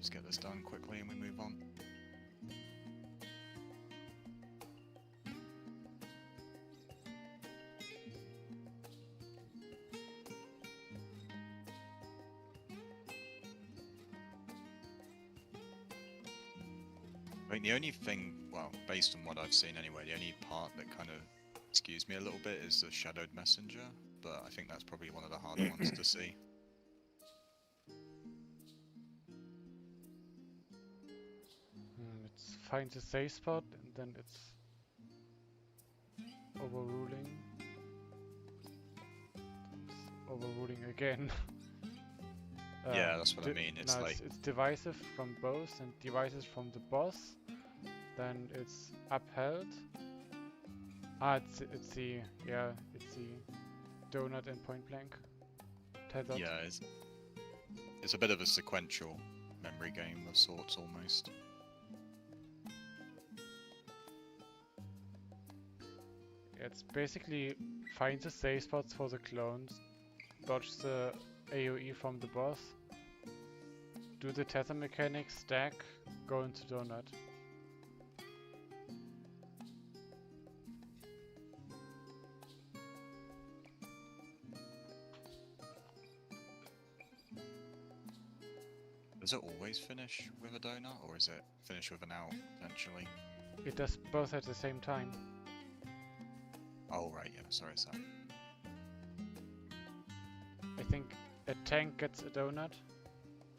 just get this done quickly and we move on. I think the only thing, well, based on what I've seen anyway, the only part that kind of skews me a little bit is the Shadowed Messenger, but I think that's probably one of the harder ones to see. It's find the safe spot and then it's overruling. It's overruling again. Yeah, that's what I mean. It's like it's divisive from both and divisive from the boss. Then it's upheld. It's the donut and point blank. Tethered. yeah, it's a bit of a sequential memory game of sorts almost. It's basically find the safe spots for the clones, dodge the AoE from the boss, do the tether mechanics, stack, go into donut. Does it always finish with a donut, or is it finish with an out eventually? It does both at the same time. Oh right, yeah, sorry, Sam. I think a tank gets a donut,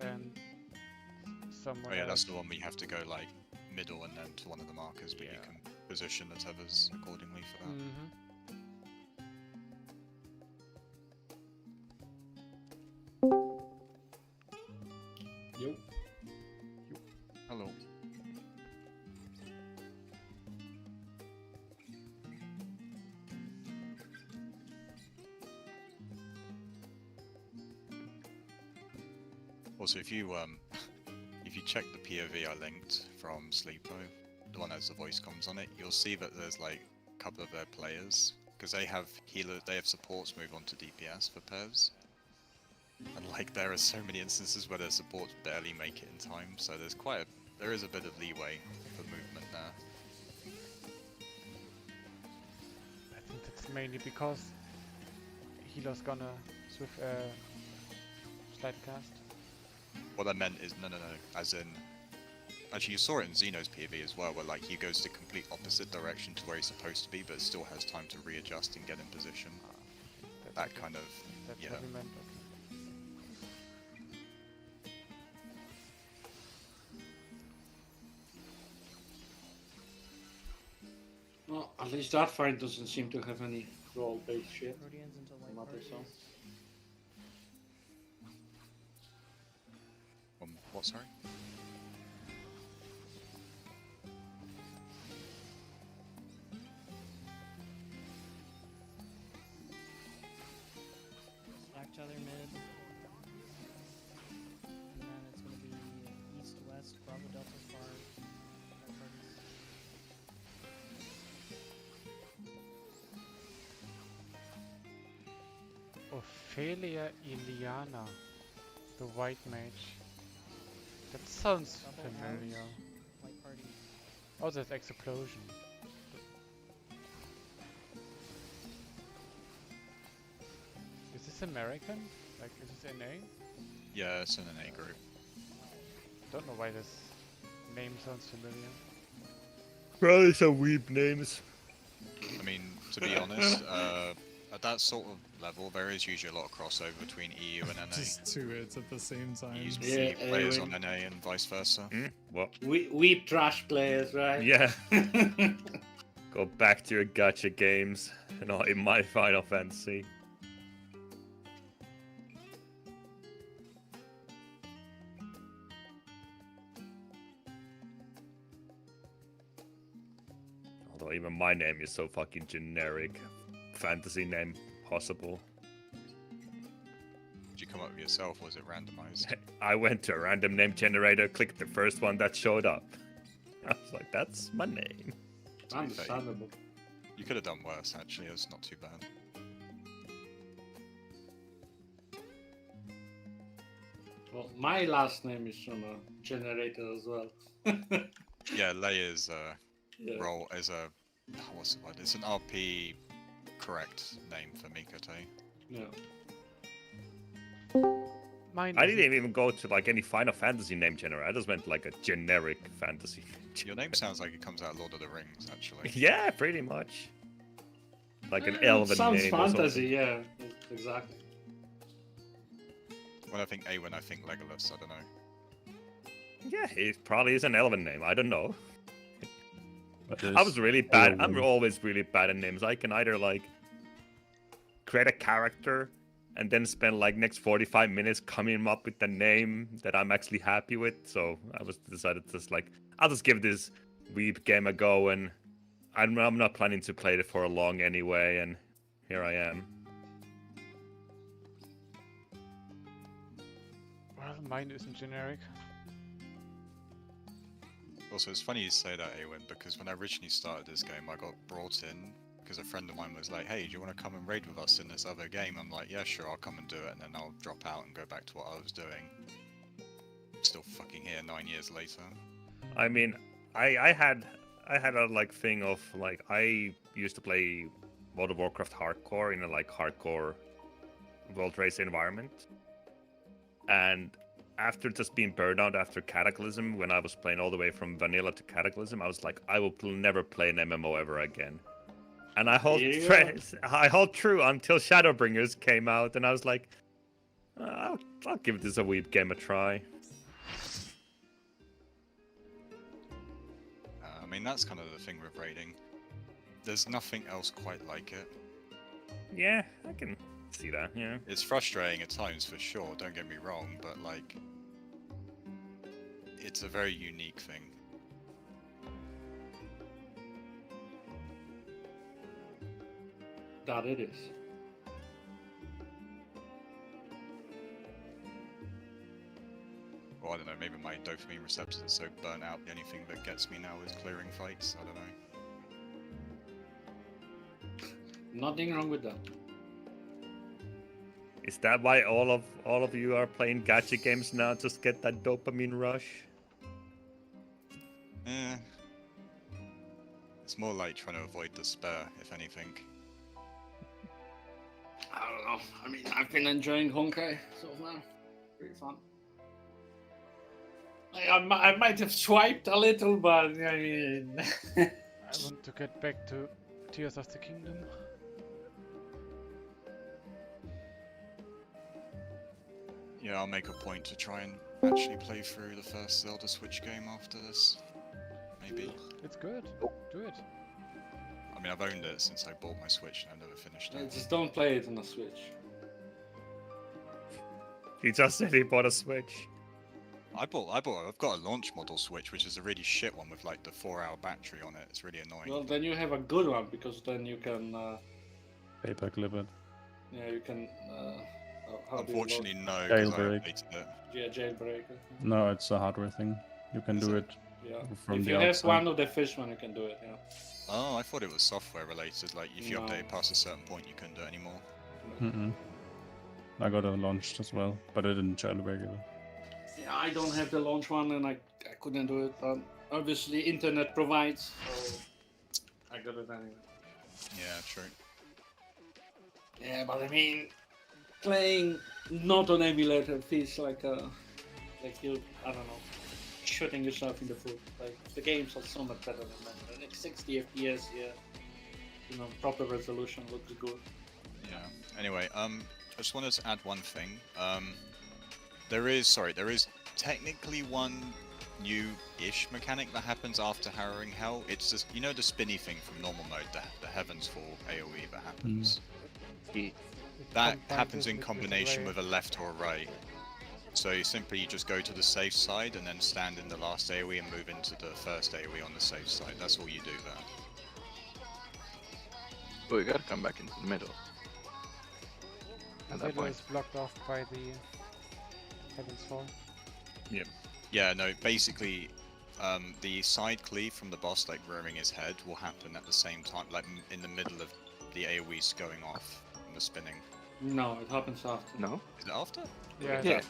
and someone Oh yeah, else. that's the one where you have to go like middle and then to one of the markers, but you can position the tethers accordingly for that. Yo. Hello. Also, if you check the POV I linked from Sleepo, the one that has the voice comms on it, you'll see that there's like a couple of their players, because they have supports move on to DPS for PEVs. And like there are so many instances where their supports barely make it in time, so there is a bit of leeway for movement there. I think that's mainly because healer's gonna slide cast. What I meant is, no, as in, actually you saw it in Xeno's PV as well, where like he goes the complete opposite direction to where he's supposed to be, but still has time to readjust and get in position. That kind of, That's yeah. what we meant. Well, at least that fight doesn't seem to have any role-based shit. Proteans into light Not this particles. What, sorry? Stack each other mid. And then it's going to be east, west, Bravo, Delta, far. Light parties. Ophelia Iliana, the white mage. That sounds Double familiar. house, light party. Oh, that's Explosion. Is this American? Like, is this NA? Yeah, it's in an A group. Don't know why this name sounds familiar. Probably some weeb names. I mean, to be honest, at that sort of level, there is usually a lot of crossover between EU and NA. Just two hits at the same time. You usually Yeah, see players when- on NA and vice versa. What? We trash players, right? Yeah. Go back to your gacha games, not in my Final Fantasy. Although even my name is so fucking generic. Fantasy name possible. Did you come up with yourself, or was it randomized? I went to a random name generator, clicked the first one that showed up. I was like, that's my name. Understandable. You could have done worse, actually. It's not too bad. Well, my last name is on a generator as well. Yeah, Lei is Yeah. role as a what's the word? It's an RP correct name for Mikote. Yeah. Mine I isn't. didn't even go to like any Final Fantasy name generator. I just went like a generic fantasy. Your name sounds like it comes out of Lord of the Rings, actually. Yeah, pretty much. Like an It elven sounds name or fantasy, something. yeah, exactly. When I think Legolas, I don't know. Yeah, it probably is an elven name. I don't know. But I was there's really bad. I'm Elven. always really bad at names. I can either like create a character and then spend like next 45 minutes coming up with the name that I'm actually happy with. So I was decided to just like I'll just give this Weeb game a go, and I'm not planning to play it for long anyway. And here I am. Well, mine isn't generic. Also, it's funny you say that, Awen, because when I originally started this game, I got brought in because a friend of mine was like, "Hey, do you want to come and raid with us in this other game?" I'm like, "Yeah, sure, I'll come and do it," and then I'll drop out and go back to what I was doing. Still fucking here 9 years later. I mean, I had a like thing of like I used to play World of Warcraft hardcore in a like hardcore world race environment, and after just being burned out after Cataclysm, when I was playing all the way from vanilla to Cataclysm, I was like, I will never play an MMO ever again. And I hold true until Shadowbringers came out, and I was like, I'll give this a Weeb game a try. I mean, that's kind of the thing with raiding. There's nothing else quite like it. Yeah, I can see that. Yeah. It's frustrating at times for sure, don't get me wrong, but like, it's a very unique thing. That it is. Well, I don't know, maybe my dopamine receptors are so burnt out, the only thing that gets me now is clearing fights, I don't know. Nothing wrong with that. Is that why all of you are playing gacha games now? Just get that dopamine rush? Eh. It's more like trying to avoid despair, if anything. I don't know. I mean, I've been enjoying Honkai so far. Pretty fun. I might have swiped a little, but I mean, I want to get back to Tears of the Kingdom. Yeah, I'll make a point to try and actually play through the first Zelda Switch game after this. Maybe. It's good. Do it. I mean, I've owned it since I bought my Switch and I've never finished it. just don't play it on the Switch. He just said he bought a Switch. I've got a launch model Switch, which is a really shit one with like the 4-hour battery on it. It's really annoying. Well, then you have a good one because then you can, Paperclip it. yeah, you can. How do you Unfortunately, no, because I Jailbreak. updated it. Yeah, jailbreak. No, it's a hardware thing. You can Is do it? it Yeah. from If the you have outside. one of the fish one, you can do it. Yeah. Oh, I thought it was software related. Like, if you No. update it past a certain point, you couldn't do it anymore. Mm-mm. I got it launched as well, but I didn't jailbreak it. Yeah, I don't have the launch one, and I couldn't do it. But obviously, internet provides, so I got it anyway. Yeah, true. Yeah, but I mean, playing not on emulator feels like you, I don't know, shooting yourself in the foot. Like, the games are so much better than that. Like 60 FPS here, you know, proper resolution looks good. Yeah. Anyway, I just wanted to add one thing. There is technically one new-ish mechanic that happens after Harrowing Hell. It's just, you know, the spinny thing from normal mode, the Heavens Fall AoE that happens. That happens in combination with a left or a right. So you just go to the safe side and then stand in the last AoE and move into the first AoE on the safe side. That's all you do there. But we gotta come back into the middle. The At that middle point. is blocked off by the Heaven's Fall. Yeah, no, basically, the side cleave from the boss, like rearing his head, will happen at the same time, like in the middle of the AoEs going off and the spinning. No, it happens after. No? Is it after? Yeah, Yeah.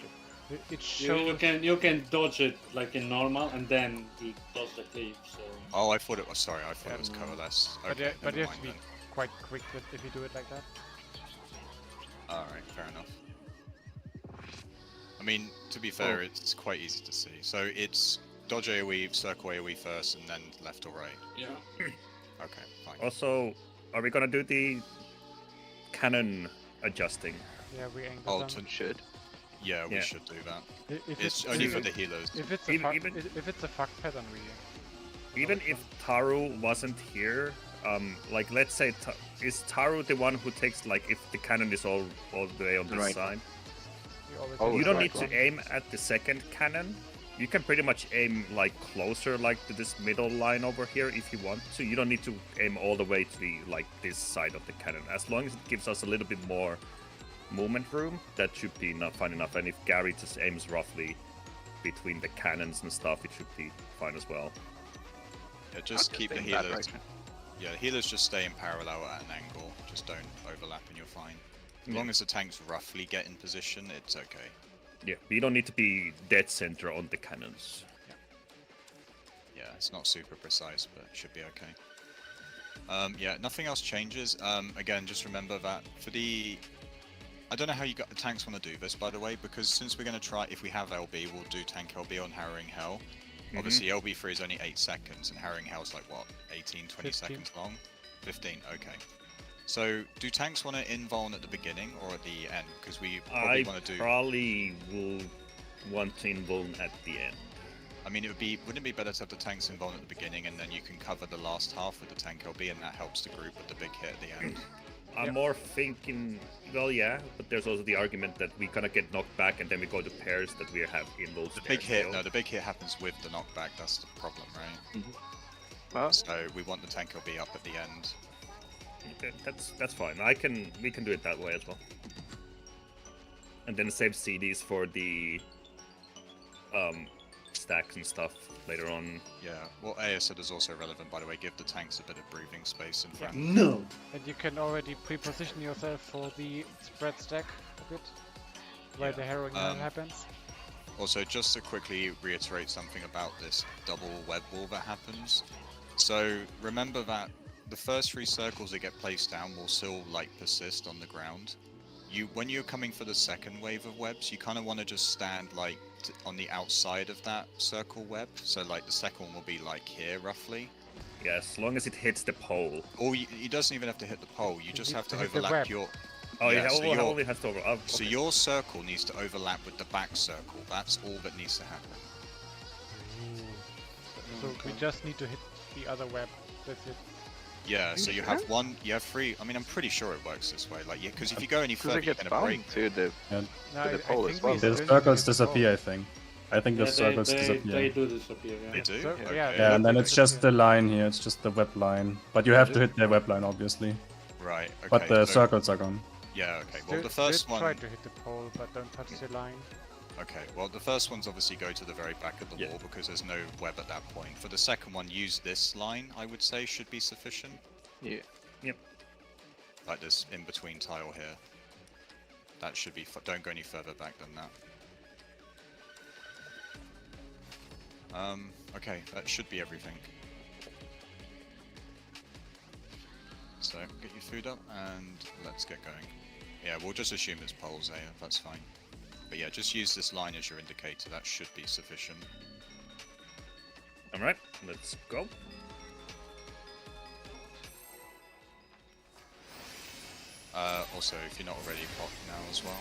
It You, shows. you can dodge it like in normal, and then he does the cleave. So Oh, I thought it was. Sorry, I thought it was Yeah. coalesce. But, Okay, but you never have to mind be then. quite quick with if you do it like that. Alright, fair enough. I mean, to be fair, it's quite easy to see. So it's dodge AoE, circle AoE first, and then left or right. yeah. Okay, fine. Also, are we gonna do the cannon adjusting? Yeah, we angle Oh, them. to- Should. Yeah, we Yeah. should do that. If It's only for if, the healers. if it's a Even- fuck, even- if it's a fuck pattern, we. Even if Taru wasn't here, like let's say, is Taru the one who takes like if the cannon is all the way on this Right. side? We always Oh, have You it's don't a need right to one. aim at the second cannon. You can pretty much aim like closer, like to this middle line over here, if you want to. You don't need to aim all the way to the like this side of the cannon. As long as it gives us a little bit more movement room, that should be fine enough. And if Gary just aims roughly between the cannons and stuff, it should be fine as well. Yeah, just I'll keep the think that healers. direction. Yeah, the healers just stay in parallel at an angle. Just don't overlap and you're fine. As long as the tanks roughly get in position, it's okay. Yeah, but you don't need to be dead center on the cannons. Yeah, it's not super precise, but it should be okay. Yeah, nothing else changes. Again, just remember that for the... I don't know how you got the tanks want to do this, by the way, because since we're going to try, if we have LB, we'll do tank LB on Harrowing Hell. Obviously, LB3 is only 8 seconds, and Harrowing Hell's like, what, 18, 20 15. seconds long? 15, okay. So, do tanks want to invuln at the beginning or at the end? Because we probably I want to do... probably will want to invuln at the end. I mean, wouldn't it be better to have the tanks invuln at the beginning, and then you can cover the last half with the tank LB, and that helps the group with the big hit at the end? I'm more thinking, well, yeah, but there's also the argument that we kind of get knocked back and then we go to pairs that we have in those The big pairs hit, still. no, the big hit happens with the knockback, that's the problem, right? Well, So we want the tank LB up at the end. Okay, that's fine. We can do it that way as well. And then save CDs for the stacks and stuff later on. Yeah, what Aya said is also relevant, by the way, give the tanks a bit of breathing space in front. No. And you can already pre-position yourself for the spread stack a bit, where Yeah, the harrowing happens. Also, just to quickly reiterate something about this double web wall that happens. So remember that the first 3 circles that get placed down will still like persist on the ground. When you're coming for the second wave of webs, you kind of want to just stand like on the outside of that circle web. So like the second one will be like here roughly. Yeah, as long as it hits the pole. Or it doesn't even have to hit the pole. You just needs have to to hit the overlap web. your. Oh, Yeah, yeah, so it your- only has to over. Oh, So okay. your circle needs to overlap with the back circle. That's all that needs to happen. So we just need to hit the other web. That's it. Yeah, so you have 3. I mean, I'm pretty sure it works this way. Like, yeah, because if you go any because further, it you're gets gonna break. bound to the. No, the pole as well. we The still need to circles hit the pole. disappear, I think. I think the Yeah, circles they disappear. do disappear. Yeah. They do. So- Okay. yeah, Yeah, and then they it's just disappear. the line here, it's just the web line. But you have to hit the web line, obviously. Right. Okay. But the so- circles are gone. Yeah. Okay. Still, Well, the first still one. try to hit the pole, but don't touch the line. Okay. Well, the first one's obviously go to the very back of the Yeah. wall because there's no web at that point. For the second one, use this line. I would say should be sufficient. Yeah. Like this in between tile here. That should be. Don't go any further back than that. Okay, that should be everything. So, get your food up and let's get going. Yeah, we'll just assume it's poles, that's fine. But yeah, just use this line as your indicator, that should be sufficient. Alright, let's go. Also, if you're not already, pop now as well.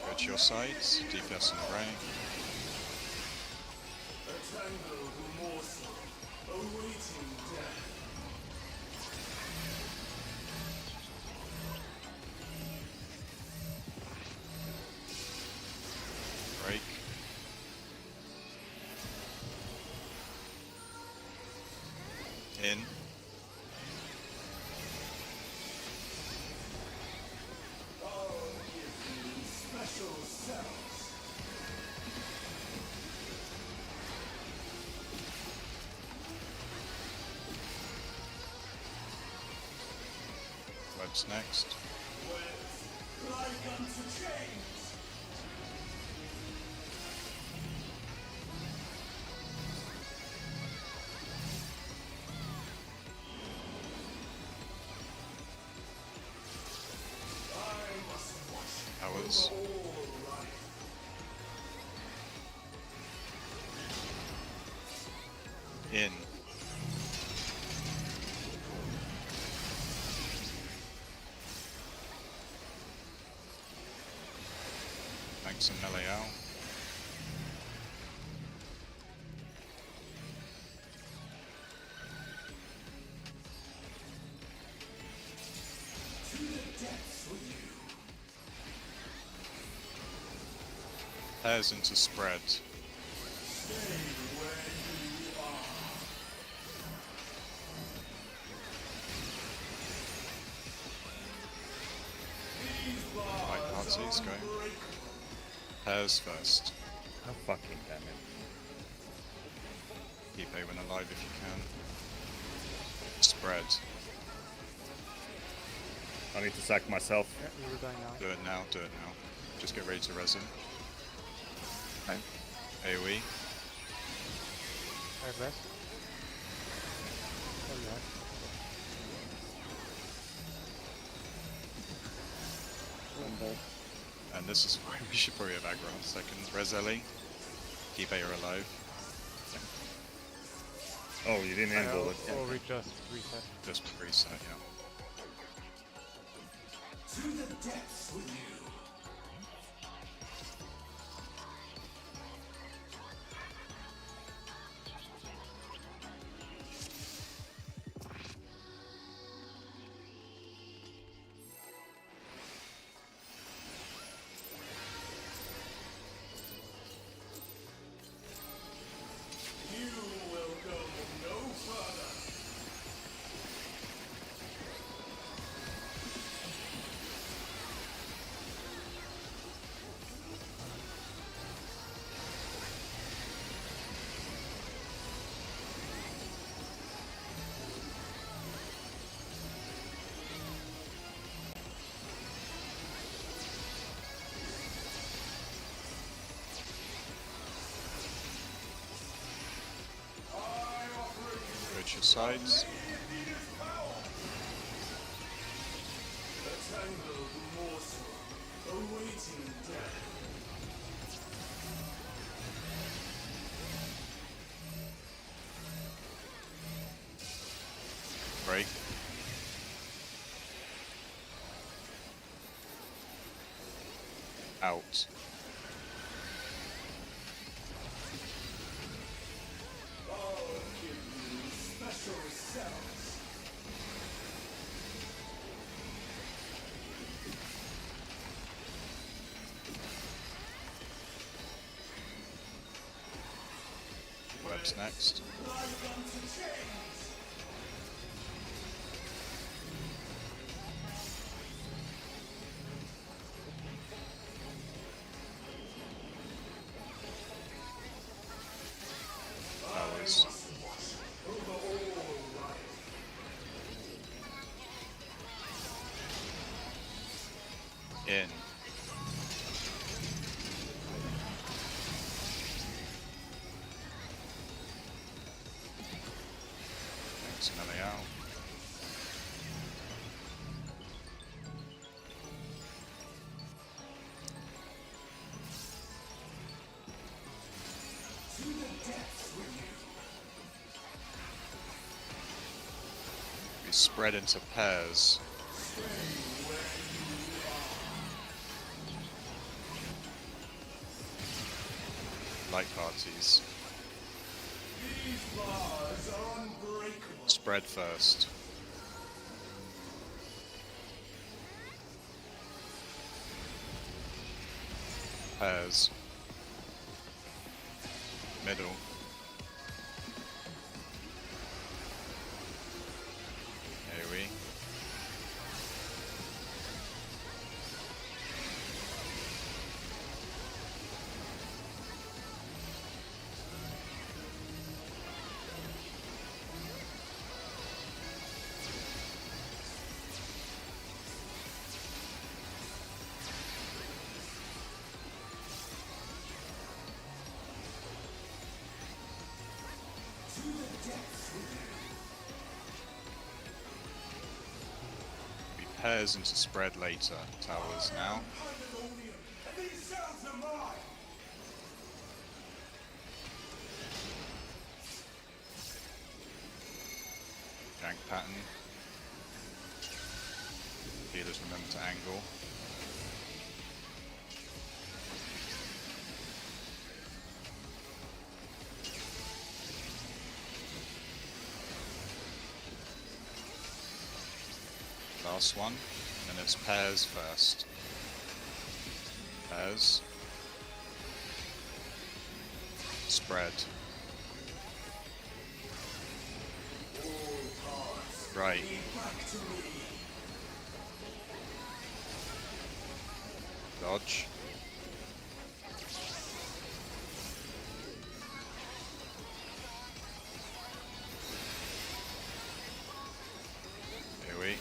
Go to your sides, DPS and array. In. Web's next. Hours. In. Thanks and melee out. Pairs into spread. Right parties, go. Pairs first. Oh, fucking damn it. Keep A1 alive if you can. Spread. I need to sack myself. Yeah, you will die now. Do it now, do it now. Just get ready to resin. Fine. AoE. I have rest. Oh, yeah. And this is why we should probably have aggro in a second. Res Ellie. Keep A alive. Oh, you didn't handle it. Or we just reset. Just reset, yeah. Switch your sides. Break. Out. Web's next. Hours. In. Thanks, melee out. We spread into pairs. Light parties. Spread first. Pairs. Middle. pairs into spread later. Towers now. Gank pattern. Healers remember to angle. Last one, and it's pairs first. Pairs. Spread. Right. Dodge. Here we.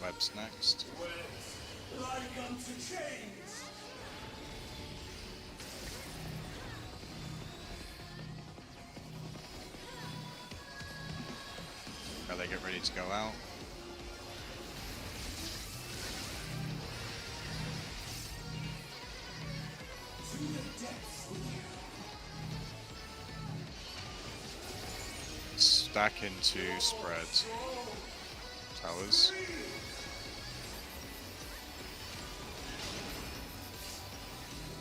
Web's next. Now they get ready to go out. Stack into spread. Towers.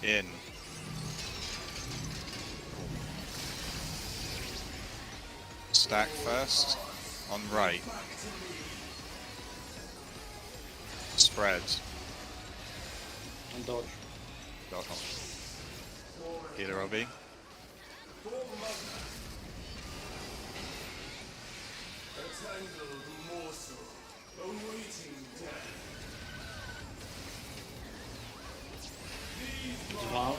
In. Stack first. On right. Spread. And dodge. Dodge. Healer Robbie. Wow.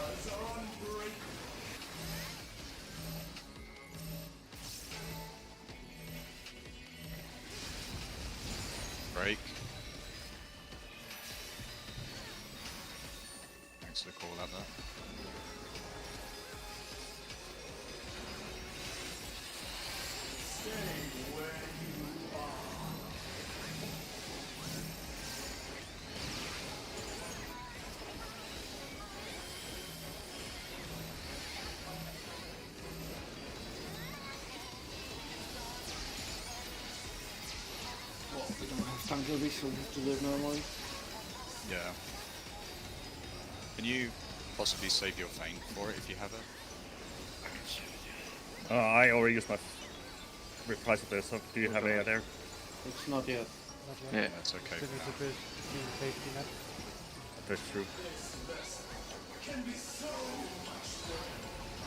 Break. Thanks for the call out there. We don't have tangle resources to live normally. Yeah. Can you possibly save your feint for it if you have it? I already used my reprise of this, so do you have any there? It's not yet. Not yet. Yeah. That's okay Still for need now. to build the safety net. That's true.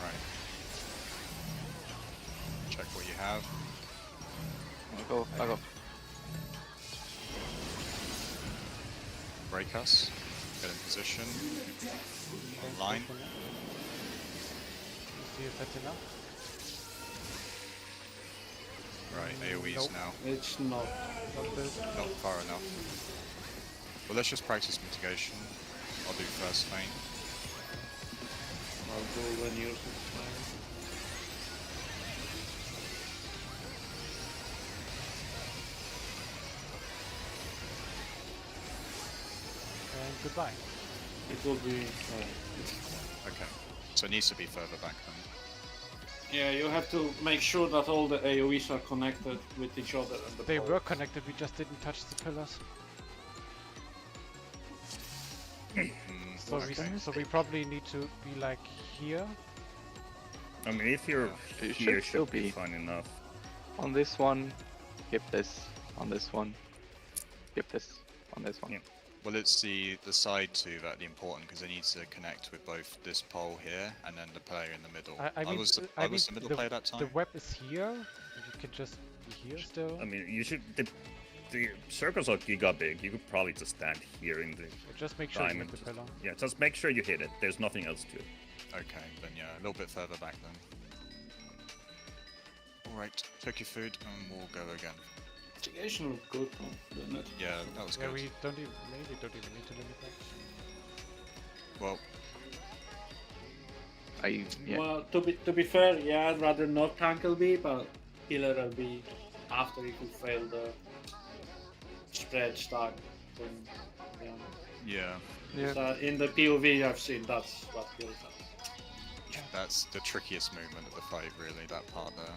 Right. Check what you have. I go. Break us. Get in position. Online. See if that's enough. Right, AoEs Nope. now. It's not. Not built. Not far enough. Well, let's just practice mitigation. I'll do first feint. I'll go when yours is fine. And goodbye. It will be. Okay. So it needs to be further back then. Yeah, you have to make sure that all the AoEs are connected with each other. And the They PoV. were connected, we just didn't touch the pillars. So, okay. so we probably need to be like here. I mean, if you're You here, should still should be be fine enough. on this one. Skip this. On this one. Skip this. On this one. Yeah. Well, it's the side two that are the important because they need to connect with both this pole here and then the player in the middle. I mean, was the, I was the middle player that time. The web is here. You can just be here still. I mean, you should. The circles are giga big. You could probably just stand here in the Just make sure you hit diamond. the pillar. Yeah, just make sure you hit it. There's nothing else to it. Okay, then yeah, a little bit further back then. Alright, check your food and we'll go again. Investigation looked good, though, didn't it? Yeah, that was Yeah, good. we don't even maybe don't even need to limit that. Well, Yeah. Well, to be fair, yeah, I'd rather not tank LB, but healer LB after he could fail the spread start. Then, yeah. yeah, So in the PoV I've seen, that's what kills us. that's the trickiest movement of the fight, really, that part there.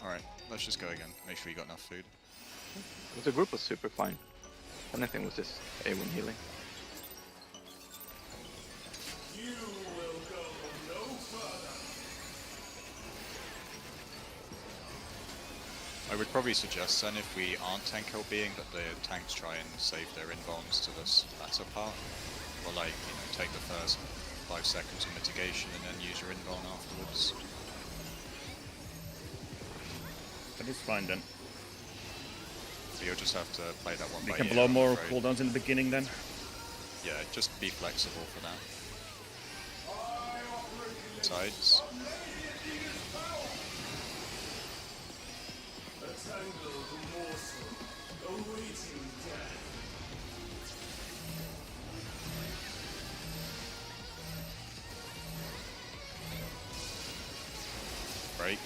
Alright, let's just go again. Make sure you got enough food. The group was super fine. Anything was just A1 healing. I would probably suggest then, if we aren't tank LBing, that the tanks try and save their invulns to this latter part. Or like, take the first 5 seconds of mitigation and then use your invuln afterwards. That is fine then. So you'll just have to play that one We by can ear, blow I'm more afraid. cooldowns in the beginning then. Yeah, just be flexible for that. Sides. Break.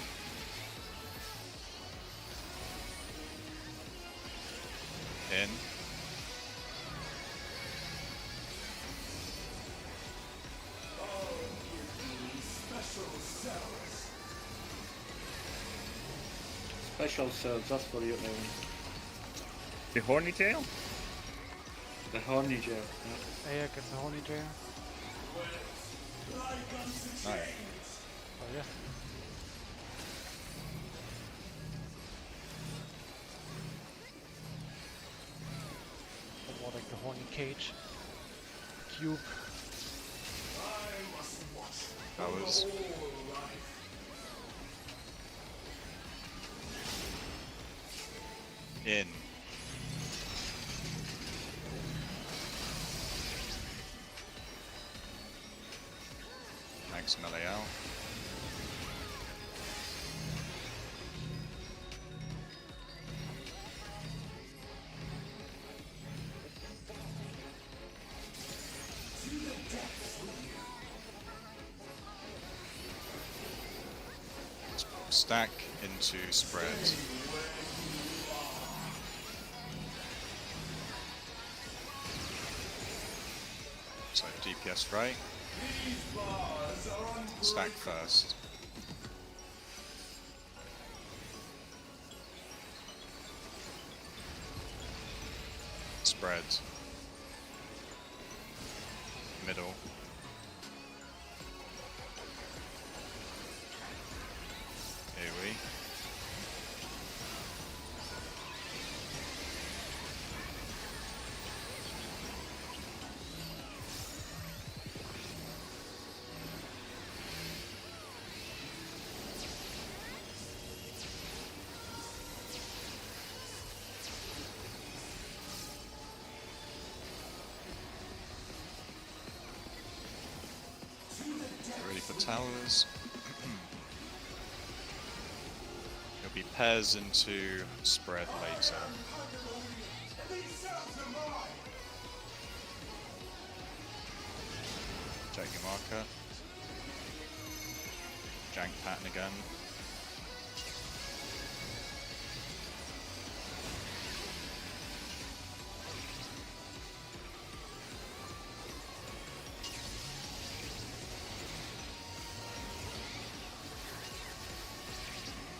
In. Special cell just for you, Aaron. The horny tail? The horny gel. Yeah. Aya gets a horny jail. Nice. Oh yes. More like the horny cage. Cube. That was... In. Thanks, melee out. Stack into spread. So DPS right. Stack first. Spread. Middle. AoE. Get ready for towers. It'll be pairs into spread later. Check your marker. Jank pattern again.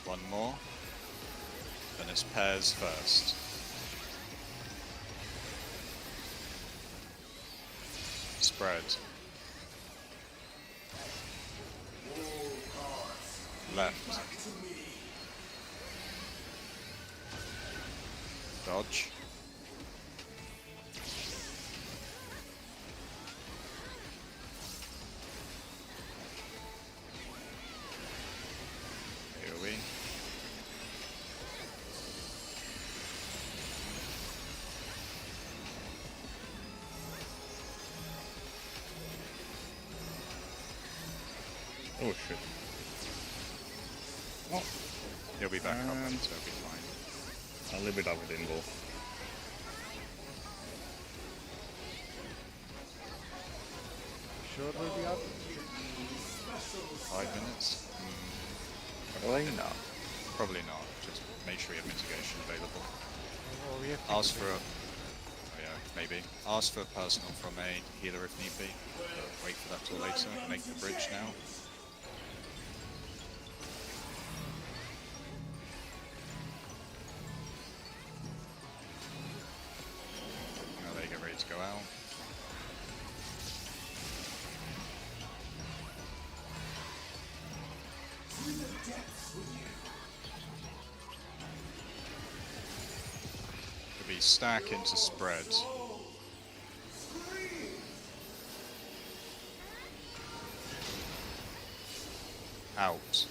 One more. Then it's pairs first. Spread. Left. Dodge. Oh shit. He'll be back up, Um, so he'll be fine. I'll leave it up with Invo. Sure it will be up? 5 minutes? Really? No. Probably not. Just make sure you have mitigation available. Oh, we have to Ask for a... Oh yeah, maybe. Ask for a personal from a healer if need be. But wait for that till later. Make the bridge now. Now they get ready to go out. Could be stack into spread. Out.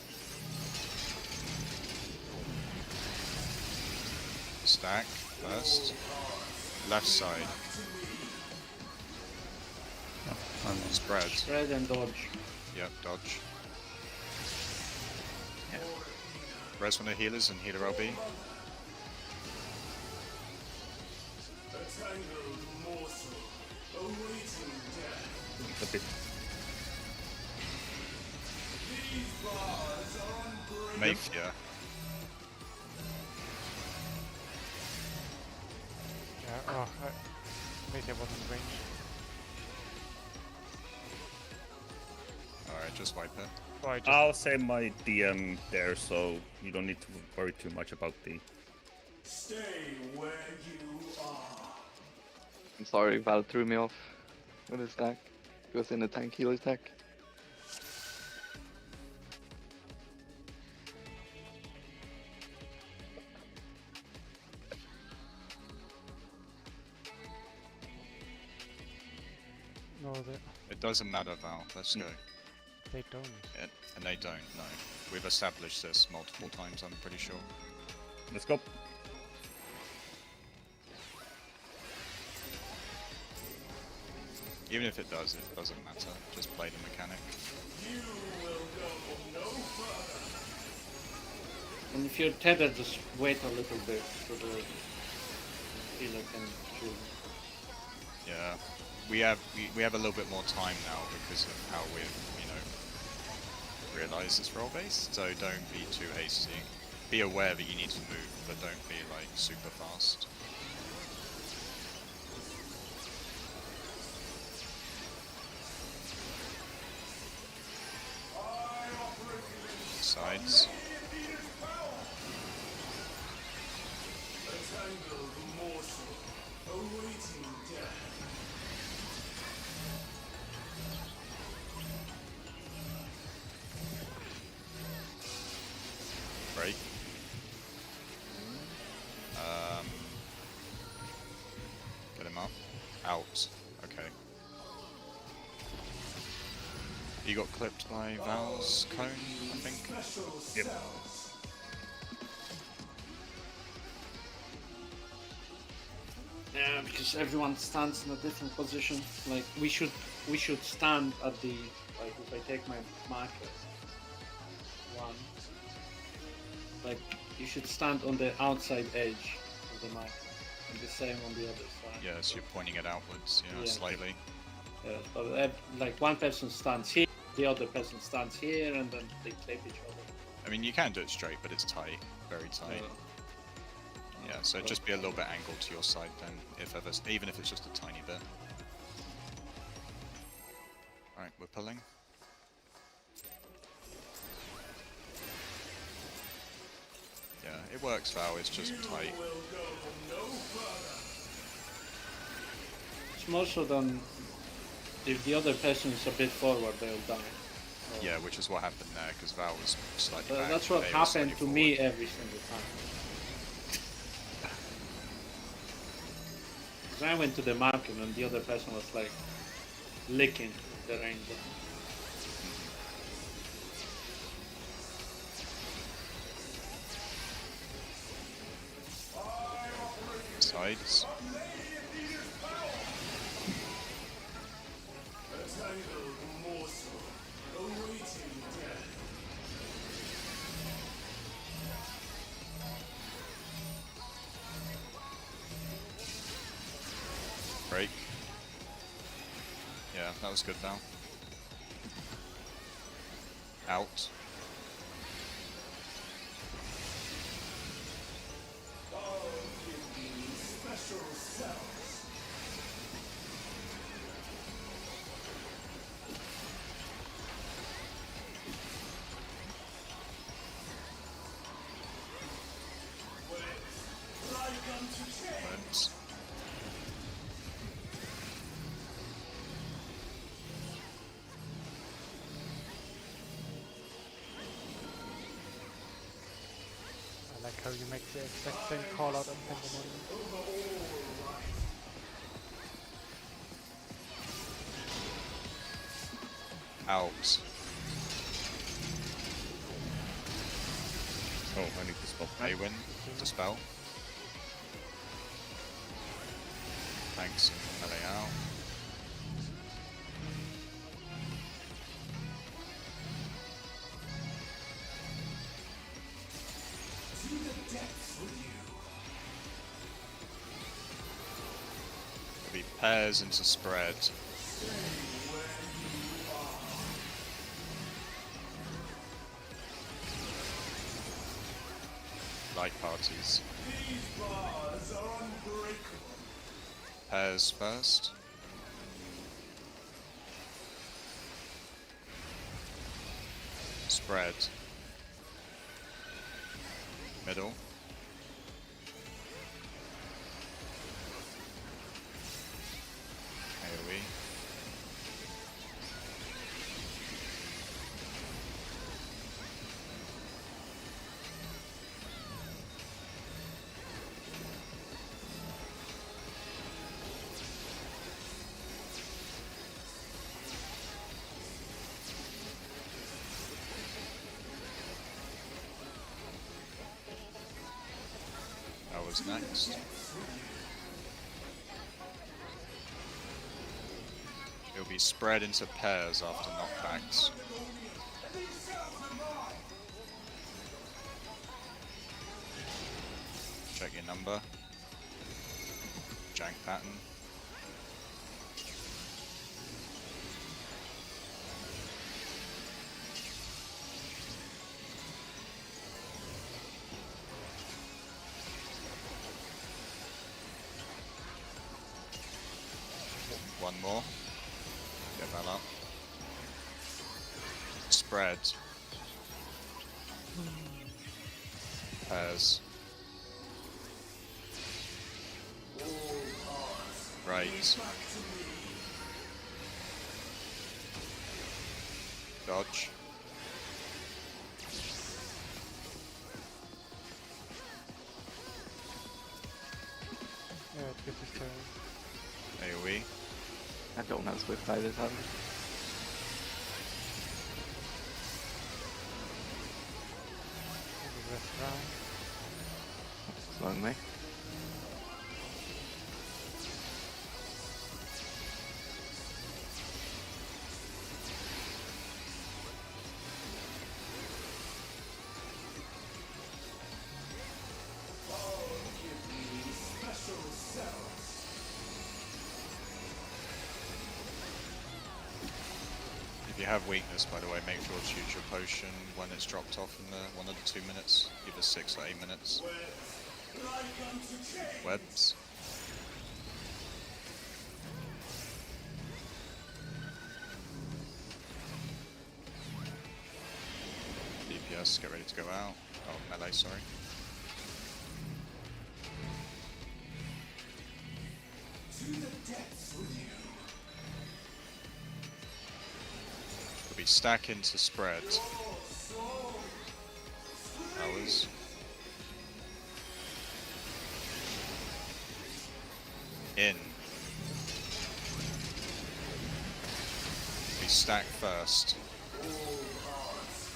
Stack first. Left side. Spread. Spread and dodge. Yep, dodge. Res one of the healers and healer LB. A bit. Mafia. Yeah, oh, maybe I wasn't in range. Alright, just wipe it. Oh, I just I'll save my DM there, so you don't need to worry too much about the. I'm sorry, Val threw me off with his stack. He was in a tank healer stack. no, It doesn't matter, Val. Let's go. they don't. And they don't, no. We've established this multiple times, I'm pretty sure. Let's go. Even if it does, it doesn't matter. Just play the mechanic. And if you're tethered, just wait a little bit so the healer can shoot. Yeah. We have a little bit more time now because of how we've, realised this role base. So don't be too hasty. Be aware that you need to move, but don't be like super fast. Sides. Break. Get him up. Out. Okay. You got clipped by Val's cone, I think. Yep. Yeah, because everyone stands in a different position. Like we should stand at the, like if I take my marker, one. Like you should stand on the outside edge of the marker, and the same on the other side. Yeah, so you're pointing it outwards, Yeah. slightly. But like one person stands here, the other person stands here, and then they clip each other. I mean, you can do it straight, but it's tight, very tight. Yeah, so just be a little bit angled to your side then, if ever, even if it's just a tiny bit. Alright, we're pulling. Yeah, it works, Val, it's just tight. It's more so than if the other person is a bit forward, they'll die. So, Yeah, which is what happened there, because Val was slightly back. that's what they were happened to slightly me forward. every single time. 'Cause I went to the market and the other person was like licking the rainbow. Sides. Drake. Yeah, that was good now. Out. Went. I like how you make the exact same call out on Pandaemonium. Out. Oh, I need to spell. They win. Dispel. Thanks. Melee out. It'll be pairs into spread. Light parties. Pairs first. Spread. Middle. AoE. That was next. It'll be spread into pairs after knockbacks. Check your number. Jank pattern. One more. Get that up. Spread. Pairs. Right. Dodge. Yeah, it gets his turn. AoE. I don't have Swift either, sadly. The rest round. Slowing me. If you have weakness, by the way, make sure to use your potion when it's dropped off in the 1 of the 2 minutes, either 6 or 8 minutes. Webs. DPS, get ready to go out. Oh, melee, sorry. It'll be stack into spread. Hours. In. Be stack first.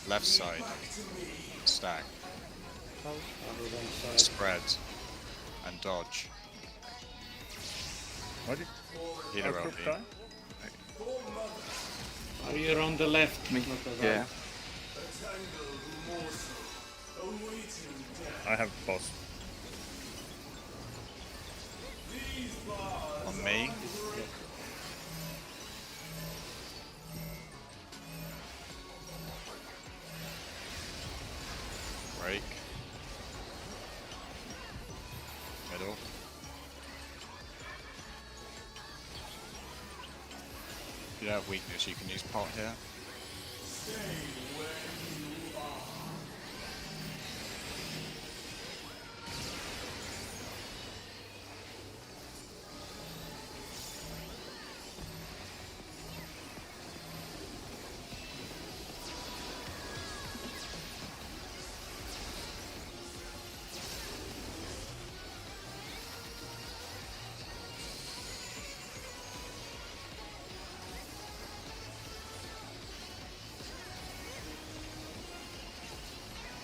Left side. Stack. Spread. And dodge. What did Healer our only. group die? Are you on the left? Me? Not the right? Yeah. I have boss. On me. middle. If you have weakness, you can use pot here.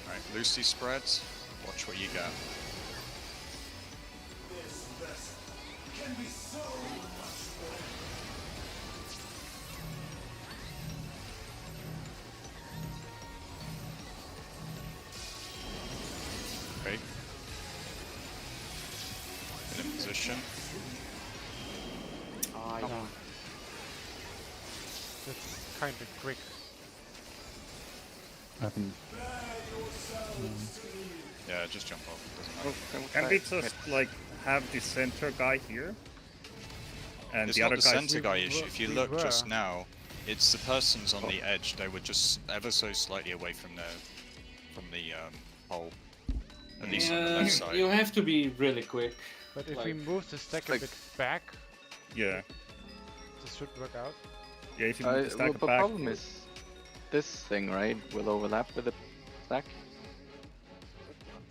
Alright, Lucy spreads. Watch what you get. Okay. Get in position. I No. It's kind of quick. I haven't. Yeah, just jump off. It doesn't Oh, matter. Can we just like have the center guy here? And It's the not other the guys. center guy We issue. were- If you we look just were. now, it's the persons on the edge. They were just ever so slightly away from the hole. At least on the left side. you have to be really quick. But if we Like- move the stack a like- bit back, Yeah, this should work out. yeah. If you move the well, stack the back. problem is this thing, right, will overlap with the stack.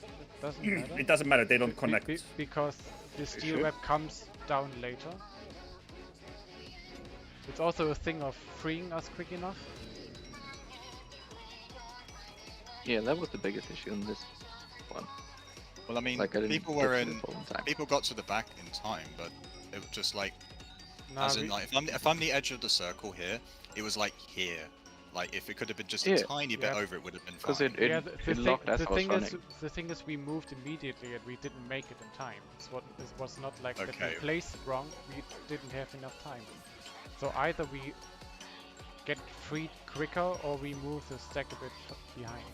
It doesn't matter. It doesn't matter. They don't Be- connect. because the steel should. web comes down later. It's also a thing of freeing us quick enough. Yeah, that was the biggest issue in this one. Well, I mean, Like I didn't people get were to in. the full time. People got to the back in time, but it was just like, Nah, as in, we- like, if I'm the edge of the circle here, it was like here. Like, if it could have been just Yeah. a tiny bit Yeah. over, it would have been fine. Because it yeah, the locked as the I was thing is, running. the thing is, we moved immediately and we didn't make it in time. It was not like that we Okay. placed it wrong. We didn't have enough time. So either we get freed quicker or we move the stack a bit behind.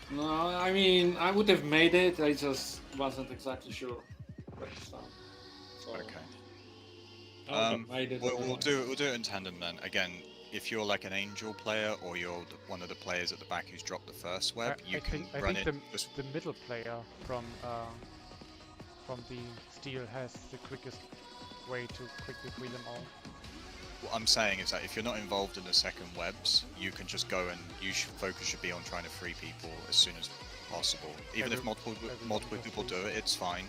No, I mean, I would have made it. I just wasn't exactly sure where to start. So Okay. I would have made it. We'll do it in tandem then. Again, if you're like an angel player or you're one of the players at the back who's dropped the first web, you can I run think it. Just the middle player from the steel has the quickest way to quickly free them all. what I'm saying is that if you're not involved in the second webs, you can just go and focus should be on trying to free people as soon as possible. Even if multiple everyone people does do it, it's fine.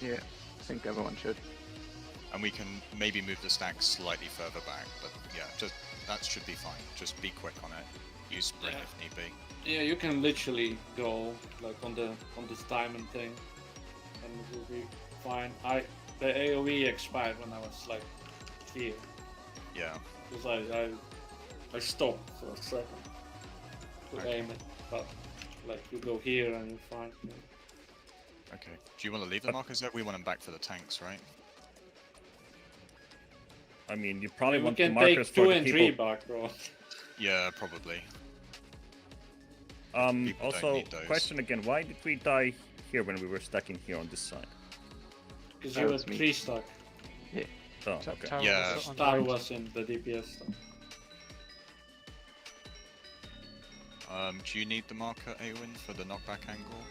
Yeah, I think everyone should. And we can maybe move the stacks slightly further back, but yeah, just that should be fine. Just be quick on it. Use sprint Yeah. if need be. Yeah, you can literally go like on this diamond thing, and it will be fine. The AOE expired when I was like here, Yeah. because I stopped for a second to Okay. aim it, but like you go here and you're fine. Okay. Do you want to leave the markers there? We want them back for the tanks, right? I mean, you probably We want the can markers take for 2 the and people. 3 back, bro. Yeah, probably. People don't Also, need those. question again: why did we die here when we were stacking here on this side? Because That you were was me. 3 stuck. Oh, Ta- okay. Tower Yeah. was on Star right. was in the DPS stuff. Do you need the marker, Awen, for the knockback angle?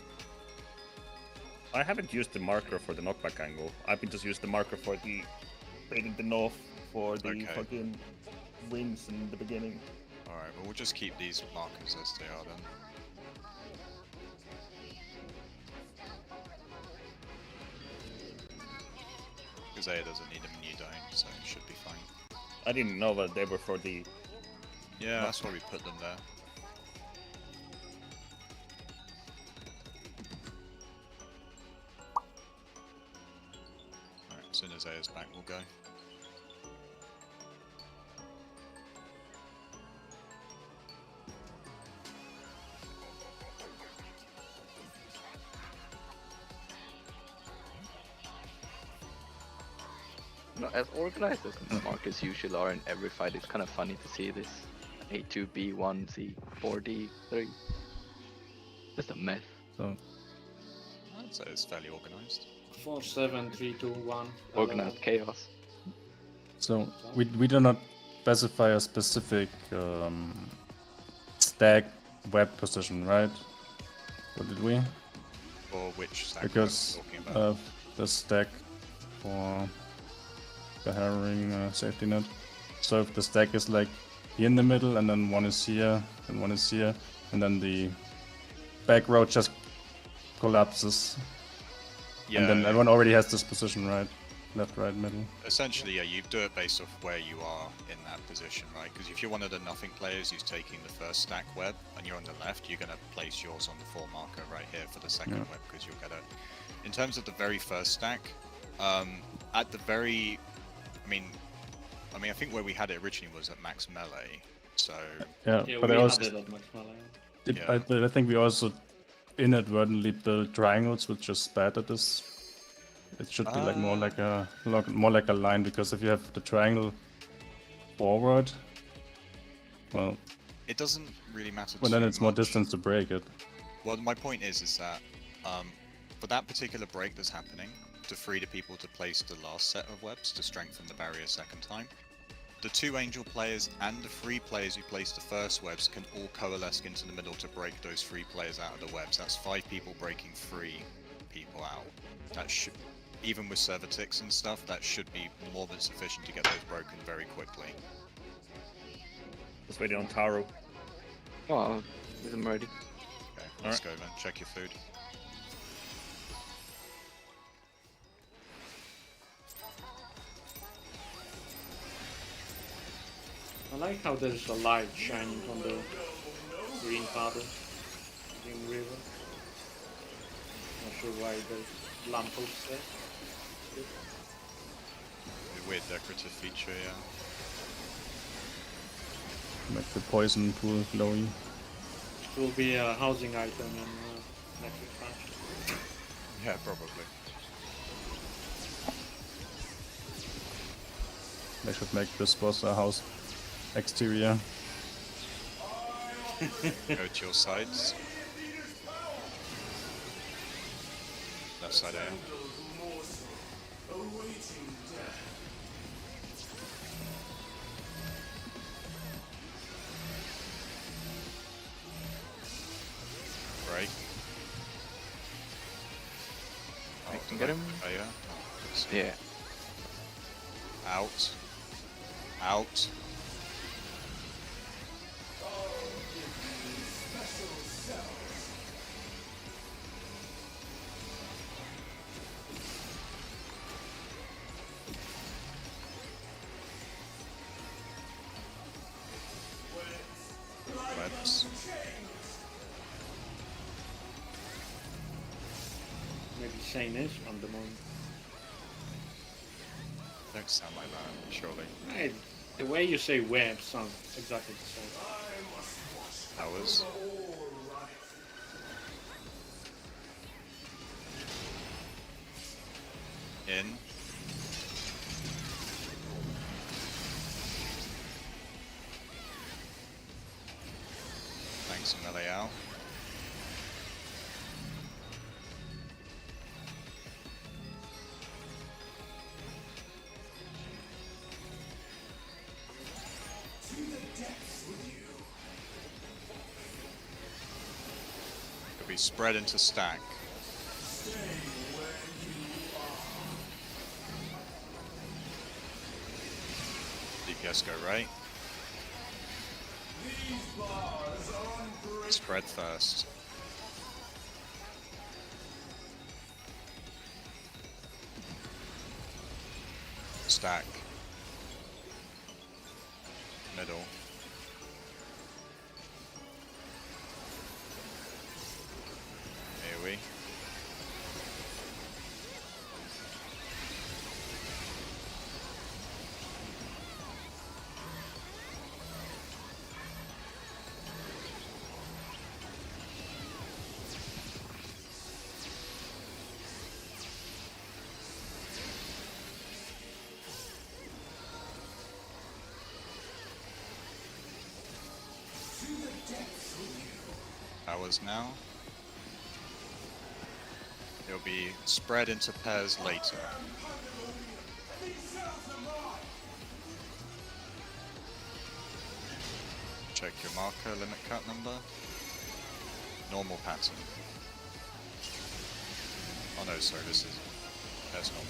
I haven't used the marker for the knockback angle. I've been just used the marker for the in the north for the Okay. fucking wings in the beginning. Alright, well we'll just keep these markers as they are then. Because Zaya doesn't need them and you don't, so it should be fine. I didn't know that they were for the. Yeah, that's why we put them there. Alright, as soon as Zaya's back, we'll go. No, as organized as the markers usually are in every fight, it's kind of funny to see this A2, B1, C, 4D, 3. Just a mess. So so it's fairly organized. 4, 7, 3, 2, 1. Organized chaos. So we do not specify a specific stack web position, right? Or did we? Or which stack Because we're talking about. the stack for the herring safety net. So if the stack is like here in the middle, and then one is here, and one is here, and then the back row just collapses, Yeah, and then everyone already has this position, right? Left, right, middle. essentially, yeah, you do it based off where you are in that position, right? Because if you're one of the nothing players who's taking the first stack web and you're on the left, you're going to place yours on the 4 marker right here for the second Yeah. web because you'll get it. In terms of the very first stack, at the very, I think where we had it originally was at max melee, so Yeah, Yeah, but we I had also it at max melee. Yeah. I think we also inadvertently built triangles, which is bad at this. It should be like more like a line, because if you have the triangle forward, well, it doesn't really matter. then too it's more much. distance to break it. Well, my point is that for that particular break that's happening, to free the people to place the last set of webs to strengthen the barrier second time, the 2 angel players and the 3 players who placed the first webs can all coalesce into the middle to break those 3 players out of the webs. That's 5 people breaking 3 people out. That should, even with server ticks and stuff, that should be more than sufficient to get those broken very quickly. Just waiting on Taro. Oh, I'm ready. Okay, let's go then. Check your food. I like how there's a light shining on the green powder, green river. Not sure why there's lampposts there. A weird decorative feature, yeah. Make the poison pool glowy. It will be a housing item in next expansion. Yeah, probably. They should make this boss a house exterior. Go to your sides. Left side AM. Break. I can get him. Yeah. Yeah. Out. Out. Webs. Maybe Shane is on the moon. Don't sound like that, surely. Hey, the way you say web sounds exactly the same. Hours. In. Thanks, melee out. Could be spread into stack. DPS go right. Spread first. Stack. Middle. AoE. Hours now. It'll be spread into pairs later. Check your marker limit cut number. Normal pattern. Oh no, sorry, that's normal.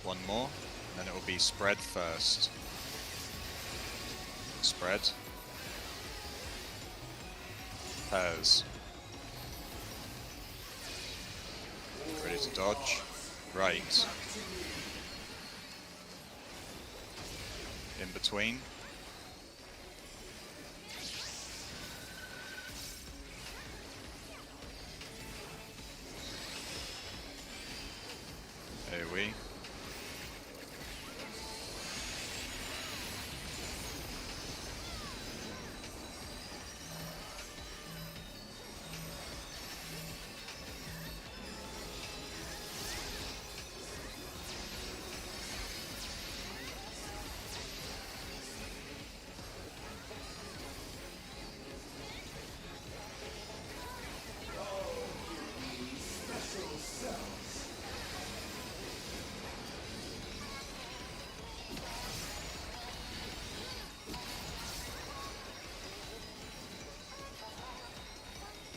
One more, and then it will be spread first. Spread. Pairs. Ready to dodge. Right. In between. AoE.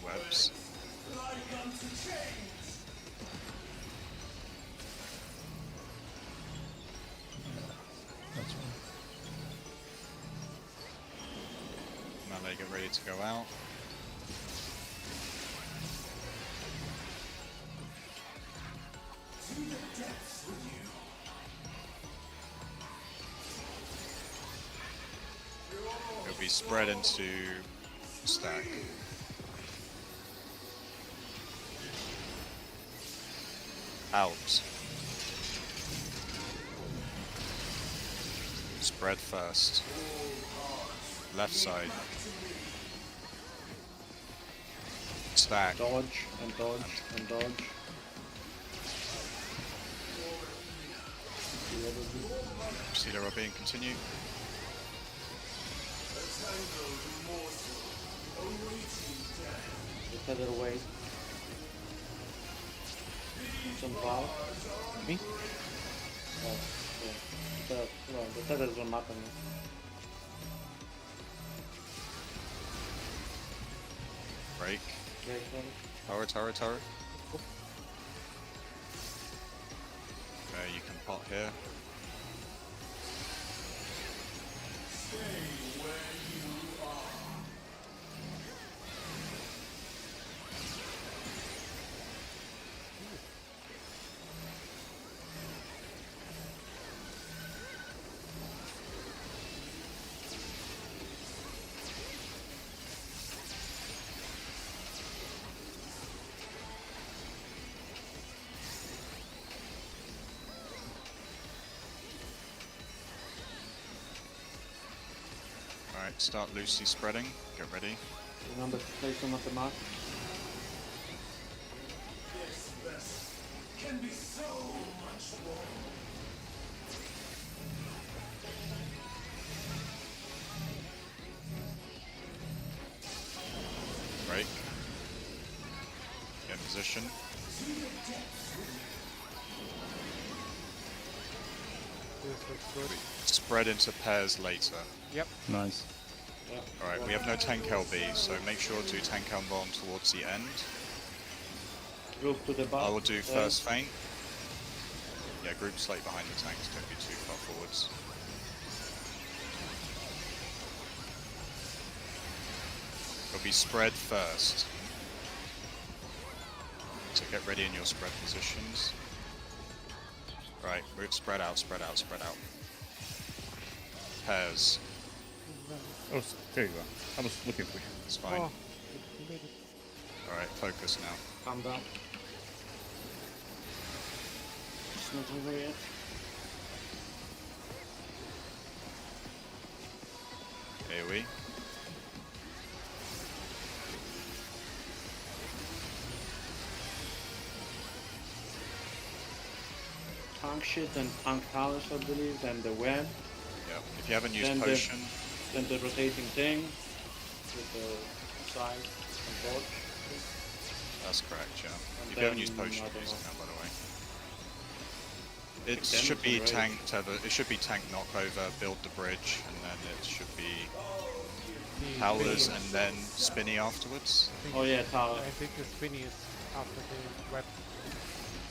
Webs. That's right. Now they get ready to go out. It'll be spread into stack. Out. Spread first. Left side. Stack. Dodge and dodge and dodge. Cedar Robbie and continue. The tether away. Some power. Me? Oh, yeah. The tether doesn't matter. Break. Break one. Tower, tower, tower. You can pot here. Alright, start loosely spreading. Get ready. Remember to place them at the mark. Break. Get in position. This looks good. Spread into pairs later. Nice. Yeah. Alright, we have no tank LB, so make sure to tank Elbon towards the end. Group to the back. I will do first feint. Yeah, group slightly behind the tanks, don't be too far forwards. It'll be spread first. So get ready in your spread positions. Right, move spread out, spread out, spread out. Pairs, Oh, there you go. I was looking for you. it's fine. Oh, you made it. Alright, focus now. Calm down. It's not over yet. AoE. tank shit and tank towers, I believe, then the web, Yeah. If you haven't used Then the- potion, then the rotating thing with the side and torch. that's correct. Yeah. And If you haven't used then, potion, I don't use it know. now, by the way. It Then should it's be already- tank tether. It should be tank knockover, build the bridge, and then it should be The towers spinny- and then spinny afterwards. I think Oh yeah, tower. I think the spinny is after the web.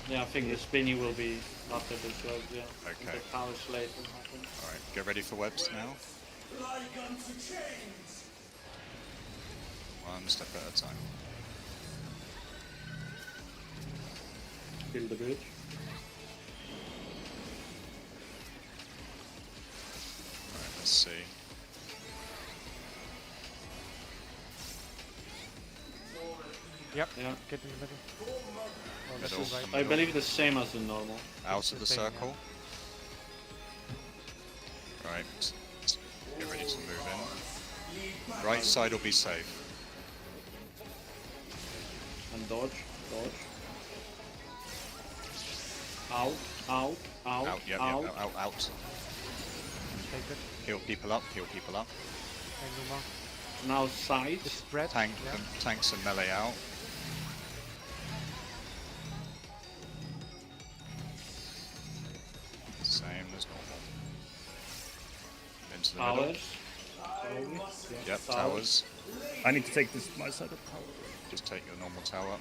Yeah, I think the spinny will be after the club, yeah. And Okay. the towers later, I think. All right, get ready for webs now. One step at a time. Build the bridge. All right, let's see. Yep. Yeah. Get in the middle. Oh, that's Middle. right. I believe the same as the normal. Out of the the same, yeah. circle. Right. Get ready to move in. Right side will be safe. And dodge, dodge. Out, out, out, Out, yep, out. yep, out. Take it. Heal people up, heal people up. And Numa. Now It's sides. spread. Tank, Yeah. tanks and melee out. Same as normal. Into the middle. Towers. Yep, towers. I need to take this my side of power. Just take your normal tower up.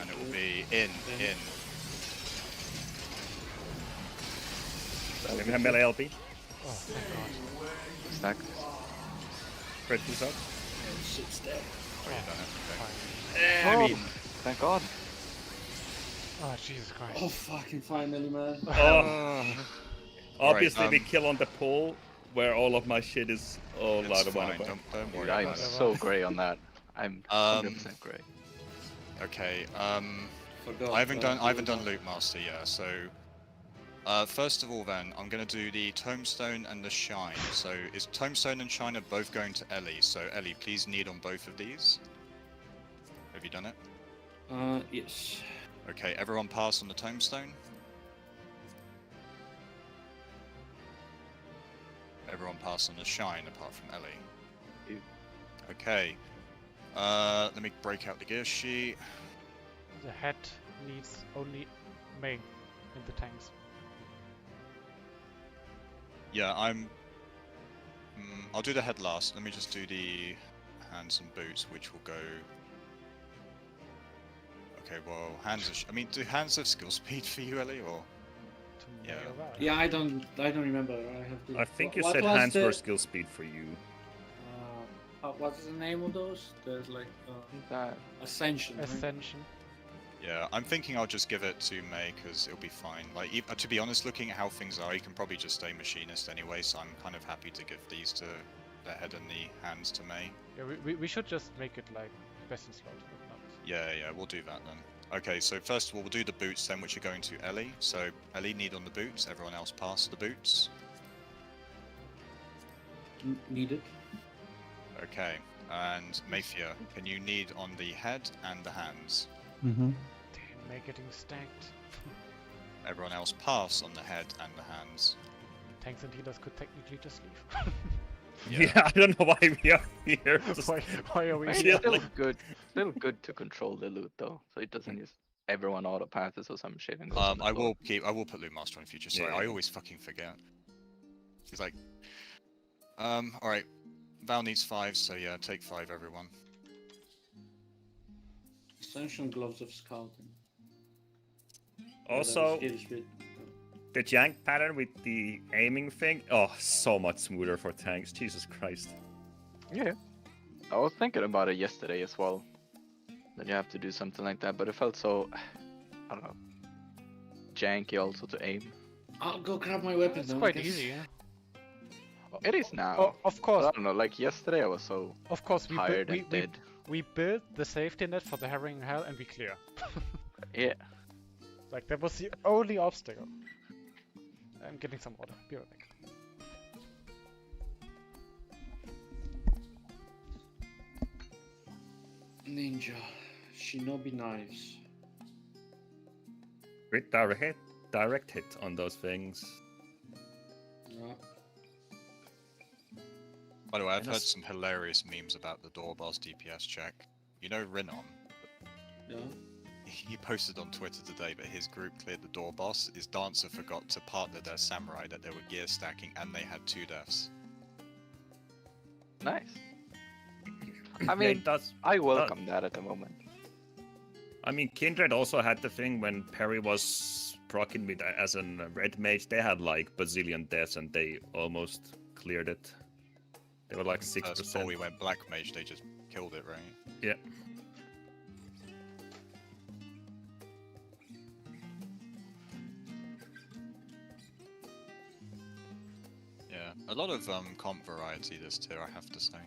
And it will be in. We have melee LP. Oh, thank God. Stack. Spread this out. Sits there. Oh, you done it. Okay. Fine. I mean, thank God. Oh, Jesus Christ. Oh, fucking finally, man. Oh, obviously we um, kill on the pool where all of my shit is all It's out of fine, one. don't worry Dude, I'm about it. so grey on that. I'm 100% grey. Okay, Forgot. I haven't done Loot Master yet, so first of all then, I'm gonna do the Tombstone and the Shine. So is Tombstone and Shine are both going to Ellie, so Ellie, please need on both of these. Have you done it? Yes. Okay, everyone pass on the Tombstone. Everyone pass on the Shine apart from Ellie. Ew. Okay. Let me break out the gear sheet. The head needs only main in the tanks. Yeah, I'll do the head last. Let me just do the hands and boots, which will go. Okay, well, hands. I mean, do hands have skill speed for you, Ellie, or? To Yeah. nail that. Yeah, I don't remember. I have to. I think you What said was hands the- were skill speed for you. What's the name of those? There's like That Ascension. Right? Ascension. Yeah, I'm thinking I'll just give it to May because it'll be fine. Like, to be honest, looking at how things are, you can probably just stay machinist anyway. So I'm kind of happy to give these to the head and the hands to May. Yeah, we should just make it like best in slot. But not. Yeah, we'll do that then. Okay, so first of all, we'll do the boots then, which are going to Ellie. So Ellie, need on the boots. Everyone else pass the boots. Needed. Okay, and Mayfia, can you need on the head and the hands? Mm-hmm. Damn, May getting stacked. Everyone else pass on the head and the hands. Tanks and healers could technically just leave. Yeah, I don't know why we are here. Just- why are we it's here? still good. Still good to control the loot though, so it doesn't just everyone auto passes or some shit and goes. on the I floor. will put Loot Master on future. Sorry, Yeah. I always fucking forget. He's like, all right. Val needs 5, so yeah, take 5, everyone. Ascension gloves of scouting. Also, Skill speed. the jank pattern with the aiming thing. Oh, so much smoother for tanks. Jesus Christ. Yeah, I was thinking about it yesterday as well. That you have to do something like that, but it felt so, I don't know, janky also to aim. I'll go grab my weapon. It's then, I quite guess. easy, yeah. It is now. Oh, of But course, I don't know, like yesterday I was so of course. We tired built, and dead. we built the safety net for the Harrowing Hell and we clear. Yeah. Like that was the only obstacle. I'm getting some water. Be right back. Ninja. Shinobi knives. Pretty direct hit on those things. Yeah. By the way, I've And heard that's- some hilarious memes about the door boss DPS check. You know Rinon? Yeah. He posted on Twitter today that his group cleared the door boss. His dancer forgot to partner their samurai, that they were gear stacking, and they had 2 deaths. Nice. I Yeah, mean, it does. I welcome that at the moment. I mean, Kindred also had the thing when Perry was proccing with as a red mage. They had like bazillion deaths, and they almost cleared it. They were like First, before 6%. we went black mage, they just killed it, right? Yeah. Yeah, a lot of comp variety this tier, I have to say.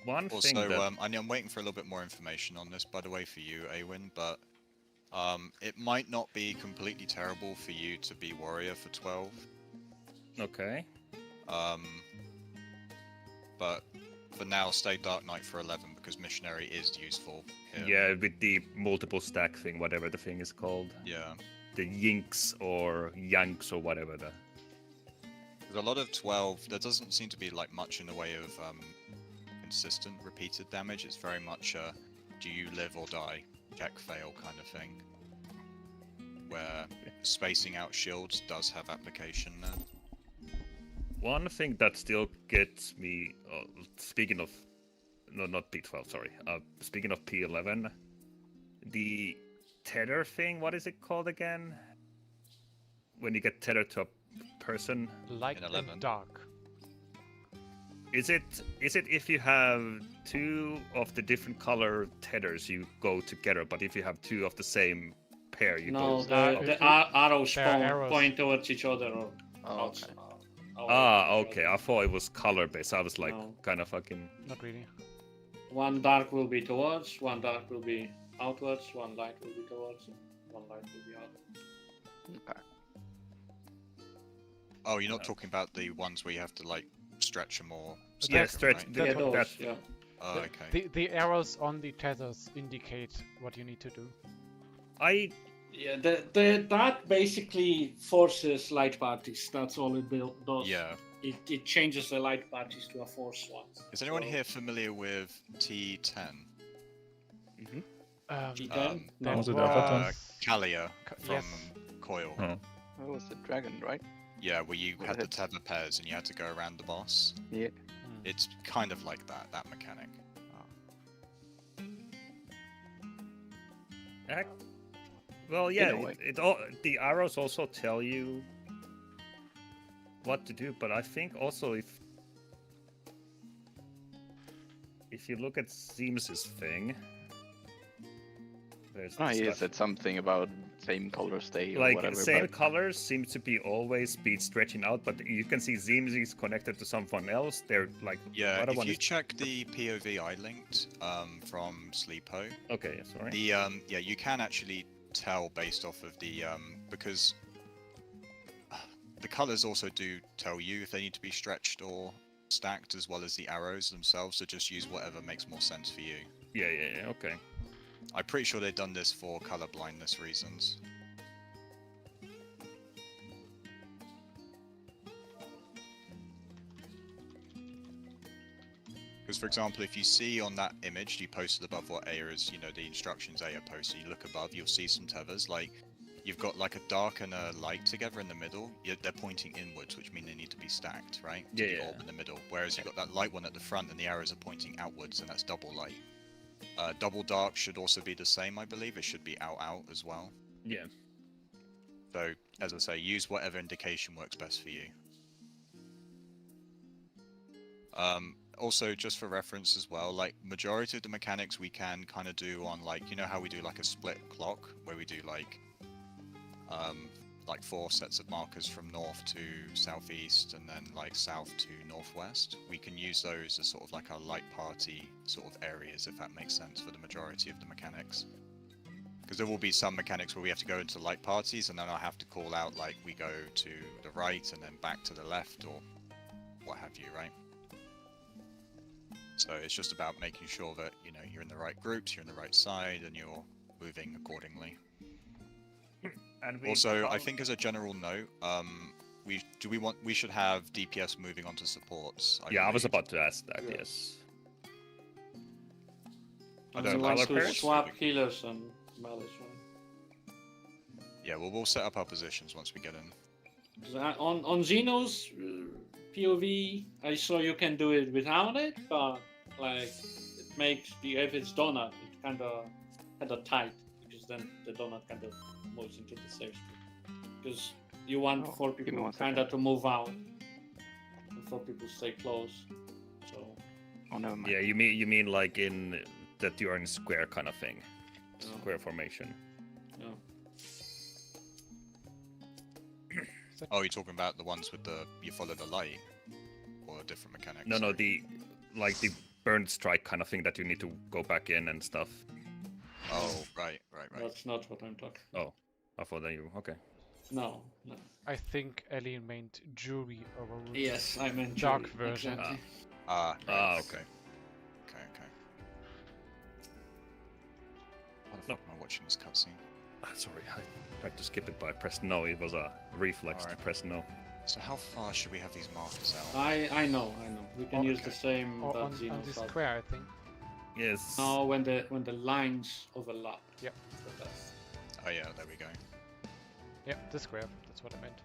One Also, thing that I'm waiting for a little bit more information on this, by the way, for you, Awin, but it might not be completely terrible for you to be warrior for 12. okay. But for now, stay Dark Knight for 11 because missionary is useful here. Yeah, with the multiple stack thing, whatever the thing is called. Yeah. The yinks or yanks or whatever the. There's a lot of 12. There doesn't seem to be like much in the way of consistent repeated damage. It's very much do you live or die, check fail kind of thing. Where spacing out shields does have application there. One thing that still gets me, speaking of, no, not P12, sorry. Speaking of P11, the tether thing. What is it called again? When you get tethered to a person, Light In and 11. dark. is it if you have 2 of the different color tethers, you go together, but if you have 2 of the same pair, you No, go. the arrows There are arrows. point towards each other or Oh, outs- okay. away Ah, from each okay. other. I thought it was color based. I was like, No. kind of fucking. Not really. One dark will be towards, one dark will be outwards, one light will be towards, and one light will be outwards. Okay. Oh, you're not Yeah. talking about the ones where you have to like stretch them or Yeah, stack 'em, stretch. right? the- Yeah, those, that- yeah. Oh, okay. The arrows on the tethers indicate what you need to do. Yeah, that basically forces light parties. That's all it does. Yeah. It changes the light parties to a force one. Is anyone So, here familiar with T10? G10? That No. Was it Avatar? was- Kalia from yes. Coil. Oh. That was the dragon, right? Yeah, where you Go had the ahead. tether pairs and you had to go around the boss. Yeah. Hmm. It's kind of like that mechanic. Well, yeah. a way. The arrows also tell you what to do, but I think also if you look at Zeems's thing, there's Oh, he discussion. said something about same color stay or Like whatever. same but colors seem to be always speed stretching out, but you can see Zeems is connected to someone else. They're like Yeah, other if one you is check the POV I linked from Sleepo, okay. Sorry. the yeah, you can actually tell based off of the because the colors also do tell you if they need to be stretched or stacked as well as the arrows themselves. So just use whatever makes more sense for you. Yeah. Okay. I'm pretty sure they've done this for color blindness reasons. Because, for example, if you see on that image you posted above what Aya is, you know, the instructions Aya posted, you look above, you'll see some tethers. Like, you've got like a dark and a light together in the middle. They're pointing inwards, which mean they need to be stacked, right? To the Yeah. orb in the middle. Whereas you've got that light one at the front and the arrows are pointing outwards, and that's double light. Double dark should also be the same, I believe. It should be out as well. Yeah. So, as I say, use whatever indication works best for you. Also, just for reference as well, like, majority of the mechanics we can kind of do on, like, you know how we do, like, a split clock, where we do, like 4 sets of markers from north to southeast, and then, like, south to northwest. We can use those as sort of like our light party sort of areas, if that makes sense, for the majority of the mechanics. Because there will be some mechanics where we have to go into light parties, and then I'll have to call out, like, we go to the right and then back to the left, or what have you, right? So it's just about making sure that you're in the right groups, you're in the right side, and you're moving accordingly. And Also, I think as a general note, we should have DPS moving on to supports. I was believe. about to ask that. Yeah. Yes. I And don't we know want about to pairs. swap healers and malice, right? Yeah, well, we'll set up our positions once we get in. 'Cause on Xeno's POV, I saw you can do it without it, but like it makes if it's donut, it kind of tight because then the donut kind of moves into the safe spot. Because you want Oh, 4 give me people one kind second. of to move out, and 4 people stay close. So Oh, never mind. Yeah, you mean like in that you're in square kind of thing, Yeah. square formation. yeah. Oh, you're talking about the ones with you follow the light, or a different mechanic? No, sorry. the burned strike kind of thing that you need to go back in and stuff. Oh, right. That's not what I'm talking. Oh, I thought that you okay. No. I think Ellie meant jury over Ruby. Yes, I meant Dark jury, version. Exactly. Right, okay. Okay. Why the No. fuck am I watching this cutscene? Sorry, I tried to skip it, but I pressed no. It was a reflex to Alright. press no. So how far should we have these markers out? I know. We can Oh, use the okay. same Or that on Xeno this had. square, I think. Yes. No, when the lines overlap. Yep. So that's- Oh yeah, there we go. Yep, the square. That's what I meant.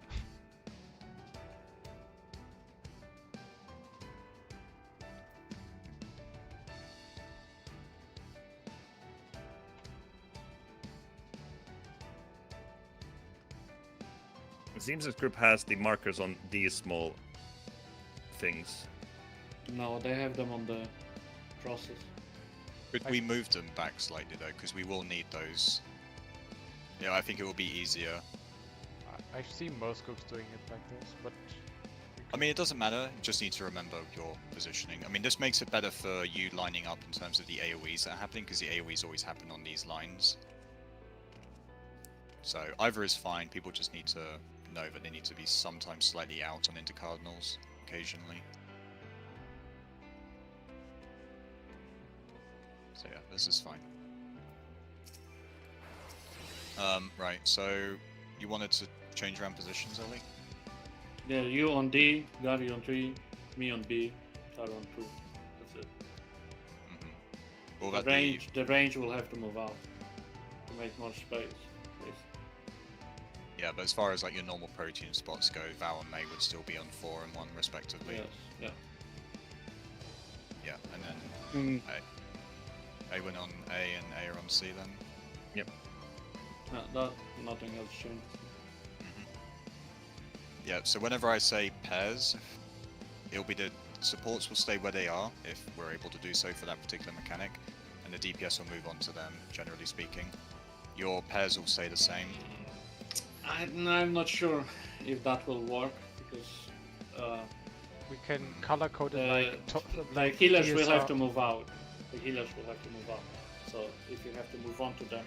It seems this group has the markers on these small things. No, they have them on the process. Could we move them back slightly though? Because we will need those. Yeah, I think it will be easier. I see most groups doing it like this, but I mean, it doesn't matter. You just need to remember your positioning. I mean, this makes it better for you lining up in terms of the AoEs that are happening, because the AoEs always happen on these lines. So either is fine. People just need to know that they need to be sometimes slightly out on intercardinals occasionally. So yeah, this is fine. Right, so you wanted to change around positions, Ellie? Yeah, you on D, Gary on 3, me on B, Taro on 2. That's it. Mm-hmm. Will The that be... range will have to move out to make more space. Please. Yeah, but as far as like your normal protein spots go, Val and May would still be on 4 and 1 respectively. Yes, yeah. Yeah, and then A went on A and A are on C then? No, nothing else changed. Yeah, so whenever I say pairs, it'll be the supports will stay where they are, if we're able to do so for that particular mechanic, and the DPS will move on to them, generally speaking. Your pairs will stay the same. I'm not sure if that will work, because we can color code it like healers will have DSR. to move out. The healers will have to move out. So if you have to move on to them,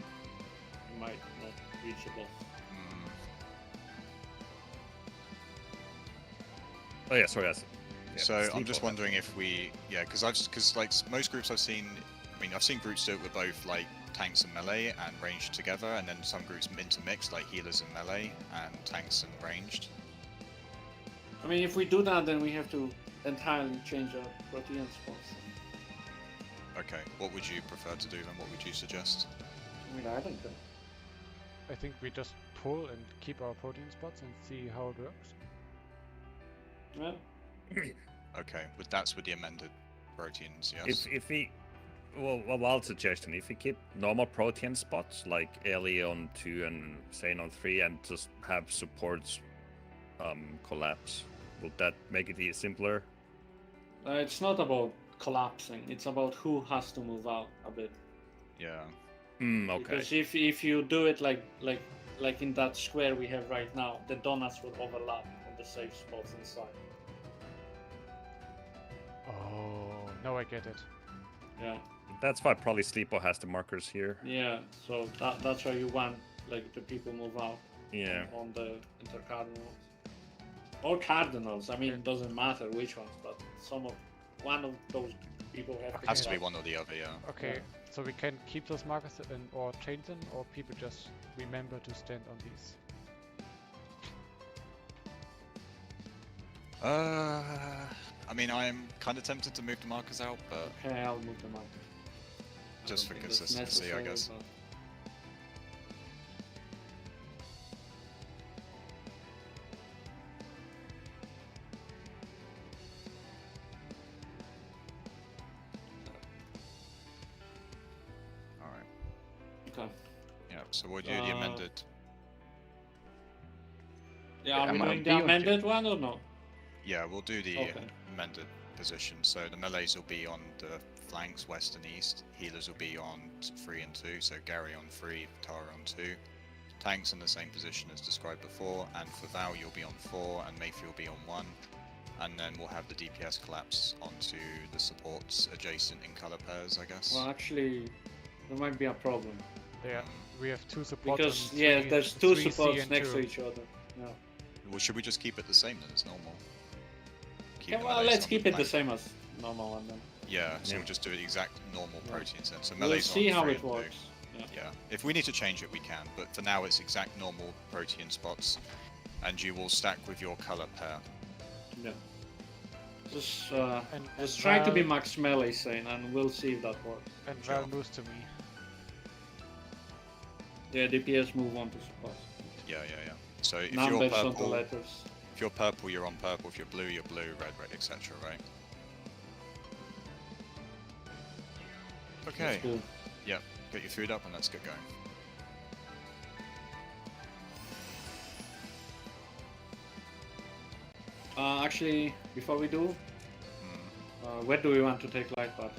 you might not reach the boss. Mm, Oh yeah, sorry. That's, yeah, so I'm sleep just on wondering if we, yeah, because like most groups I've seen, I mean I've seen groups do it with both like tanks and melee and ranged together, and then some groups intermix like healers and melee and tanks and ranged. I mean, if we do that, then we have to entirely change our protein spots. Okay, what would you prefer to do then? What would you suggest? I mean, I don't know. I think we just pull and keep our protein spots and see how it works. Well, Okay, but that's with the amended proteins, yes? If we, well, a wild suggestion. If we keep normal protein spots like Ellie on 2 and Zane on 3, and just have supports collapse, will that make it simpler? it's not about collapsing. It's about who has to move out a bit. Yeah. Okay. Because if you do it like in that square we have right now, the donuts will overlap on the safe spots inside. Oh, now I get it. Yeah, That's why probably Sleepo has the markers here. yeah. So that's why you want like the people move out Yeah. on the intercardinals or cardinals. I mean, it doesn't matter which ones, but one of those people have to Has to get be up. one or the other, yeah. Okay, so we can keep those markers and or change them, or people just remember to stand on these. I mean, I'm kind of tempted to move the markers out, but Okay, I'll move them up. I just don't for think that's consistency, I necessary, guess. but- Alright. Okay. Yeah, so we'll do the Uh, amended. Yeah, are we Am I doing the B on two? amended one or no? Yeah, we'll do the Okay. amended position. So the melees will be on the flanks, west and east. Healers will be on 3 and 2. So Gary on 3, Tara on 2. Tanks in the same position as described before. And for Val, you'll be on 4, and Mayfield will be on 1. And then we'll have the DPS collapse onto the supports adjacent in color pairs, I guess. Well, actually, there might be a problem. Yeah, we have two supports. Because, on yeah, three- there's two 3C supports and next to 2. each other. Yeah. Well, should we just keep it the same then as normal? Keep Okay, the well, melees let's on keep it the flank. same as normal one then. Yeah, so Yeah. we'll just do it exact normal Yeah. proteins then. So We'll melees see on how 3 it and 2. works. Yeah. Yeah, if we need to change it, we can, but for now it's exact normal protein spots, and you will stack with your color pair. Yeah. Just, And just try to be Val- max melee sane, and we'll see if that works. And Sure. Val moves to me. Yeah, DPS move on to support. Yeah. So if you're Numbers on the purple, letters. if you're purple, you're on purple. If you're blue, red, etc. Right? Okay. That's good. Get your food up and let's get going. Actually, before we do, where do we want to take light parties?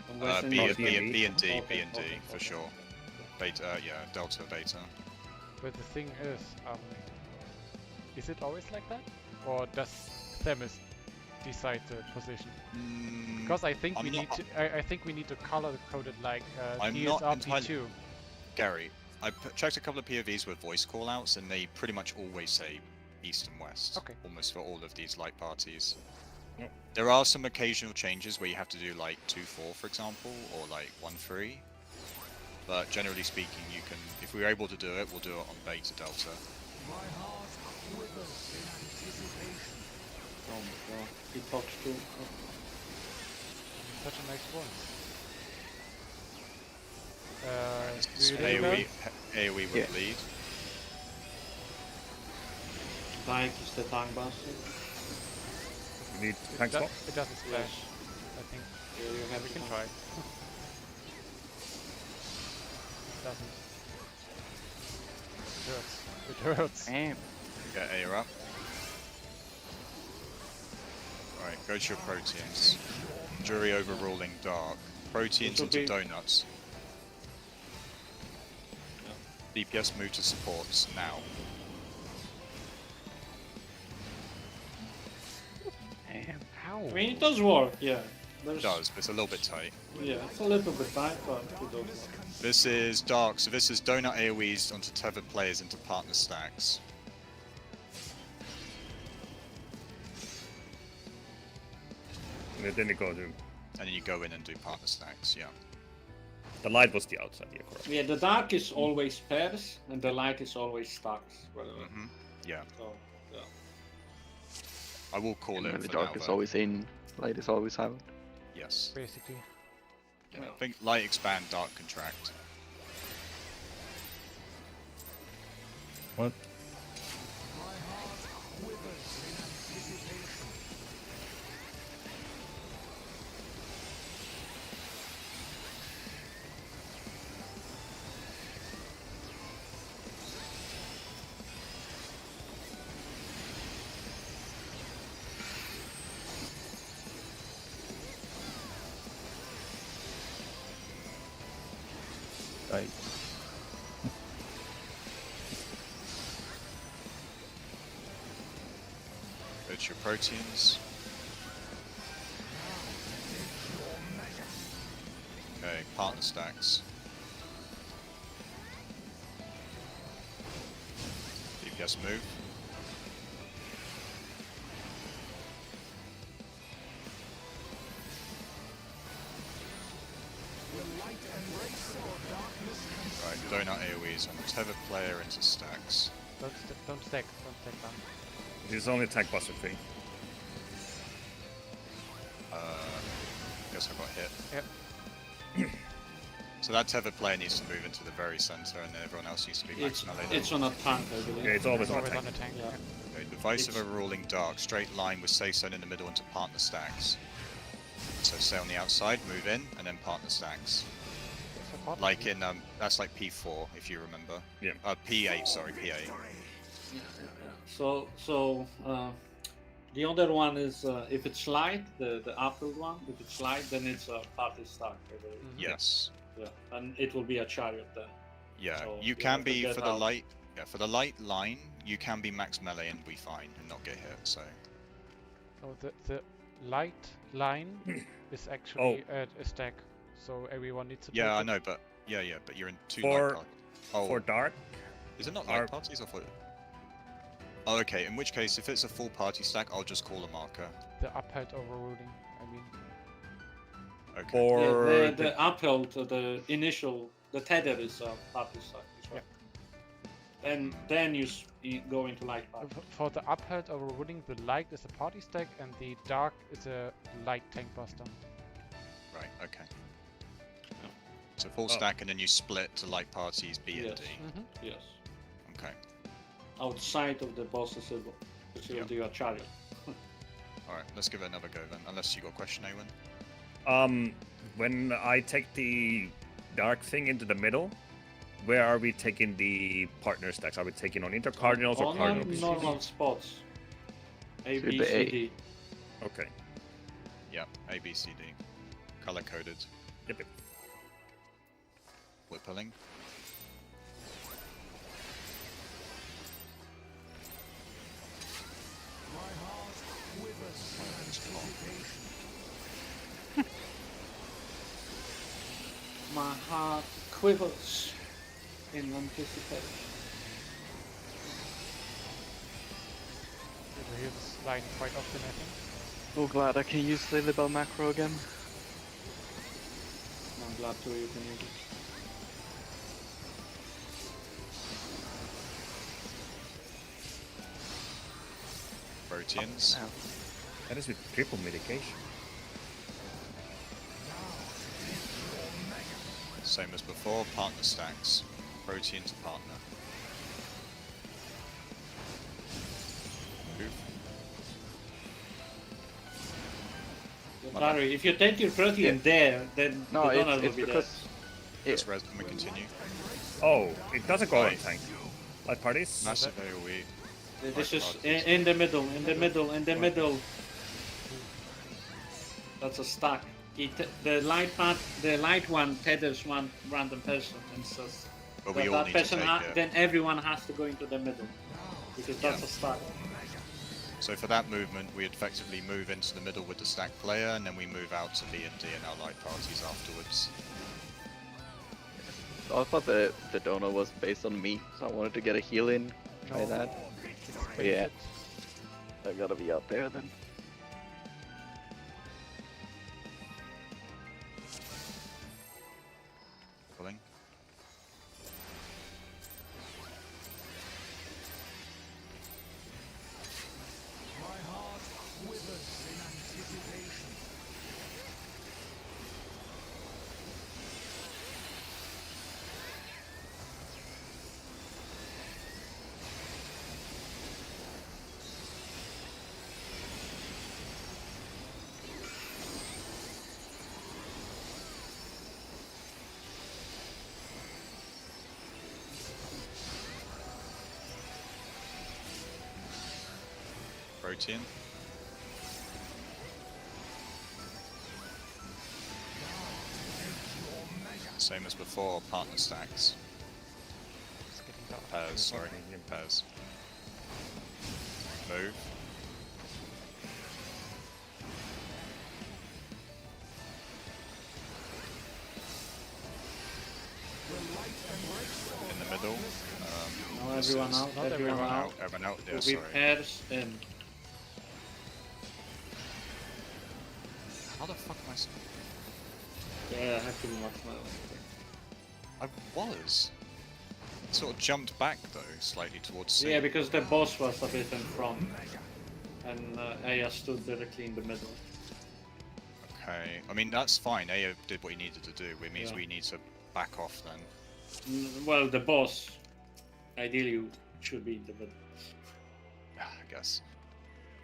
From Western B, Europe? B, B and D, Okay, B and D okay, for okay. sure. Beta, yeah, delta, beta. But the thing is it always like that? Or does Themis decide the position? Because I think I'm we need not- to. I think we need to color code it like I'm not DSRP2. Gary, I checked a couple of POVs with voice callouts, and they pretty much always say east and west. Okay. Almost for all of these light parties. Yep. There are some occasional changes where you have to do like 2-4, for example, or like 1-3. But generally speaking, you can, if we're able to do it, we'll do it on beta delta. Oh my god, he talks too. Such a nice voice. This do is you do AoE, AoE with Yeah. lead. Dyke is the tank bastard. You need tank that? swap? It doesn't splash. Yes. I think Yeah, you have we to can tank. try. Doesn't. It hurts. It hurts. Damn. Get A up. Alright, go to your proteins. Jury overruling dark. Proteins This will into be- donuts. DPS move to supports now. Damn. Ow. I mean, it does work, yeah. There's, It does, but it's a little bit tight. Yeah, it's a little bit tight, but it does work. This is dark, so this is donut AoEs onto tethered players into partner stacks. And then you go to... And then you go in and do partner stacks, yeah. The light was the outside, yeah, correct. Yeah, the dark is always pairs, and the light is always stacks. Whatever. Yeah. So, yeah. I will call And it when the for dark now, is though. always in, light is always out. Yes. Basically. Yeah. Think light expand, dark contract. What? Like, Go to your proteins. Okay, partner stacks. DPS move. Right, donut AoEs on the tethered player into stacks. Don't stack down. It is only tank buster thing. Guess I got hit. Yep. So that tethered player needs to move into the very center, and then everyone else needs to be max melee. It's on a tank, I believe. Yeah, it's always on a Always tank. on the tank. Yeah. Yeah. Okay, Device of It's- Overruling Dark, straight line with Seison in the middle into partner stacks. So stay on the outside, move in, and then partner stacks. Support Like in, that's like P4, if you remember. Yeah. P8, sorry, P8. So the other one is if it's light, the upper one. If it's light, then it's a party stack, I believe. Yes. Yeah, and it will be a chariot then. Yeah, So you you can have to be get for the out. light. Yeah, for the light line, you can be max melee and be fine and not get hit. So So the light line is actually a stack. So everyone needs to. yeah, take I it. know, but yeah, but you're in two For- light parties. Oh, For dark, is it not our- light parties or for? Oh, okay. In which case, if it's a full party stack, I'll just call a marker. The upheld overruling. I mean, Okay. for Yeah, the uphill to the initial, the tether is a party stack as well. And then you go into light party. for the upheld overruling, the light is a party stack and the dark is a light tank buster. Right. Okay. So full Oh. stack, and then you split to light parties B and Yes. D. Yes. Okay. Outside of the boss's symbol, which will Yeah. do a chariot. All right. Let's give it another go then. Unless you got a question, Awen. when I take the dark thing into the middle, where are we taking the partner stacks? Are we taking on intercardinals or On cardinal pieces? normal spots. A, Should B, be C, A. D. Okay. Yeah. A, B, C, D. Color coded. Yep, yep. We're pulling. My heart quivers in anticipation. You hear this line quite often, I think. Oh, glad I can use Lilybell macro again. I'm glad to you can use it. Proteins. Ow. That is with triple mitigation. Same as before. Partner stacks. Protein to partner. Move. Larry, if you take your protein there, then No, the donut will it's be there. because Let's res and we continue. Oh, it doesn't go on Right. tank. Light parties? Massive AoE. This Light is parties. in the middle, in the middle, in the middle. That's a stack. The light one tethers one random person and says But we that, all that need to person take it. then everyone has to go into the middle because that's Yeah. a stack. So for that movement, we effectively move into the middle with the stack player, and then we move out to B and D and our light parties afterwards. I thought the donut was based on me, so I wanted to get a heal in. Try No. that. But yeah, I gotta be out there then. Pulling. Protein. Same as before, partner stacks. It's getting dark. Pairs, sorry. Pairs. Move. In the middle. Now this everyone is- out, not everyone everyone out. Everyone out there, Will be sorry. pairs in. How the fuck am I... Yeah, I have to watch my own. I was. sort of jumped back though, slightly towards C. Yeah, because the boss was a bit in front, and Aya stood directly in the middle. Okay, I mean that's fine. Aya did what he needed to do. It means Yeah. we need to back off then. Well, the boss ideally should be in the middle. I guess.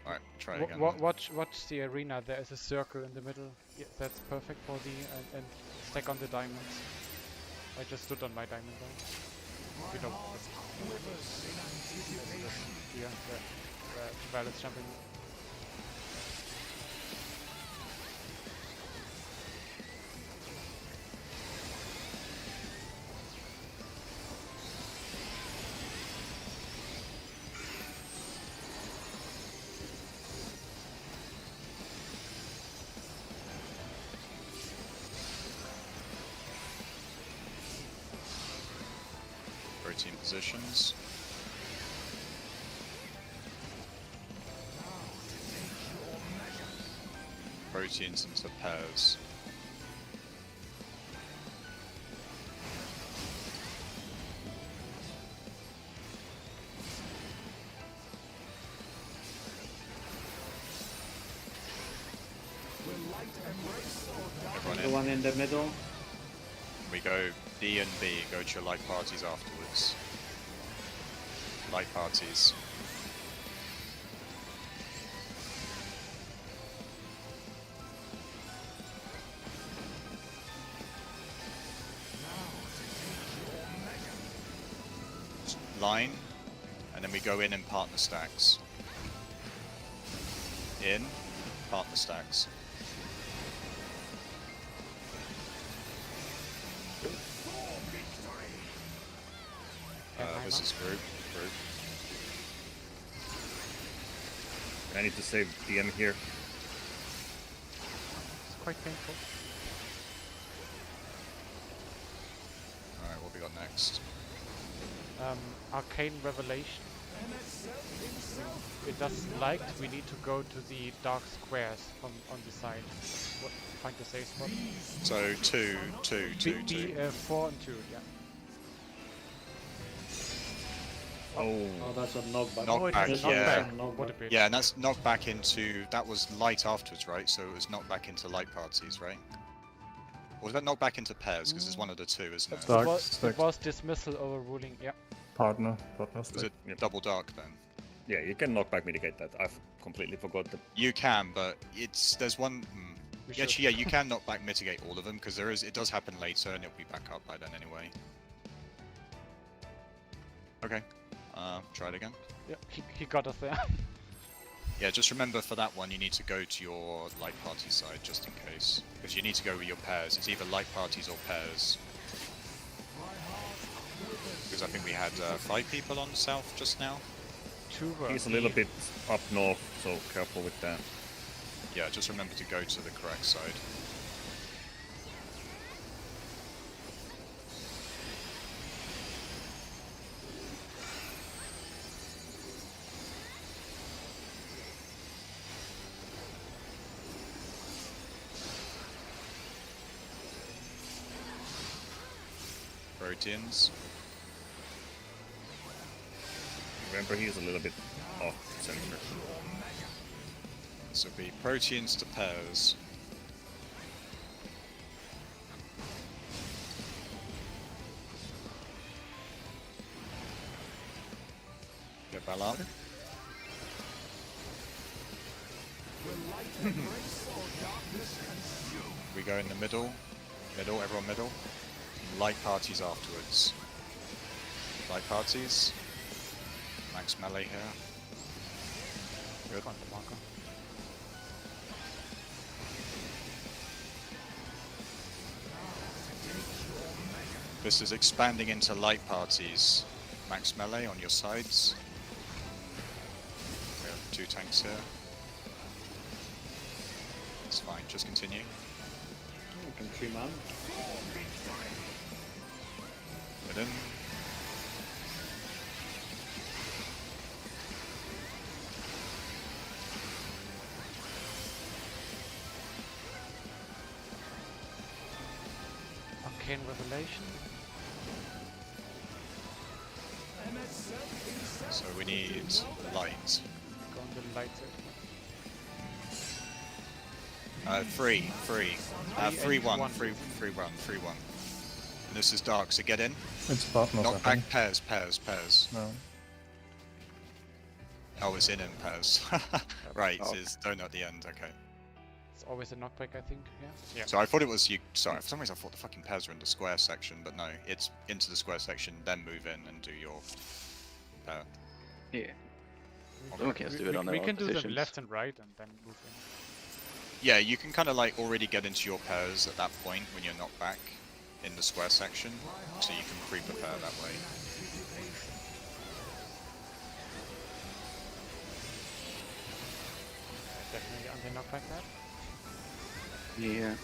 Alright, try Wa- again. wa- then. watch the arena. There is a circle in the middle. Yeah, that's perfect for the and stack on the diamonds. I just stood on my diamond though. You know. Yeah, where Violet's jumping. Protein positions. Proteins into pairs. Everyone The in. one in the middle. We go D and B, go to your light parties afterwards. Light parties. Line, and then we go in partner stacks. In, partner stacks. This is group. I need to save DM here. It's quite painful. Alright, what we got next? Arcane Revelation. It doesn't like we need to go to the dark squares on the side. Find the safe spot. So 2, 2, 2, 2. 4 and 2, yeah. Oh, Oh, that's a knockback. Knockback, That's yeah. a knockback. What a bitch. Yeah, and that's knocked back into... That was light afterwards, right? So it was knocked back into light parties, right? Or was that knocked back into pairs? Because it's one of the two, isn't it? Dark it stack. was dismissal overruling, yeah. Partner Was stack. it Yep. double dark then? yeah, you can knockback mitigate that. I've completely forgot that. You can, but there's one... We Yeah, actually, yeah, you can knock back mitigate all of them, because it does happen later, and it'll be back up by then anyway. Okay. Try it again. Yeah, he got us there. Yeah, just remember for that one you need to go to your light party side just in case. Because you need to go with your pairs. It's either light parties or pairs. Because I think we had 5 people on south just now. 2 were He's a little bit up north, so careful with that. Yeah, just remember to go to the correct side. Proteins. Remember, he's a little bit off center. This will be proteins to pairs. Get Bell up. We go in the middle. Middle, everyone middle. Light parties afterwards. Light parties. Max melee here. Good. on the marker. This is expanding into light parties. Max melee on your sides. We have 2 tanks here. It's fine, just continue. You can 3-man. Get in. Arcane Revelation. So we need light. Go on the light side. 3, 3. 3, 1, 1. 3, 3, 1, 3, 1. And this is dark, so get in. It's partners, I Knock back think. pairs, pairs, pairs. No. Oh, it's in pairs. Right, Oh. it's donut at the end, okay. It's always a knockback, I think. Yeah. So I thought it was you. Sorry, for some reason I thought the fucking pairs were in the square section, but no, it's into the square section, then move in and do your pair. Yeah. Okay. We can do it on their We own can do them positions. left and right and then move in. Yeah, you can kind of like already get into your pairs at that point when you're knocked back in the square section, so you can creep a pair that way. Definitely anti-knockback that. Yeah.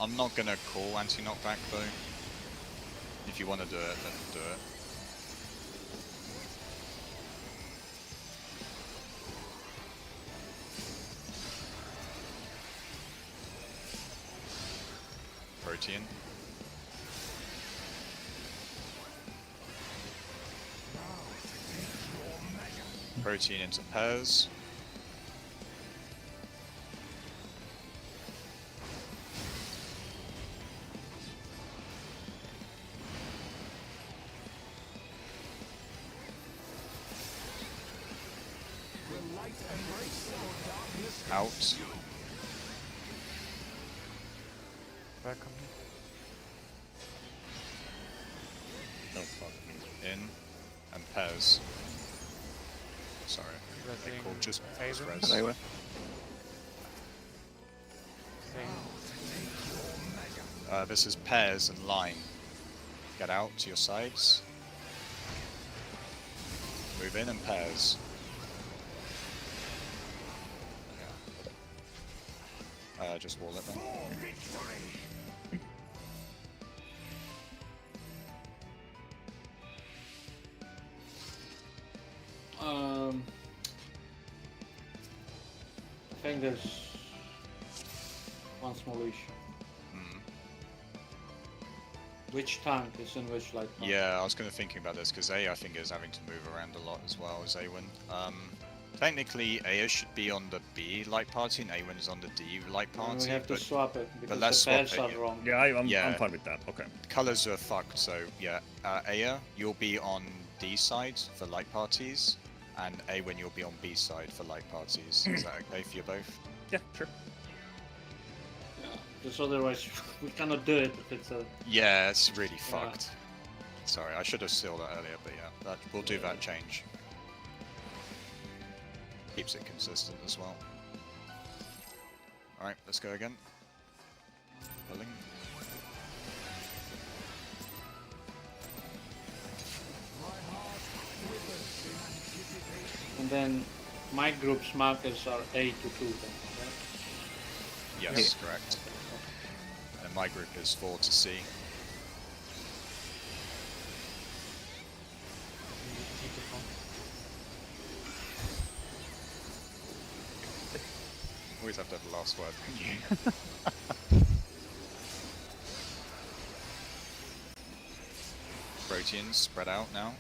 I'm not gonna call anti-knockback though. If you want to do it, then do it. Protein. Protein into pairs. Out. Welcome. No fuck me. In. And pairs. Sorry. Rezzing Cool, just Aiden. res. Anyway. Same. This is pairs and line. Get out to your sides. Move in and pairs. Just wall it then. I think there's one small issue. Hmm. Which tank is in which light path? Yeah, I was kind of thinking about this because A, I think, is having to move around a lot as well as Awen. Technically, A should be on the B light party and Awen is on the D light And party, we have to but swap it because let's the pairs swap it, are wrong. Yeah, I'm Yeah. fine with that. Okay. colors are fucked. So yeah, Aya, you'll be on D side for light parties, and Awen, you'll be on B side for light parties. Is that okay for you both? Yeah, sure. Yeah, because otherwise we cannot do it if it's a... Yeah, it's really fucked. Sorry, I should have sealed that earlier, but yeah, we'll do that change. Keeps it consistent as well. Alright, let's go again. Pulling. And then my group's markers are A to 2 then, right? Yes, correct. And my group is 4 to C. Always have to have the last word, don't you? Proteins spread out now.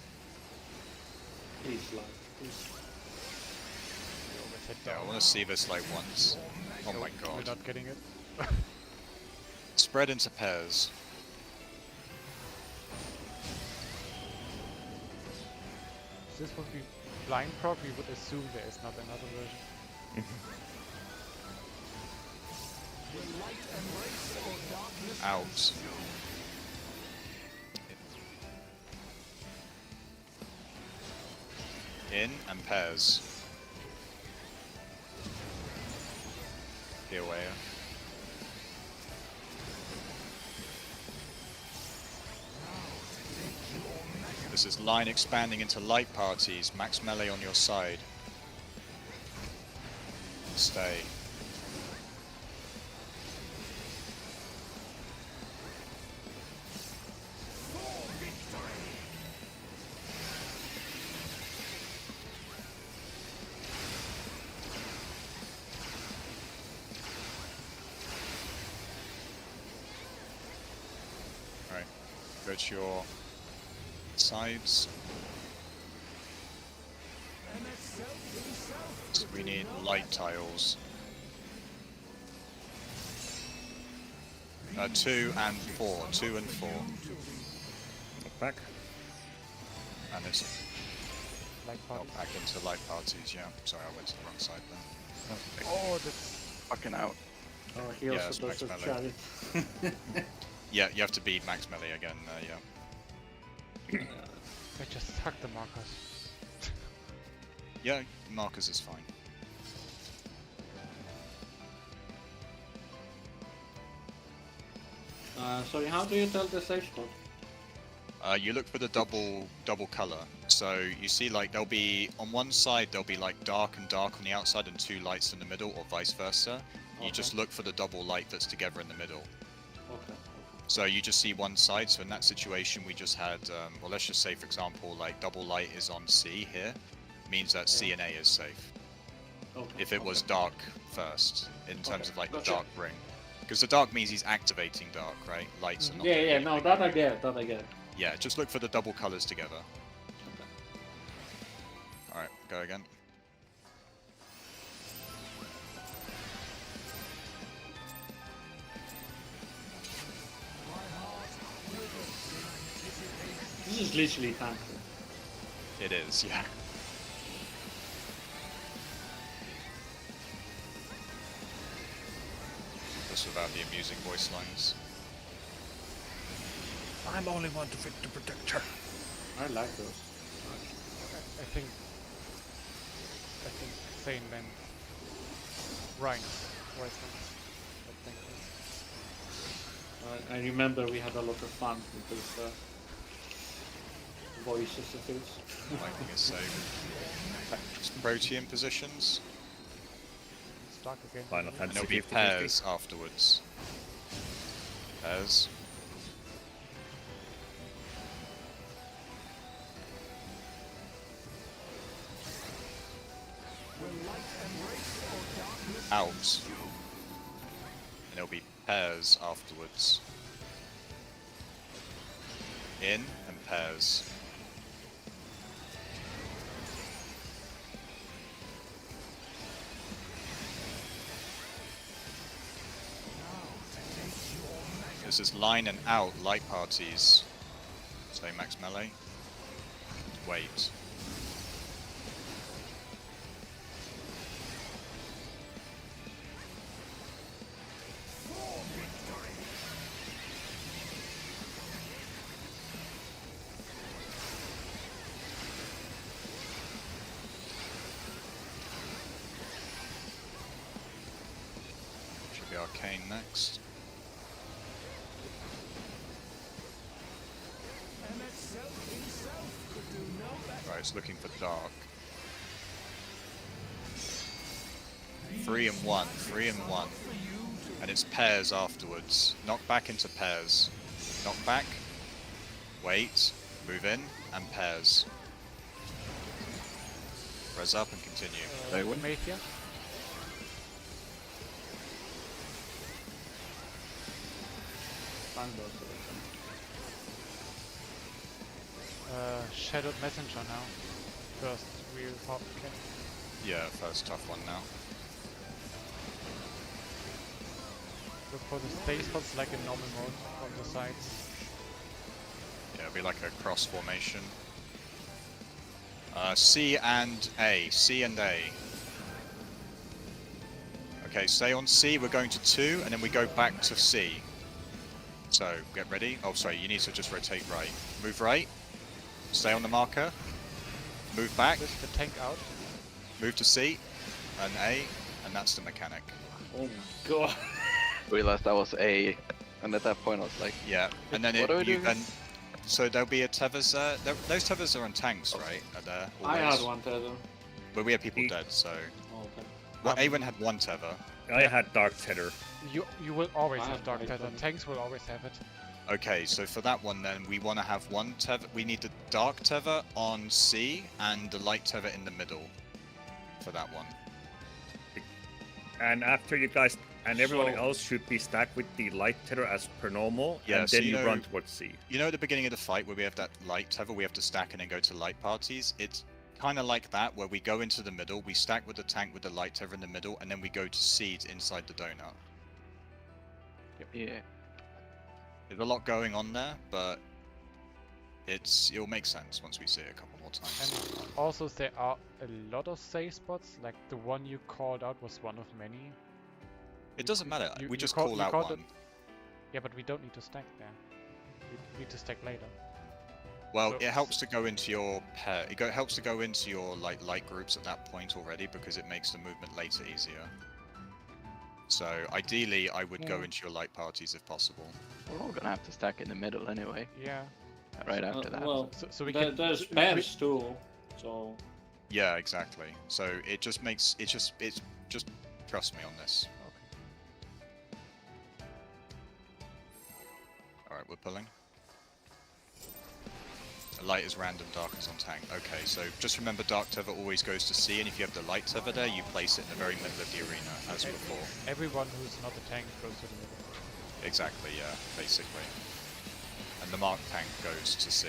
Please, like, please. Yeah, I want to see this like once. Oh my We're god. not getting it. Spread into pairs. If this would be blind proc, we would assume there is not another version. Out. In and pairs. Here way. This is line expanding into light parties. Max melee on your side. Stay. Right. Go to your sides. So we need light tiles. 2 and 4. 2 and 4. Back. And it's Like not parties. back into light parties, yeah. Sorry, I went to the wrong side there. Oh, that's Fucking out. Oh, he Yeah, also it's does max a melee. chariot. Yeah, you have to beat max melee again, yeah. I just sucked the markers. Yeah, markers is fine. Sorry, how do you tell the safe spot? You look for the double color. So you see, like, there'll be on one side there'll be like dark and dark on the outside and 2 lights in the middle, or vice versa. You Okay. just look for the double light that's together in the middle. Okay. So you just see one side. So in that situation, we just had, well, let's just say, for example, like double light is on C here, means that C and A is safe. Okay. If it was okay. dark first, in terms Okay, of like gotcha. the dark ring, because the dark means he's activating dark, right? Lights are not. Yeah, yeah, no, that I get, that I get. Yeah, just look for the double colors together. Okay. All right, go again. This is literally tank. It is, yeah. Just without the amusing voice lines. I'm only one to fit the protector. I like those. I think Sane then rhymes. Voice lines. But thank you. I remember we had a lot of fun with those voices of his. Lightning is safe. Just Protean positions, It's dark again. Final and Fantasy there'll be 50. pairs afterwards. Pairs. Out. And there'll be pairs afterwards. In and pairs. This is line and out light parties. Say max melee. Wait. Should be arcane next. Right, it's looking for dark. 3 and 1, 3 and 1. And it's pairs afterwards. Knock back into pairs. Knock back. Wait. Move in. And pairs. Res up and continue. They win. Mafia. Shadowed Messenger now. First real pop mechanic. Yeah, first tough one now. Look for the stay spots like in normal mode on the sides. Yeah, it'll be like a cross formation. C and A. C and A. Okay, stay on C. We're going to 2, and then we go back to C. So, get ready. Oh, sorry, you need to just rotate right. Move right. Stay on the marker. Move back. With the tank out. Move to C and A, and that's the mechanic. Oh my god. Realized that was A, and at that point I was like, Yeah, and then What do I do? so there'll be a tethers there. Those tethers are on tanks, right? Are there? I always? had one tether. But we had people dead, so. Oh, okay. Well, Awen had 1 tether. I had Dark Tether. You will always I have have Dark Dark Tether. Tether. Tanks will always have it. Okay, so for that one then, we want to have 1 tether. We need the dark tether on C and the light tether in the middle for that one. And after you guys And everyone So- else should be stacked with the light tether as per normal, Yeah, and so then you you know- run towards C. You know at the beginning of the fight where we have that light tether, we have to stack and then go to light parties? It's kind of like that, where we go into the middle, we stack with the tank with the light tether in the middle, and then we go to seeds inside the donut. Yeah. There's a lot going on there, but it'll make sense once we see it a couple more times. And also there are a lot of safe spots, like the one you called out was one of many. It doesn't matter, you- we you just call- call you out called one. Yeah, but we don't need to stack there. We need to stack later. Well, So- it helps to go into your pair. Helps to go into your light groups at that point already because it makes the movement later easier. So ideally, I would go Yeah. into your light parties if possible. We're all gonna have to stack in the middle anyway. Yeah. Right after that. Well, So we there, can. there's so we- pairs too. So Yeah, exactly. So it just makes it's just trust me on this. All right, we're pulling. Light is random, dark is on tank. Okay, so just remember dark tether always goes to C, and if you have the light tether there, you place it in the very middle of the arena, as before. Everyone who's not a tank goes to the middle. Exactly, yeah, basically. And the mark tank goes to C.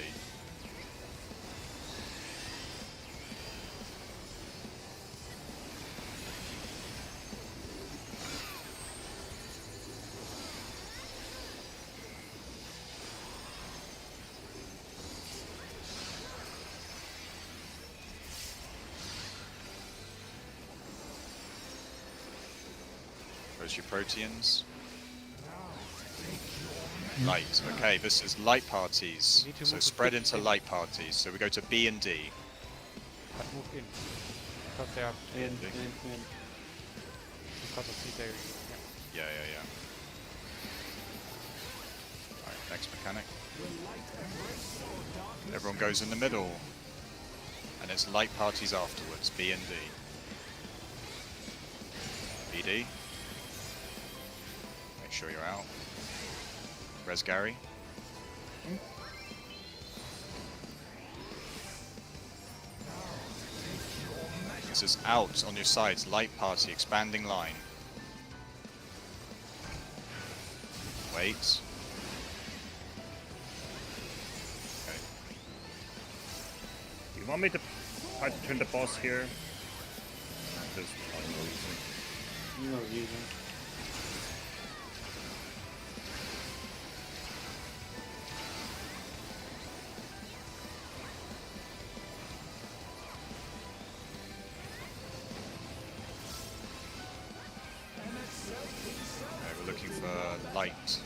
Where's your proteins? Light. Okay, this is light parties. We need to So move a spread bit into in. light parties. So we go to B and D. But move in. Because they are in because of these areas. Yeah. Yeah. Alright, next mechanic. Everyone goes in the middle. And it's light parties afterwards. B and D. BD. Make sure you're out. Res Gary. This is out on your sides, light party, expanding line. Wait. Okay. Do you want me to try to turn the boss here? There's no reason. no reason. Okay, we're looking for light.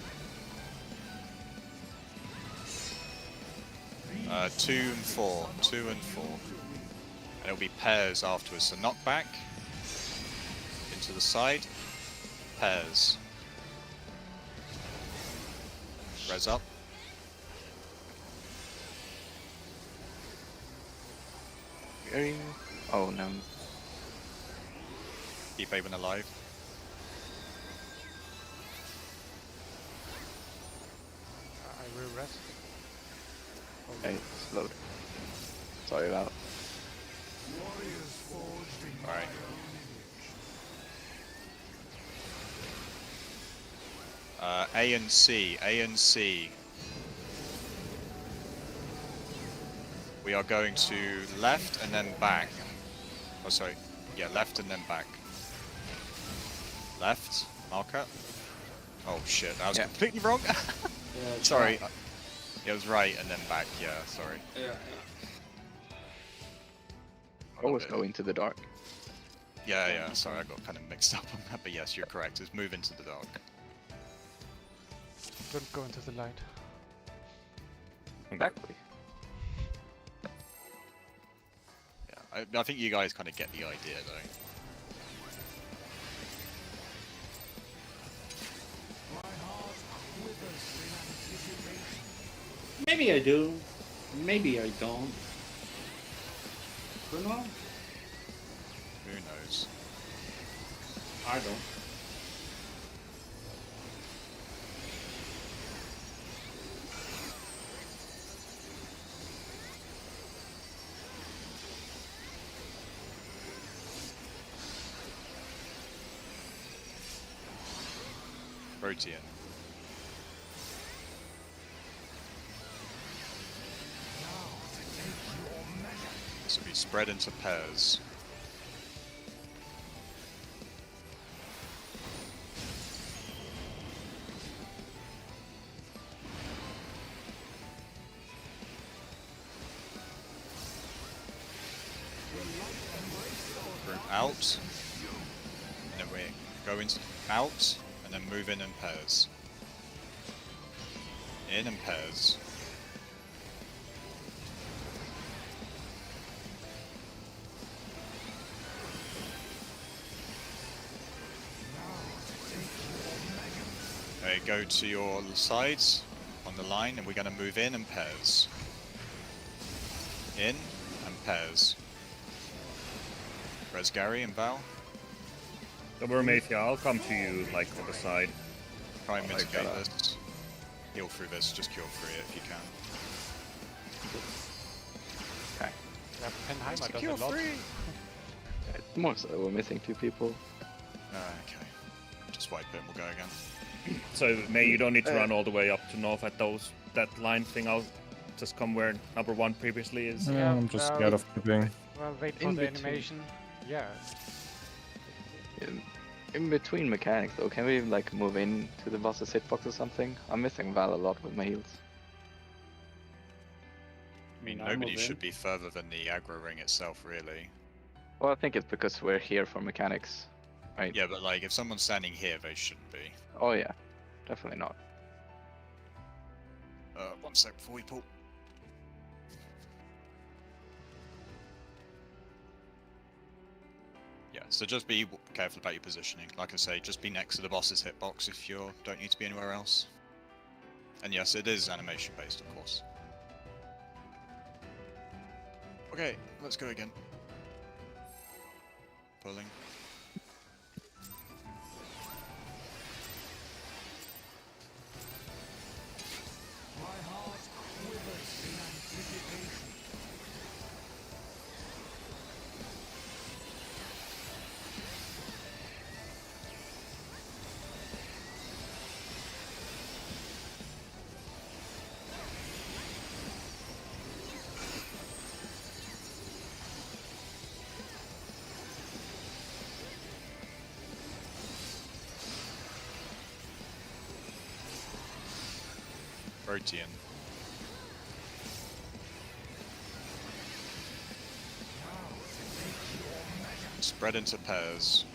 2 and 4. 2 and 4. And it'll be pairs afterwards. So knockback. Into the side. Pairs. Res up. Very. Oh no. Keep Aben alive. I will rest. Hey, slowed. Sorry about. Alright. A and C. A and C. We are going to left and then back. Oh, sorry. Yeah, left and then back. Left. Marker. Oh shit, that was Yeah. completely wrong. Yeah, it's Sorry. right. It was right and then back, yeah, sorry. Yeah. Always go into the dark. Yeah, sorry, I got kind of mixed up on that, but yes, you're correct. It's move into the dark. Don't go into the light. Exactly. Yeah, I think you guys kind of get the idea, though. Maybe I do. Maybe I don't. Don't know. Who knows? I don't. Protean. So we spread into pairs. Group out, and then we go into out, and then move in pairs. In pairs. Okay, go to your sides on the line, and we're going to move in pairs. In and pairs. Res Gary and Val. Don't worry, mate. Yeah, I'll come to you like on the side. Try and Like mitigate that. this. Heal through this, just cure through it if you can. Yeah, Penheimer does Secure a lot. free! It's more so we're missing 2 people. Okay. Just wipe it and we'll go again. So, May, you don't need to run all the way up to north at that line thing. I'll just come where number 1 previously is. Yeah, I'm just scared of keeping. Well, wait for In the between. animation. Yeah. In between mechanics though, can we like move in to the boss's hitbox or something? I'm missing Val a lot with my heals. I mean, I'll nobody move should in. be further than the aggro ring itself, really. Well, I think it's because we're here for mechanics, right? Yeah, but like, if someone's standing here, they shouldn't be. Oh yeah, definitely not. 1 sec before we pull. Yeah, so just be careful about your positioning. Like I say, just be next to the boss's hitbox if you don't need to be anywhere else. And yes, it is animation based, of course. Okay, let's go again. Pulling. Protean. Spread into pairs.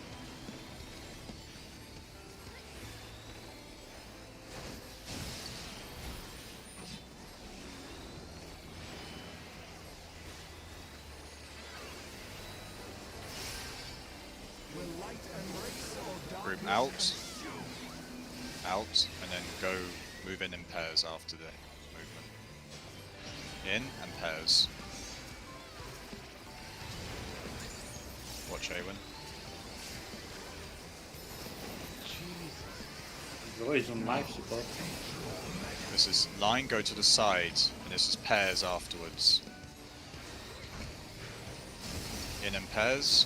Group out, and then go move in pairs after the movement. In and pairs. Watch Awen. He's always on life support. This is line, go to the side, and this is pairs afterwards. In and pairs.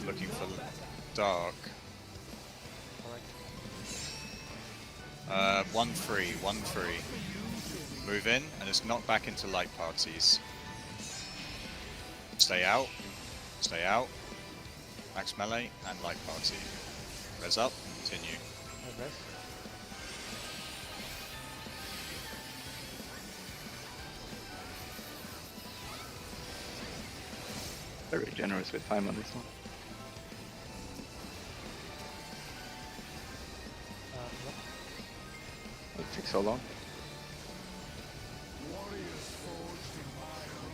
Looking for dark. 1-3, 1-3. Move in, and it's knocked back into light parties. Stay out. Stay out. Max melee and light party. Res up, continue. Okay. Very generous with time on this one. What? It took so long.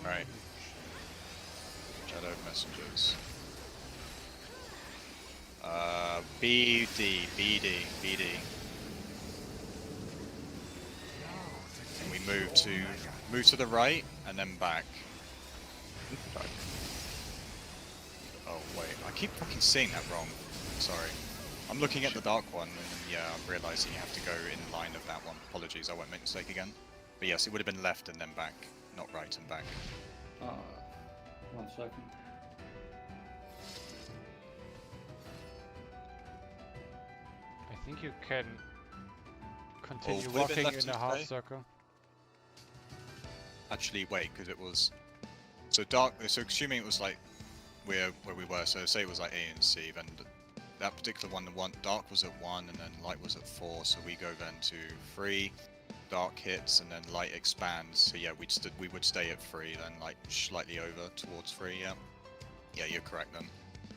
Right. Shadow messengers. BD. move to the right and then back. Oh wait, I keep fucking seeing that wrong. Sorry. I'm looking at the dark one and yeah, I'm realizing you have to go in line of that one. Apologies, I won't make a mistake again. But yes, it would have been left and then back, not right and back. 1 second. I think you can continue would have been walking left in a to half stay. circle. Actually, wait, because it was so dark. So assuming it was like where we were, so say it was like A and C, then that particular one, the one dark was at 1 and then light was at 4. So we go then to 3, dark hits and then light expands. So yeah, we would stay at 3, then like slightly over towards 3. Yeah, yeah, you're correct then.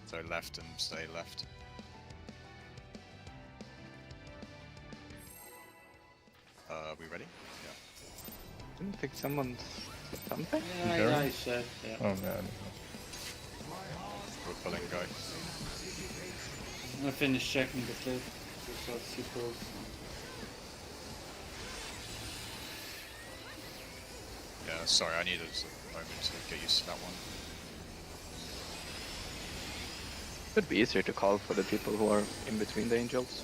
So left and stay left. We ready? Yeah. Didn't think someone said something? Yeah, I said. Yeah. Oh man. We're pulling go. I finished checking the clip. Just as super. Yeah, sorry, I needed a moment to get used to that one. Could be easier to call for the people who are in between the angels.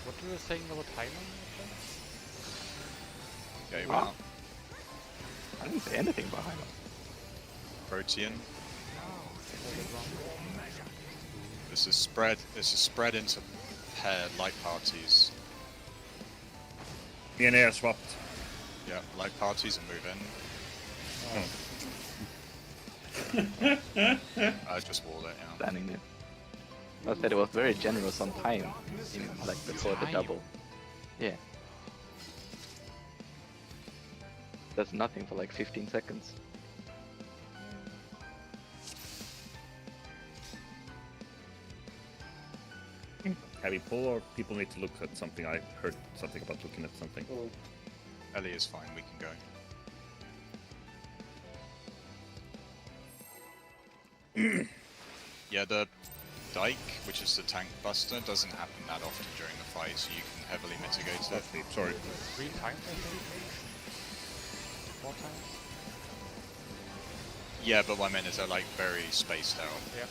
What were you saying about timing? Yeah, you Ah. went up. I didn't say anything behind us. Protean. This is spread into pair light parties. Me and Air swapped. Yeah, light parties and move in. I just walled it, yeah. Standing there. I said it was very generous on time, in, like before the Time? double. Yeah. That's nothing for like 15 seconds. Heavy pull, or people need to look at something? I heard something about looking at something. Oh, Ellie is fine, we can go. Yeah, the dike, which is the tank buster, doesn't happen that often during the fight, so you can heavily mitigate it. Okay, sorry. 3 times, I think? 4 times? Yeah, but what I meant is they're like very spaced out. Yeah.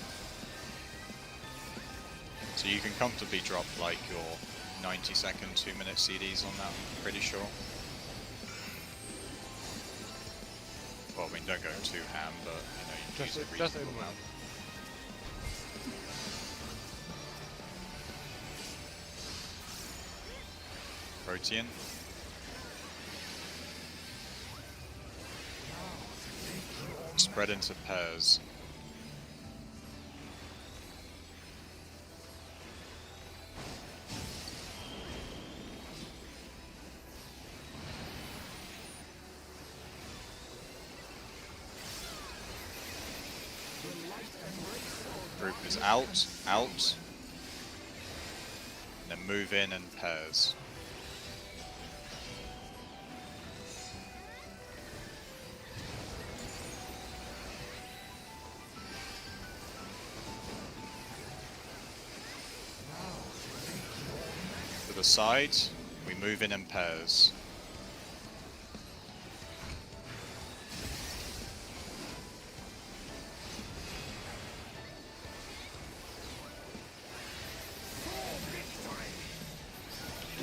So you can comfortably drop like your 90-second, 2-minute CDs on that, I'm pretty sure. Well, I mean, don't go too ham, but you know, you can use a Just reasonable in amount. Protean. Spread into pairs. Group is out, out. And then move in pairs. To the side, we move in pairs.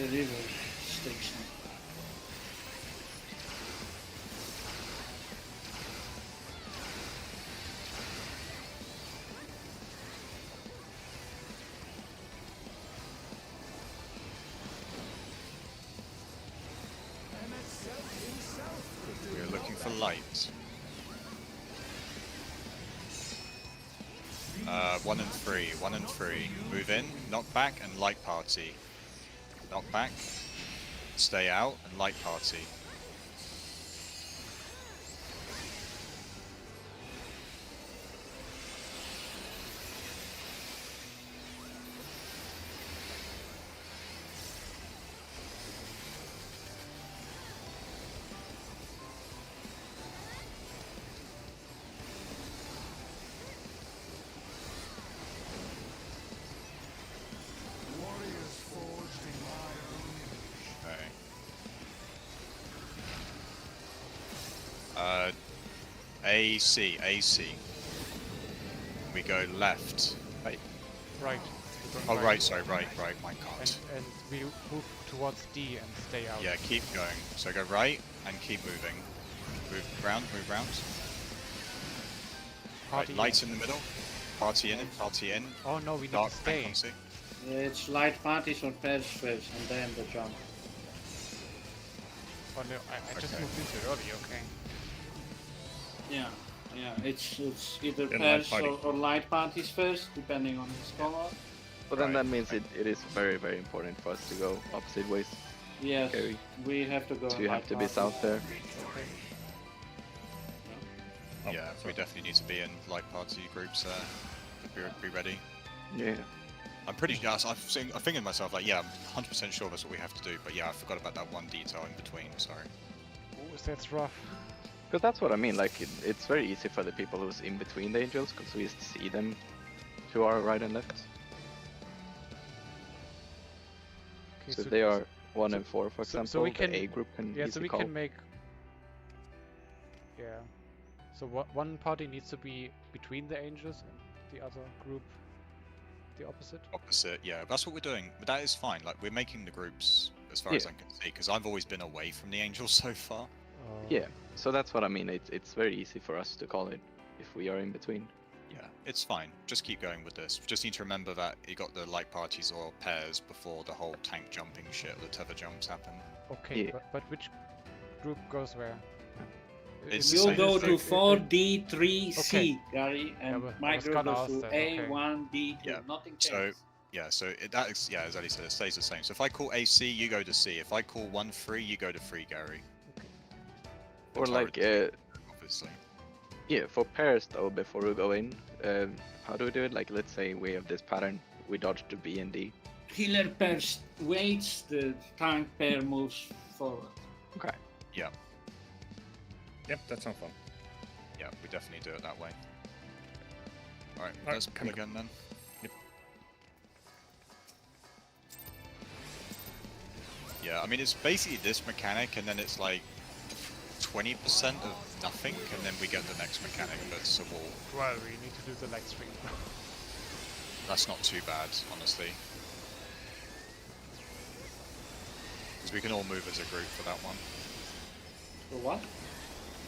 the river station. We are looking for light. 1 and 3, 1 and 3. Move in, knock back, and light party. Knock back, stay out, and light party. AC, AC. We go left. Right. We're going Oh, right, sorry, right, my god. And we move towards D and stay out. Yeah, keep going. So go right and keep moving. Move round, move round. Party Right, light in the middle. Party in, party in. Oh no, we need Dark to stay. frequency. It's light parties on pairs first, and then the jump. Oh no, I just Okay. moved into early, okay. Yeah, it's either Then light pairs party. or light parties first, depending on his color. But then Right. that means it is very, very important for us to go opposite ways. Yes, Carry. we have to go. So you have light to be parties. south there. Oh, Yeah, we definitely need to be in light party groups be ready. Yeah. I'm pretty sure, I'm thinking to myself, like, yeah, I'm 100% sure that's what we have to do, but yeah, I forgot about that one detail in between, sorry. Oh, that's rough. Because that's what I mean, like, it's very easy for the people who's in between the angels, because we see them to our right and left. Okay, So they are 1 so- and 4, for so example, we can- the A group can Yeah, so easily we call. can make... Yeah. So one party needs to be between the angels and the other group the opposite. Opposite, yeah, that's what we're doing, but that is fine, like, we're making the groups as far as Yeah. I can see, because I've always been away from the angels so far. Yeah, so that's what I mean, it's very easy for us to call it if we are in between. Yeah, it's fine, just keep going with this. Just need to remember that you got the light parties or pairs before the whole tank jumping shit, the tether jumps happen. Okay, Yeah. but which group goes where? It's Is the You same. it- go is to it- 4D3C, Okay. Gary, and but I my was group gonna goes ask to that, okay. A1D2. Yeah, Nothing so- changes. Yeah, so that is, yeah, as Ali said, it stays the same. So if I call AC, you go to C. If I call 1-3, you go to 3, Gary. Or like, Entirely, obviously. yeah, for pairs though, before we go in, how do we do it? Like, let's say we have this pattern, we dodge to B and D. Healer pair waits, the tank pair moves forward. Okay. Yeah, Yep, that sounds fun. yeah, we definitely do it that way. Alright, Alright, let's pull come- again then. Yep. Yeah, I mean, it's basically this mechanic, and then it's like 20% of nothing, and then we get the next mechanic that's a wall. Well, we need to do the leg stream. That's not too bad, honestly. Because we can all move as a group for that one. For what?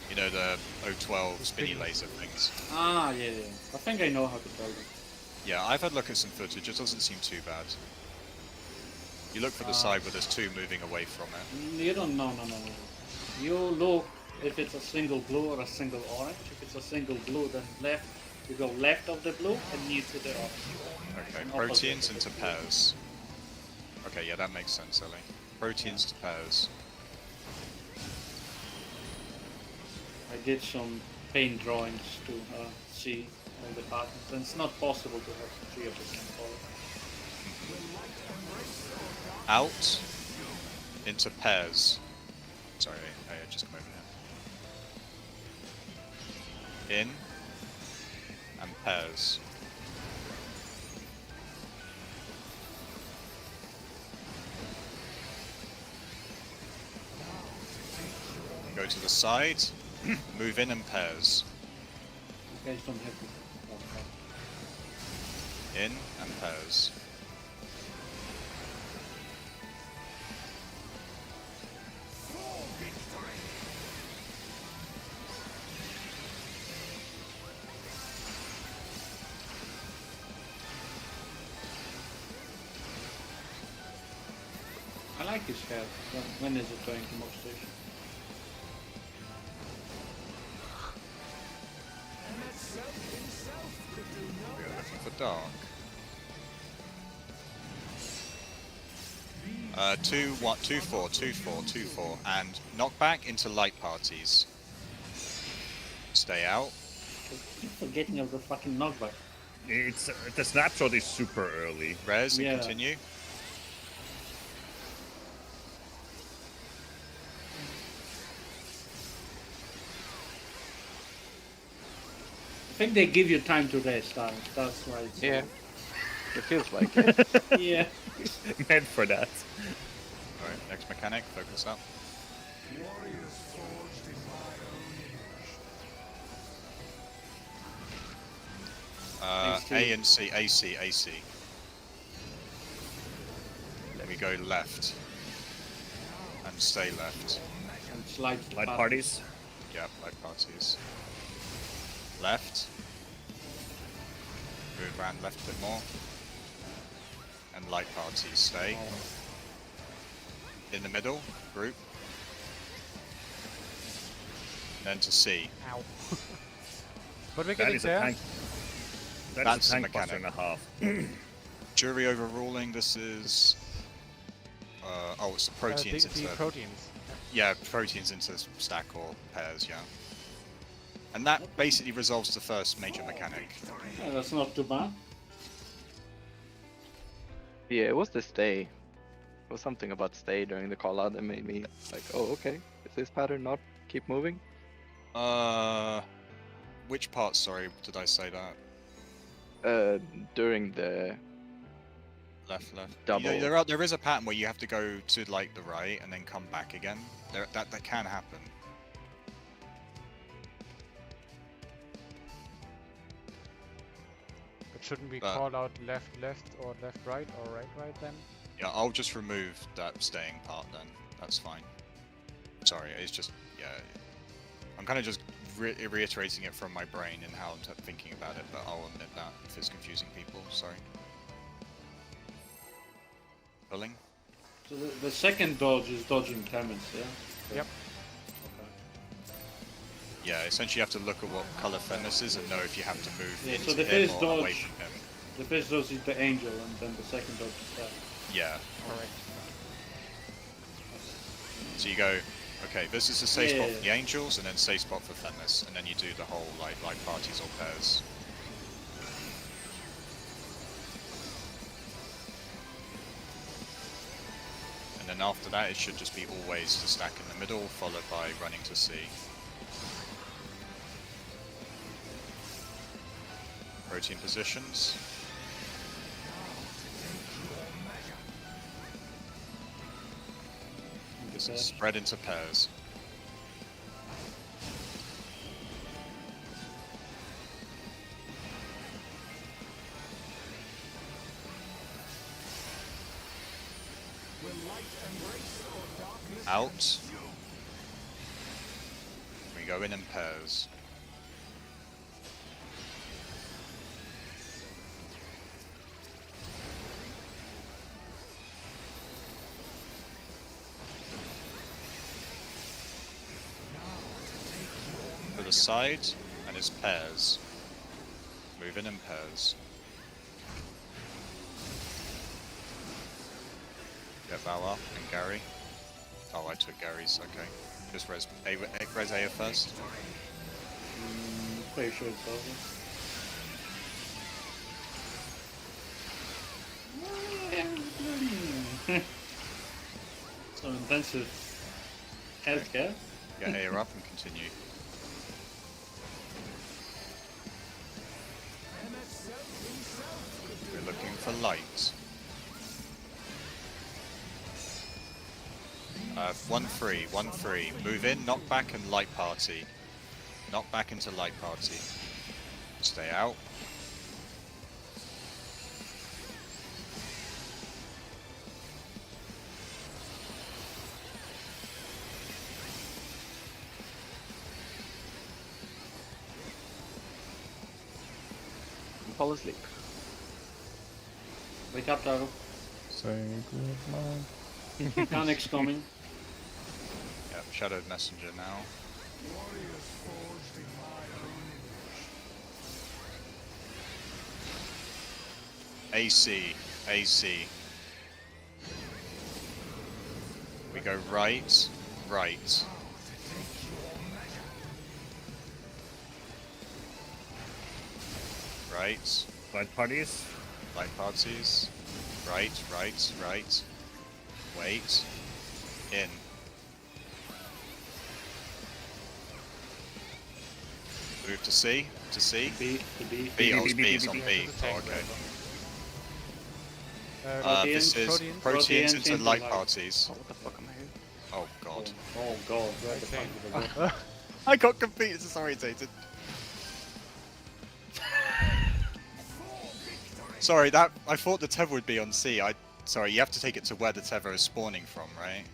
You know, the O12 The spinny spinny. laser things. Ah, yeah. I think I know how to tell them. Yeah, I've had a look at some footage, it doesn't seem too bad. You look for the side where there's two moving away from it. You don't know, no. You look if it's a single blue or a single orange. If it's a single blue, then left. You go left of the blue and near to the orange. Okay, And proteins opposite. into pairs. Okay, yeah, that makes sense, Ellie. Proteins to pairs. I did some paint drawings to see all the patterns, and it's not possible to have 3 of the same color. Out into pairs. Sorry, I just come over here. In and pairs. Go to the side, move in pairs. You guys don't have to. In and pairs. I like this hair. When is it going to mob station? We are looking for dark. 2-4, and knock back into light parties. Stay out. I keep forgetting of the fucking knockback. It's the snapshot is super early. Res and Yeah. continue. I think they give you time to rest, that's why it's... Yeah. It feels like it. Yeah. Meant for that. Alright, next mechanic, focus up. AC. A and C, AC, AC. Then we go left. And stay left. And slide Light parties. Yep, light parties. Left. Move around left a bit more. And light parties, stay. In the middle, group. Then to C. Ow. But we're That getting is a there. tank. That's That's the a tank buster and a mechanic. half. Jury overruling, this is... oh, it's the proteins the into... proteins. Yeah, proteins into stack or pairs, yeah. And that basically resolves the first major mechanic. Yeah, that's not too bad. Yeah, it was the stay. It was something about stay during the call out that made me like, oh, okay. Is this pattern not keep moving? Which part, sorry, did I say that? During the Left. Double. You know, there is a pattern where you have to go to like the right and then come back again. That can happen. But shouldn't we But- call out left or left right or right then? Yeah, I'll just remove that staying part then. That's fine. Sorry, it's just, yeah. I'm kind of just reiterating it from my brain and how I'm thinking about it, but I'll admit that if it's confusing people, sorry. Pulling? So the second dodge is dodging damage, yeah? Yep. Okay. Yeah, essentially you have to look at what color Fenris is and know if you have to move Yeah, into so the him first or away dodge- from him. The first dodge is the angel, and then the second dodge is that. Yeah. Correct. So you go, okay, this is the safe spot Yeah. for the angels, and then safe spot for Fenris, and then you do the whole like parties or pairs. And then after that, it should just be always to stack in the middle, followed by running to C. Protein positions. This is spread into pairs. Out. We go in pairs. To the side, and it's pairs. Move in pairs. Get Val up and Gary. Oh, I took Gary's, okay. Just res Aya first. Pretty sure it's over. So intensive healthcare. Get Aya up and continue. We're looking for light. 1-3, 1-3. Move in, knock back, and light party. Knock back into light party. Stay out. Fall asleep. Wake up, Dago. Say good night. Mechanic's coming. Yep, Shadowed Messenger now. AC, AC. We go right, right. Right, Light parties. light parties. Right, right, right. Wait. In. Move to C, to C. B, to B. B, oh, B, B, B is B, on B. B. Yeah, to the Oh, tank okay. Proteins, This is proteins. proteins Proteins into light light. parties. Oh, what the fuck am I here? Oh god. Oh god, where the Okay. fuck did I go? I got completely disorientated. Sorry, that I thought the tether would be on C. Sorry, you have to take it to where the tether is spawning from, right?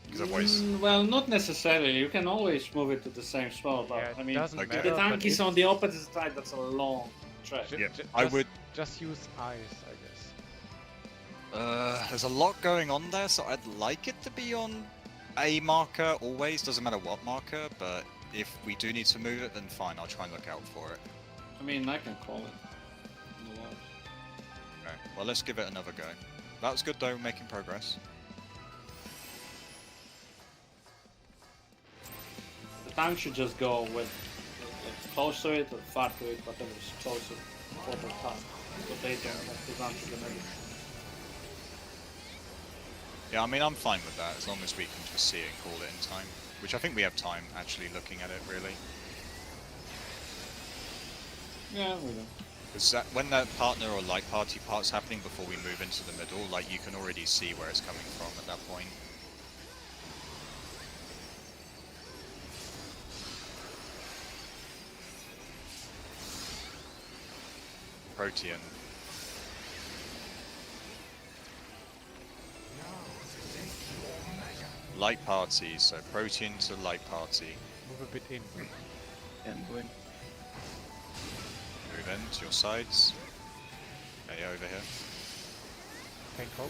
Because otherwise, Well, not necessarily. You can always move it to the same spot, but Yeah, it I mean, doesn't okay. if matter. the tank but is if- on the opposite side, that's a long trek. ju- Yep. ju- I just- would. just use ice, I guess. There's a lot going on there, so I'd like it to be on a marker always. Doesn't matter what marker, but if we do need to move it, then fine. I'll try and look out for it. I mean, I can call it. Otherwise. Okay. Well, let's give it another go. That was good though, making progress. The tank should just go with like, close to it or far to it, whatever is closer for the tank. So they don't have to run to the middle. Yeah, I mean, I'm fine with that as long as we can just see it and call it in time. Which I think we have time actually looking at it really. Yeah, we do. Because when that partner or light party part's happening before we move into the middle, like you can already see where it's coming from at that point. Protean. Light party, so Protean to light party. Move a bit in. And win. Move in to your sides. Okay, over here. Painful.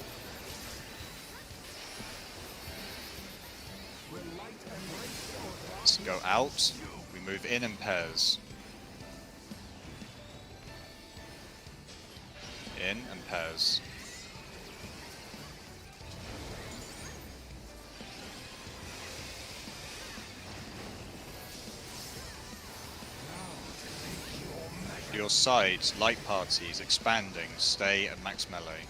Let's go out. We move in pairs. In and pairs. Your sides, light parties, expanding, stay at max melee.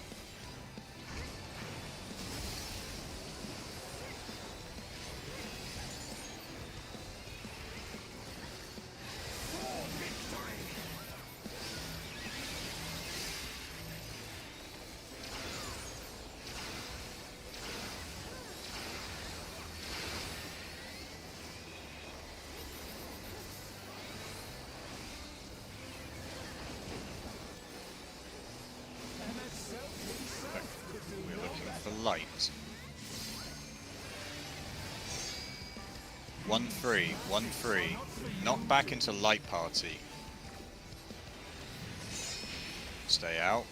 We're looking for light. 1-3, 1-3. Knock back into light party. Stay out.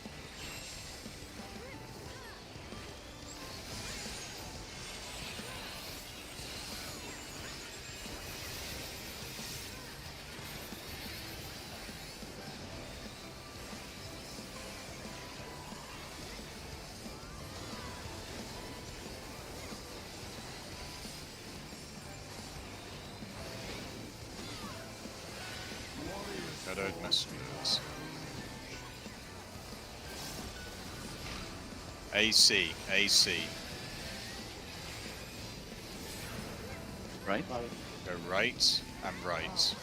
Shadowed messengers. AC, AC. Right? Right. Go right and right.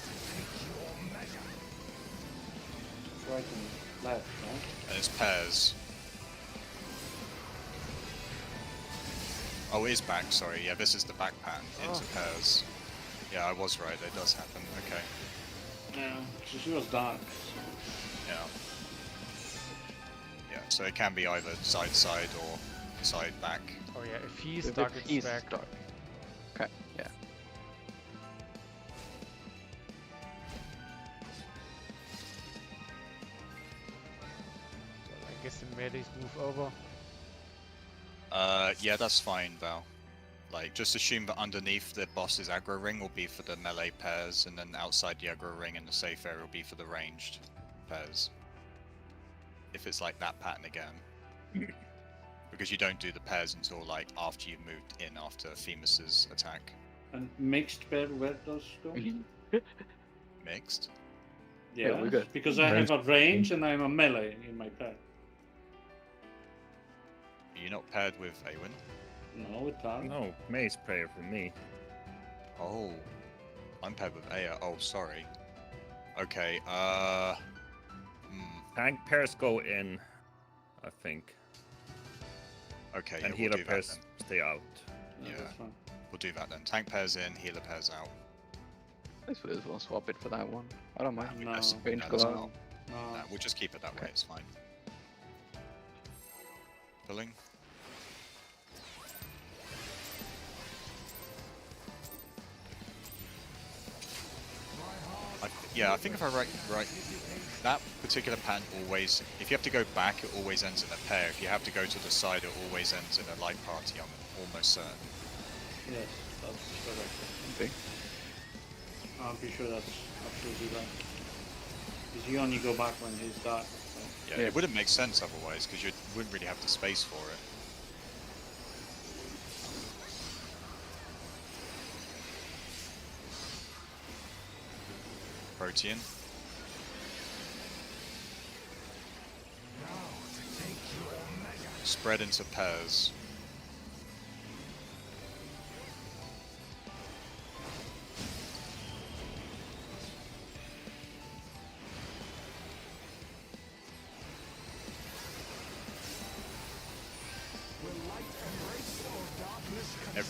Right and left, right? And it's pairs. Oh, it is back, sorry. Yeah, this is the back pattern into pairs. Yeah, I was right. It does happen. Okay. Yeah, she was dark. Yeah. Yeah, so it can be either side side or side back. Oh yeah, if he's If stuck, it's he's back. stuck. Okay, yeah. So I guess the melees move over. Yeah, that's fine, Val. Like, just assume that underneath the boss's aggro ring will be for the melee pairs, and then outside the aggro ring in the safe area will be for the ranged pairs. If it's like that pattern again. Because you don't do the pairs until like after you've moved in after Themis's attack. And mixed pair, where those go? Mixed? Yeah, we're good. because I have Range. a range and I'm a melee in my pair. Are you not paired with Awen? No, it can't. No, mace prayer for me. Oh. I'm paired with Aya. Oh, sorry. Okay, Tank pairs go in, I think, Okay, and yeah, we'll healer do that pairs then. stay out. No, Yeah. that's fine. We'll do that then. Tank pairs in, healer pairs out. Let's as well swap it for that one. I don't mind. No, That's- Range no, go that's out. not- no. No, we'll just keep it that way, Okay. it's fine. Pulling. Yeah, I think if I right, that particular pattern always, if you have to go back, it always ends in a pair. If you have to go to the side, it always ends in a light party. I'm almost certain. Yes, that's correct. Okay. I'm pretty sure that's absolutely right. Because you only go back when he's dark. So. Yeah, Yeah. it wouldn't make sense otherwise, because you wouldn't really have the space for it. Protean. Spread into pairs.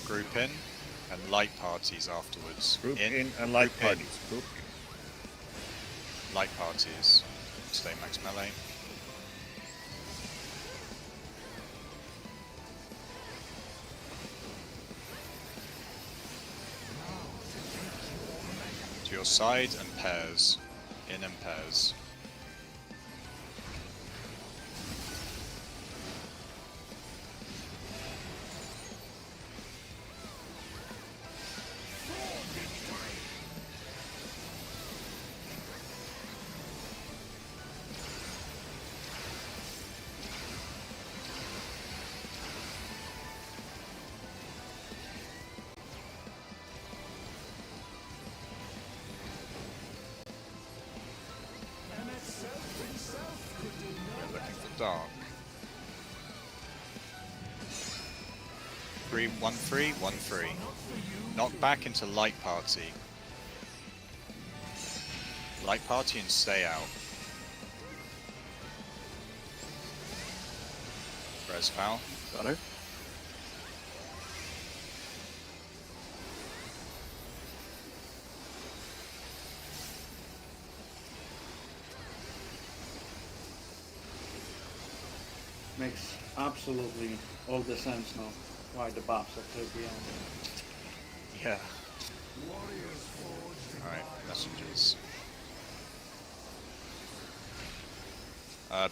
Group in and light parties afterwards. Group in and light group in. parties. Group Light parties. Stay max melee. To your side and pairs. In and pairs. Dark. 3-1-3, 1-3. Knock back into light party. Light party and stay out. Res foul. Got her. Makes absolutely all the sense now why the buffs are clear beyond. Yeah. Alright, messengers.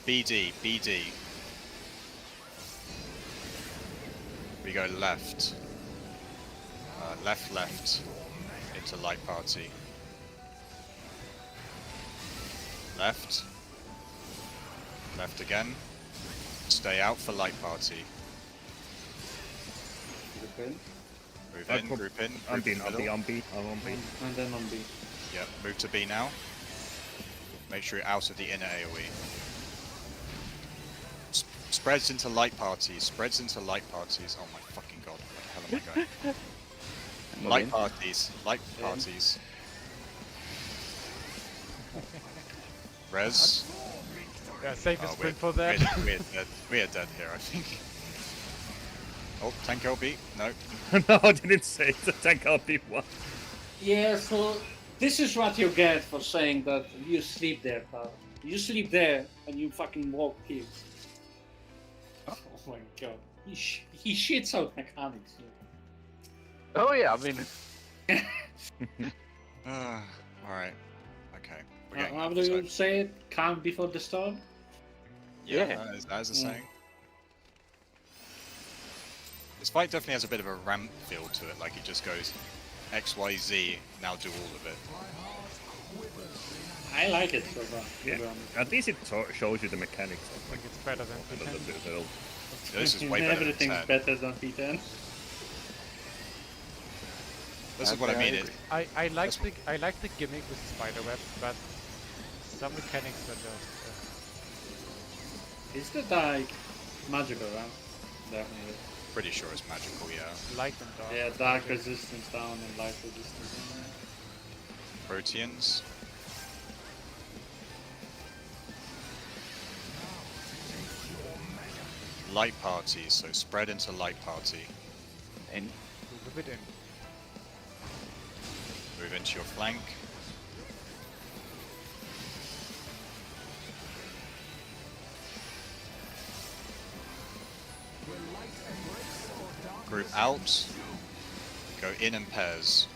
BD. We go left. Left into light party. Left again. Stay out for light party. Group in, Move in, group in, I'm group in middle. on B. and then on B. Yep, move to B now. Make sure you're out of the inner AoE. Spreads into light parties. Oh my fucking god, where the hell am I going? Light parties. Res. Yeah, save a Oh, sprint for that. We are dead here, I think. Oh, tank LB? No. No, I didn't say it's a tank LP one. Yeah, so this is what you get for saying that you sleep there, pal. You sleep there and you fucking walk kills. Oh my god. He shits out mechanics here. Oh yeah, I mean, Alright. Okay. We're getting How do you say it? Calm before the storm? Yeah, Yeah. that is a saying. This fight definitely has a bit of a ramp feel to it, like it just goes XYZ, now do all of it. I like it so far. Yeah. At least it shows you the mechanics I of think it's better than the P10. build. This is way better than Everything's 10. better than P10. This is what I mean. I like the gimmick with spiderwebs, but some mechanics are just. Is the like magical, right? Definitely. Pretty sure it's magical, yeah. Light and dark. Yeah, dark resistance down and light resistance in there. Proteans. Light parties, so spread into light party. and Move it in. Move into your flank. out, go in and pairs.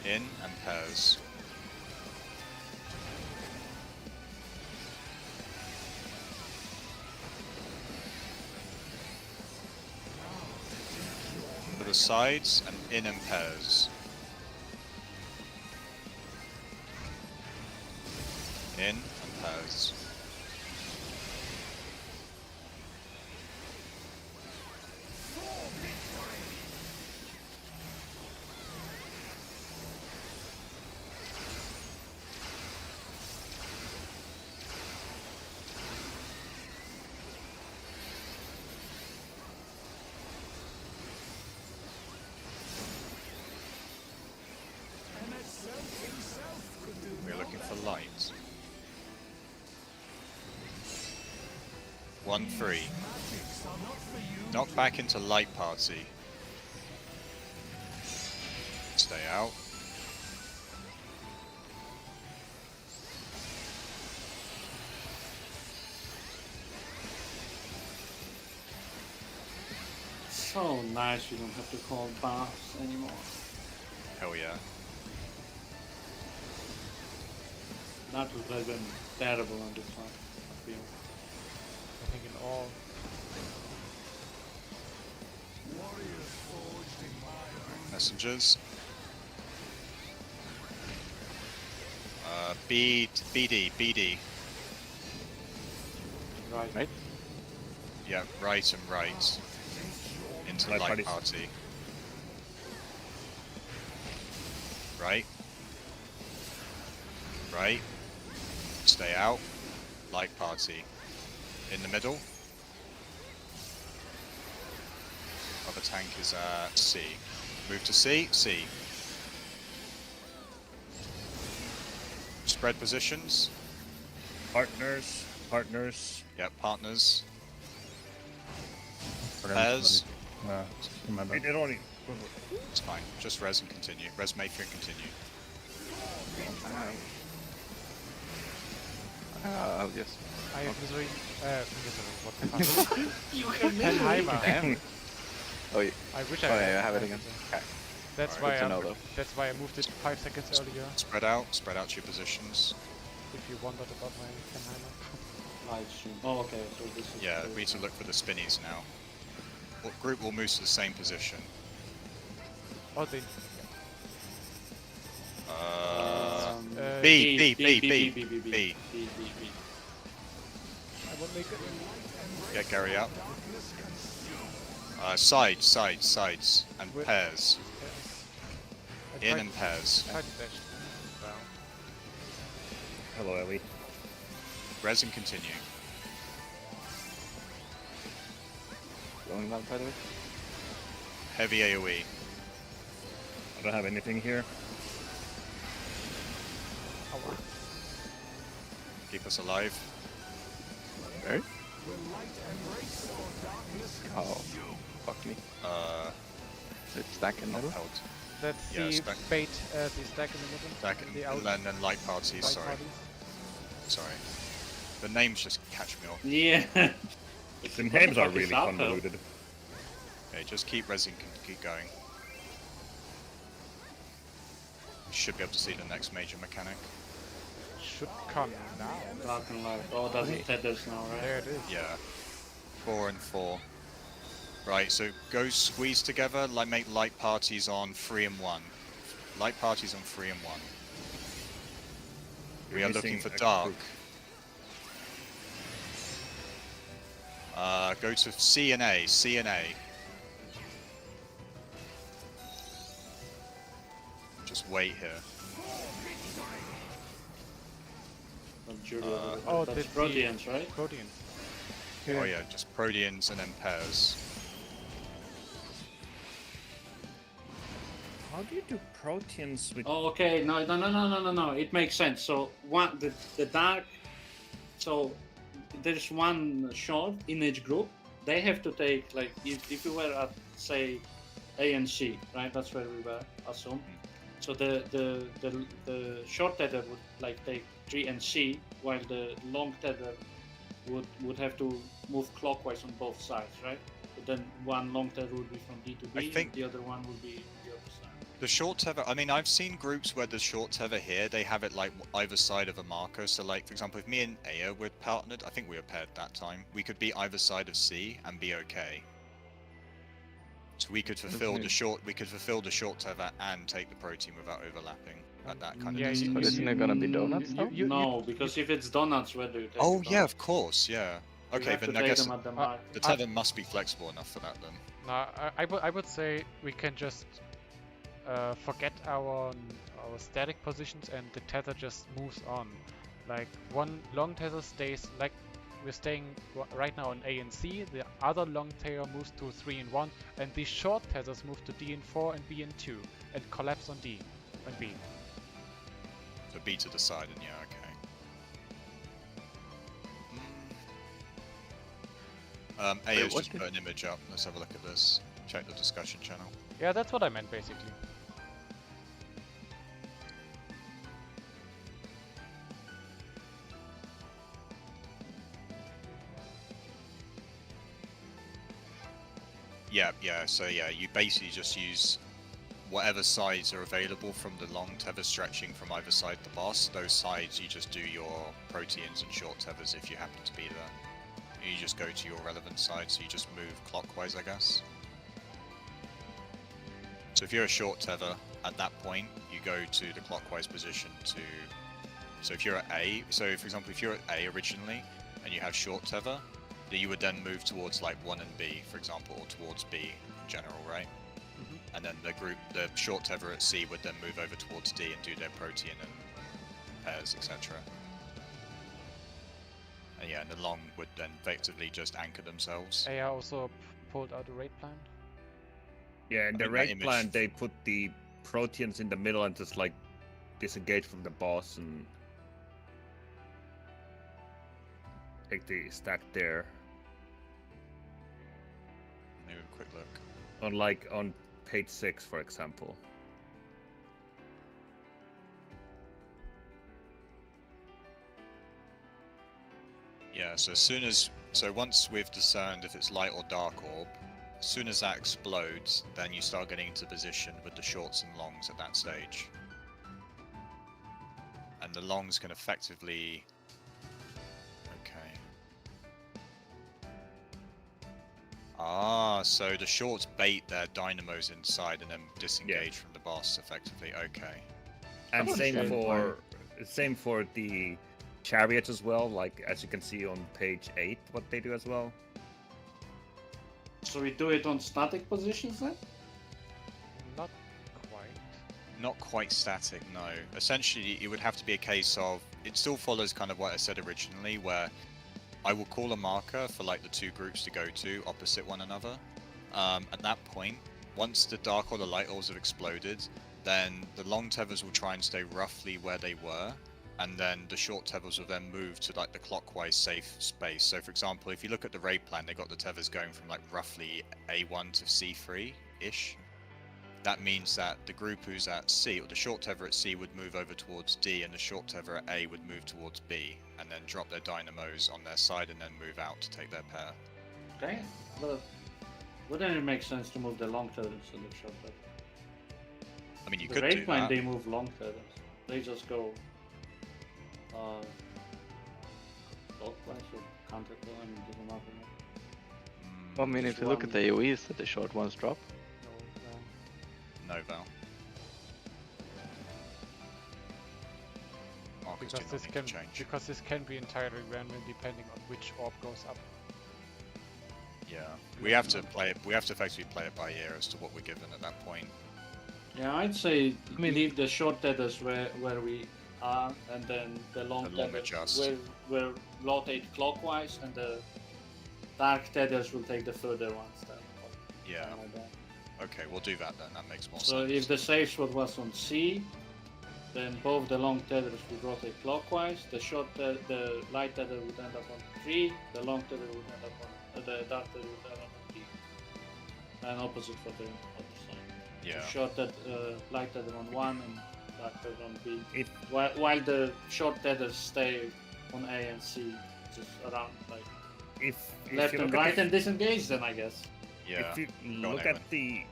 In and pairs. To the sides and in and pairs. In and pairs. We're looking for light. 1-3. Knock back into light party. Stay out. So nice you don't have to call baths anymore. Hell yeah. That would have been terrible on this one, I feel. I think in all. Messengers. BD. Right. Yeah, right and right. Into Light light parties. party. Right. Right. Stay out. Light party. In the middle. Other tank is at C. Move to C. C. Spread positions. Partners. Yep, partners. Okay, Pairs. my bad. It only. It's fine. Just res and continue. Res Mayfair and continue. I'll just. I have misery. What the fuck? You can Penheimer. Damn. Oh, yeah. I wish I Oh, had yeah, I have it that. again. Okay. That's Alright, why good to know, though. that's why I moved it 5 seconds earlier. Spread out to your positions. If you wondered about my Penheimer. Live stream. Oh, okay. So this is. Yeah, we need to look for the spinnies now. What group will move to the same position? Oh, they. B. B. I won't make it. Get Gary up. Sides, and Wait. pairs. I In tried- and pairs. I tried to dash down. Hello, Ellie. Res and continue. Going out, by the way. Heavy AoE. I don't have anything here. Aua. Keep us alive. Right? Oh, fuck me. It's stacking Not middle. held. That's Yeah, the stack. bait, the stack in the middle. Back the out and then light parties, side sorry. parties. Sorry. The names just catch me off. Yeah. The names are fuck is really out, though? convoluted. Okay, just keep resing, keep going. Should be able to see the next major mechanic. Should come now. Dark and light. Oh, that's the tethers now, right? There it is. Yeah. 4 and 4. Right, so go squeeze together, like make light parties on 3 and 1. Light parties on 3 and 1. We You're are looking missing for a dark. group. Go to C and A. Just wait here. Oh, that's that's the- Proteans, right? Protean. Oh yeah, just Proteans and then pairs. How do you do proteins with? Oh, okay. No. It makes sense. So the dark. So there's one short in each group. They have to take like if you were at say A and C, right? That's where we were. Assume. So the short tether would like take 3 and C, while the long tether would have to move clockwise on both sides, right? But then one long tether would be from D to B, think- and the other one would be on the other side. The short tether, I mean, I've seen groups where the short tether here, they have it like either side of a marker. So like, for example, if me and Aya were partnered, I think we were paired that time, we could be either side of C and be okay. So we could fulfill the short tether and take the protein without overlapping at that kind of Yeah, distance. But isn't it gonna be donuts though? No, because if it's donuts, where do you take Oh the yeah, donuts? of course, yeah. You Okay, have to then I take guess them at the mark. the tether must be flexible enough for that then. No, I would say we can just forget our static positions and the tether just moves on. Like one long tether stays like we're staying right now on A and C. The other long tether moves to 3 and 1, and the short tethers move to D and 4 and B and 2 and collapse on D and B. So B to the side and yeah, okay. Aya's what just did- put an image up. Let's have a look at this. Check the discussion channel. Yeah, that's what I meant basically. Yeah, so yeah, you basically just use whatever sides are available from the long tether stretching from either side of the boss. Those sides you just do your proteins and short tethers if you happen to be there. You just go to your relevant side, so you just move clockwise, I guess. So if you're a short tether, at that point, you go to the clockwise position to... So if you're at A, so for example, if you're at A originally, and you have short tether, then you would then move towards like 1 and B, for example, or towards B in general, right? And then the short tether at C would then move over towards D and do their protein and pairs, etc. And yeah, and the long would then effectively just anchor themselves. Aya also pulled out a raid plan. Yeah, in I the mean, that raid image- plan, they put the proteins in the middle and just like disengage from the boss and take the stack there. Maybe a quick look. On page 6, for example. Yeah, so once we've discerned if it's light or dark orb, as soon as that explodes, then you start getting into position with the shorts and longs at that stage. And the longs can effectively... Okay. Ah, so the shorts bait their dynamos inside and then disengage from the boss effectively. Okay. And That's same good. for the chariots as well, like as you can see on page 8 what they do as well. So we do it on static positions then? Not quite. Not quite static, no. Essentially, it would have to be a case of... It still follows kind of what I said originally, where I will call a marker for like the two groups to go to opposite one another. At that point, once the dark or the light orbs have exploded, then the long tethers will try and stay roughly where they were, and then the short tethers will then move to like the clockwise safe space. So for example, if you look at the raid plan, they got the tethers going from like roughly A1 to C3-ish. That means that the group who's at C, or the short tether at C, would move over towards D, and the short tether at A would move towards B, and then drop their dynamos on their side and then move out to take their pair. Okay, but wouldn't it make sense to move the long tethers instead of short tethers? I mean, you The could raid do plan, that. they move long tethers. They just go clockwise or counterclockwise. I mean, it doesn't matter. Mm, Well, I mean, if you look at the AoEs that the short ones drop, No, no, Val. Markers do because not this need can to change. because this can be entirely random depending on which orb goes up. Yeah, we have to play it. We have to effectively play it by ear as to what we're given at that point. Yeah, I'd say I mean- leave the short tethers where we are, and then the long The long tethers adjust. will rotate clockwise, and the dark tethers will take the further ones. Then, Yeah. something like that. Okay, we'll do that then. That makes more So sense. if the safe spot was on C, then both the long tethers would rotate clockwise. The light tether would end up on 3. The long tether would end up on the dark tether would end up on D. And opposite for the other side. Yeah. Short light tether on 1 and dark tether on B. If While the short tethers stay on A and C, just around, like If left you and look at right the and disengage, then I guess. Yeah. If you Go on, look Eamon. at the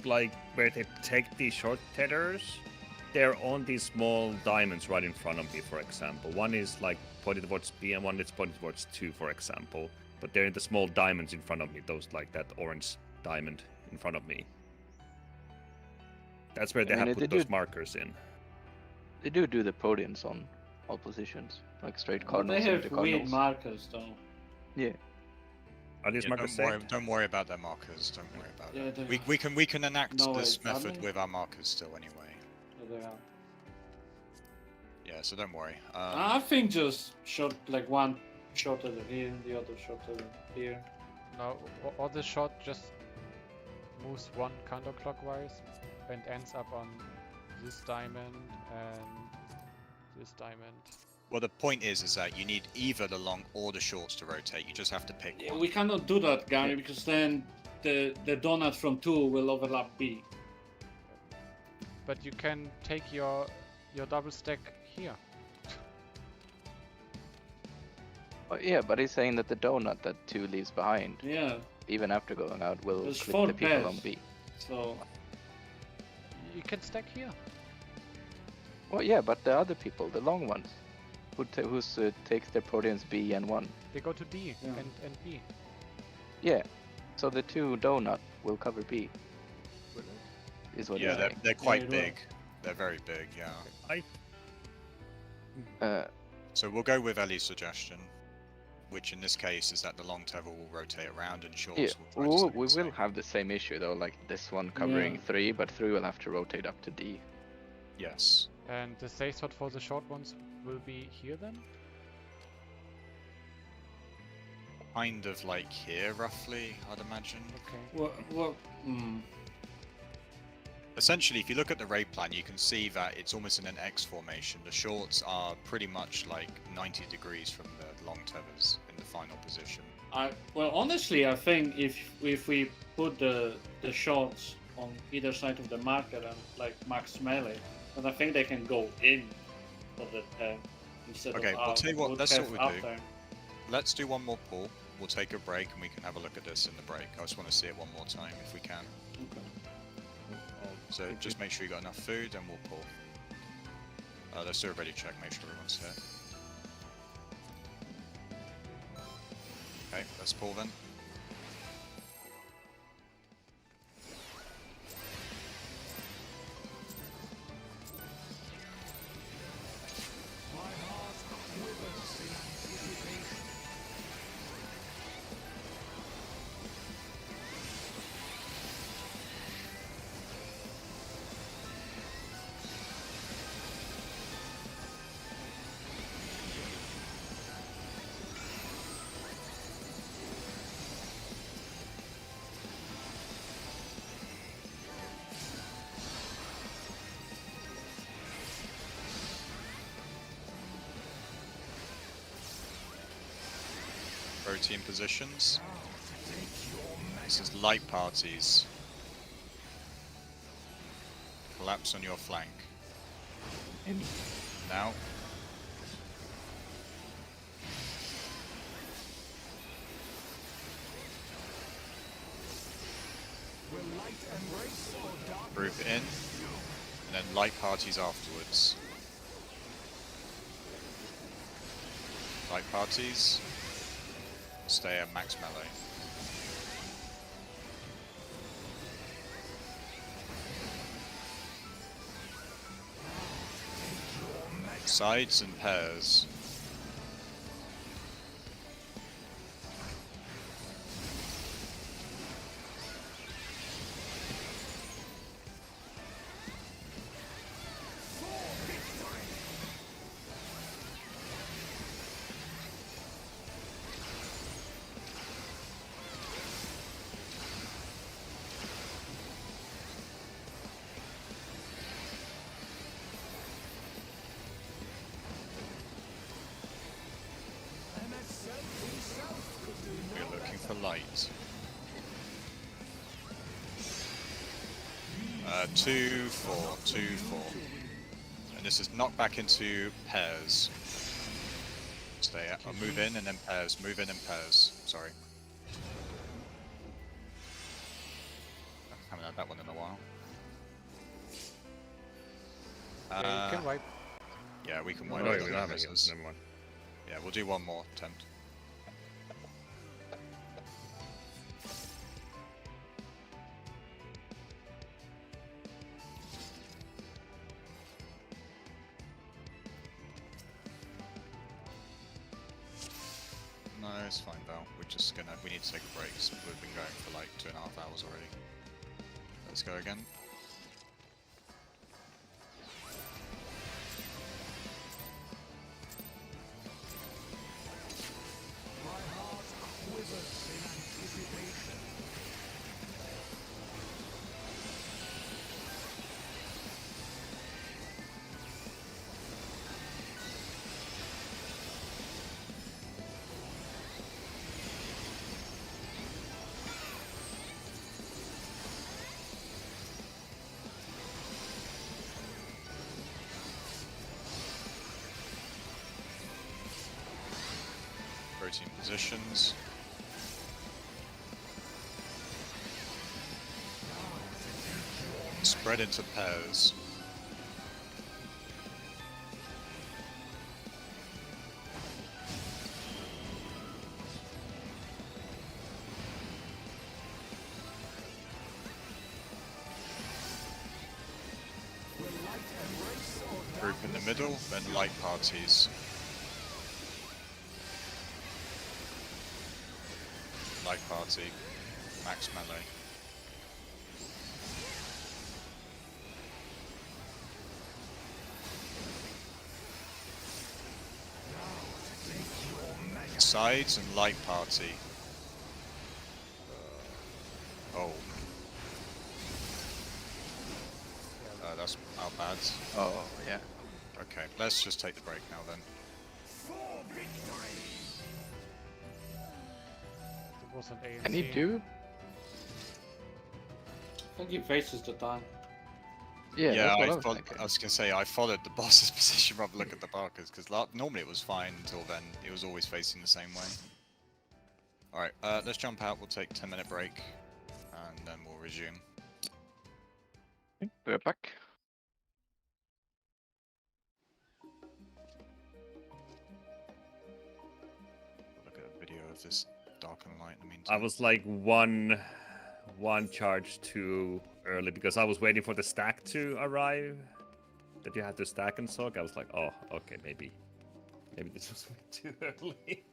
like where they take the short tethers, they're on these small diamonds right in front of me, for example. One is like pointed towards B and one is pointed towards 2, for example. But they're in the small diamonds in front of me, those like that orange diamond in front of me. That's where they I mean, have they put those do- markers in. They do the podiums on all positions, like straight But cardinals they into have weird cardinals. markers, though. Yeah. Are these Yeah, markers don't worry, saved? don't worry about their markers. Don't worry about Yeah, it. they We can enact No, this wait, are method they? with our markers still anyway. So they are. Yeah, so don't worry. I think just shot like one shot over here, the other shot over here. Now, or the shot just moves one counterclockwise and ends up on this diamond and this diamond. Well, the point is that you need either the long or the shorts to rotate. You just have to pick Yeah, one. we cannot do that, Gary, because then the donut from 2 will overlap B. But you can take your double stack here. Oh, yeah, but he's saying that the donut that 2 leaves behind, Yeah, even after going out, will There's clip 4 the people pairs. on B. so You can stack here. Well, yeah, but the other people, the long ones, who takes their podiums B and 1. They go to D Yeah. and B. Yeah. So the 2 donut will cover B. Is what Yeah, he's they're, saying. they're quite it will. big. They're very big, yeah. So we'll go with Ellie's suggestion, which in this case is that the long tether will rotate around and shorts Yeah, will try to stay we the same. will have the same issue though, like this one covering Yeah. 3, but 3 will have to rotate up to D. Yes. And the safe spot for the short ones will be here then? Kind of like here, roughly, I'd imagine. Okay. what? Essentially, if you look at the raid plan, you can see that it's almost in an X formation. The shorts are pretty much like 90 degrees from the long tethers in the final position. Well, honestly, I think if we put the shots on either side of the marker and like max melee, then I think they can go in for the 10 instead Okay, of I'll out. tell you what, Would that's have what we up do. there. Let's do one more pull. We'll take a break and we can have a look at this in the break. I just want to see it one more time if we can. Okay. So just make sure you got enough food and we'll pull. Let's do a ready check, make sure everyone's hit. Okay, let's pull then. Routine positions. This is light parties. Collapse on your flank. Now. Group in, and then light parties afterwards. Light parties. Stay at max melee. Sides and pairs. We're looking for light. 2, 4, 2, 4. And this is knocked back into pairs. Stay out. Move in and then pairs. Move in and pairs. Sorry. I haven't had that one in a while. Yeah, you can wipe. Yeah, we can Oh, wipe no, it. we don't have any. Misses. Never mind. Yeah, we'll do one more attempt. No, it's fine, Val. We need to take a break. So we've been going for like 2.5 hours already. Let's go again. Protein positions. Spread into pairs. Group in the middle, then light parties. Light party, max melee. Sides and light party. Oh. That's our bad. Oh, yeah. Okay, let's just take the break now then. It was an ANC. Can he do? I think he faces the tank. Yeah, that's what I was I thinking. was gonna say I followed the boss's position rather than look at the markers because normally it was fine until then. It was always facing the same way. All right, let's jump out. We'll take 10-minute break, and then we'll resume. We're back. Look at a video of this dark and light in the I meantime. was like one charge too early because I was waiting for the stack to arrive. That you had to stack and soak. I was like, oh, okay, maybe this was way too early.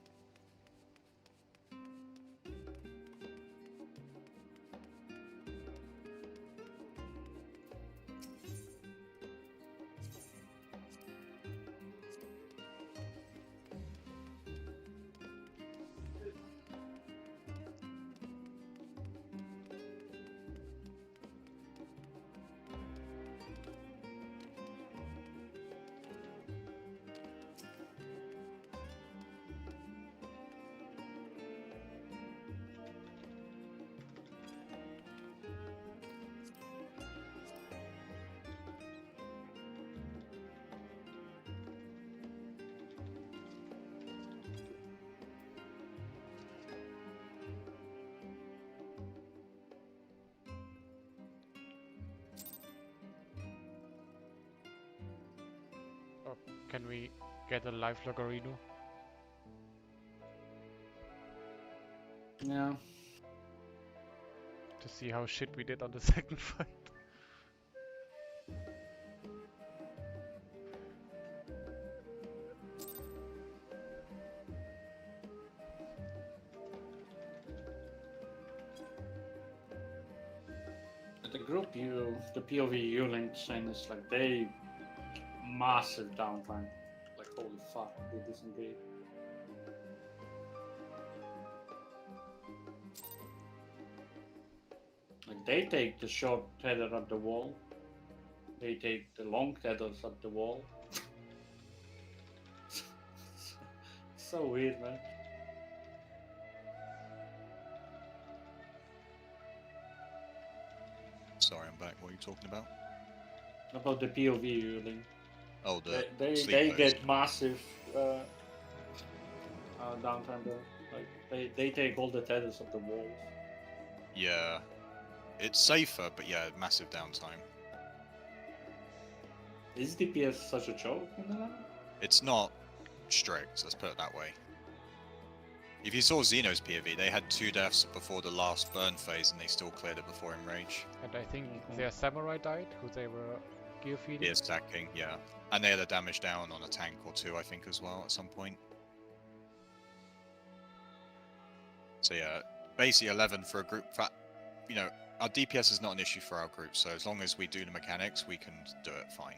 Oh, can we get a live Logorino? Yeah. To see how shit we did on the second fight. The group the PoV linked saying is like they massive downtime. Like holy fuck, they disengage. Like they take the short tether at the wall. They take the long tethers at the wall. So weird, man. Sorry, I'm back. What are you talking about? About the PoV link. Oh, the They sleep pose. get massive downtime there. Like they take all the tethers of the walls. Yeah. It's safer, but yeah, massive downtime. Is DPS such a joke in the lane? It's not strict, let's put it that way. If you saw Xeno's POV, they had 2 deaths before the last burn phase and they still cleared it before Enrage. And I think Okay. their samurai died, who they were gear feeding. Yeah, stacking, yeah. And they had a damage down on a tank or 2, I think, as well, at some point. So yeah, basically 11 for a group. You know, our DPS is not an issue for our group, so as long as we do the mechanics, we can do it fine.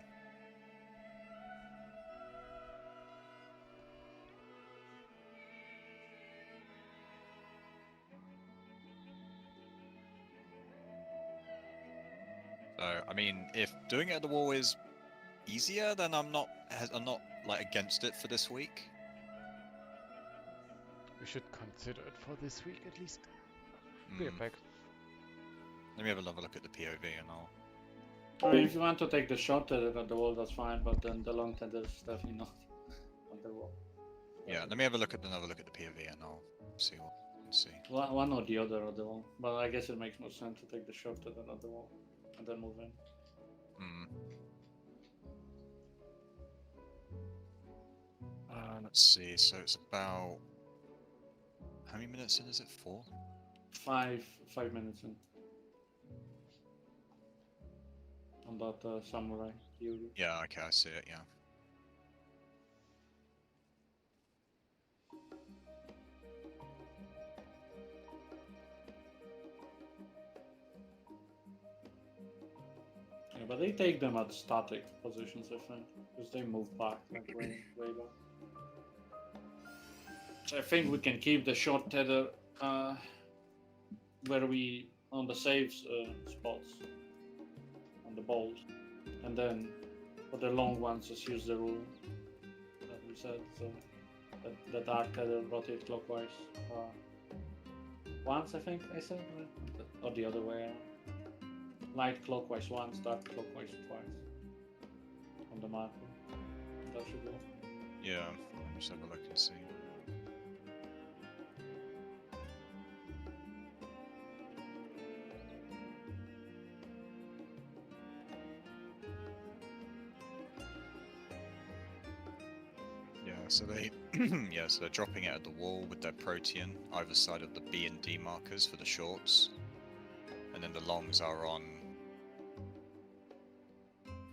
So, I mean, if doing it at the wall is easier, then I'm not like against it for this week. We should consider it for this week at least. Be Hmm. back. Let me have another look at the POV and I'll... I mean, if you want to take the short tether at the wall, that's fine, but then the long tether is definitely not on the wall. Yeah, let me have another look at the POV and I'll see what I can see. One or the other at the wall. But I guess it makes more sense to take the short tether at the wall and then move in. Hmm. Let's see, so it's about... How many minutes in is it? 4? 5 minutes in. On that samurai Yuri. Yeah, okay, I see it, yeah. Yeah, but they take them at static positions, I think, because they move back like way back. So I think we can keep the short tether where we on the saves spots on the balls, and then for the long ones just use the rule that we said. So that the dark tether rotate clockwise once, I think I said, right? Or the other way around. Light clockwise once, dark clockwise twice on the marker. That should work. Yeah, let me just have a look and see. Yeah, so they yeah, so they're dropping it at the wall with their protean, either side of the B and D markers for the shorts. And then the longs are on...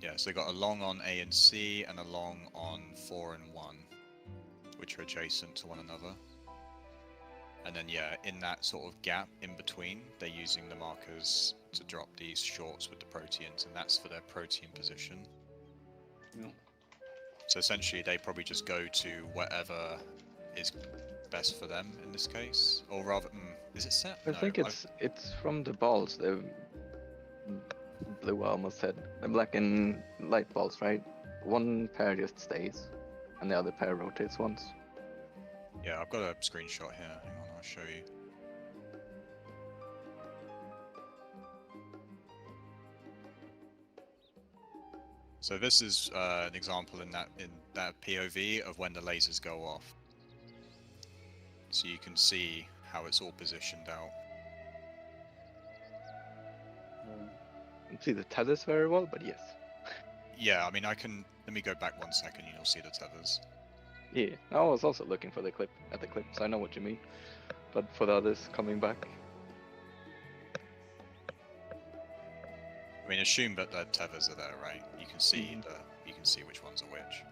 Yeah, so they got a long on A and C and a long on 4 and 1, which are adjacent to one another. And then yeah, in that sort of gap in between, they're using the markers to drop these shorts with the proteans, and that's for their protean position. Yeah. So essentially, they probably just go to whatever is best for them in this case, or rather, is it set? I think it's from the balls. The blue, I almost said. The black and light balls, right? One pair just stays, and the other pair rotates once. Yeah, I've got a screenshot here. Hang on, I'll show you. So this is an example in that POV of when the lasers go off. So you can see how it's all positioned out. You can see the tethers very well, but yes. Yeah, I mean, let me go back 1 second and you'll see the tethers. Yeah, I was also looking for the clip so I know what you mean. But for the others coming back, I mean, assume that the tethers are there, right? You can see you can see which ones are which.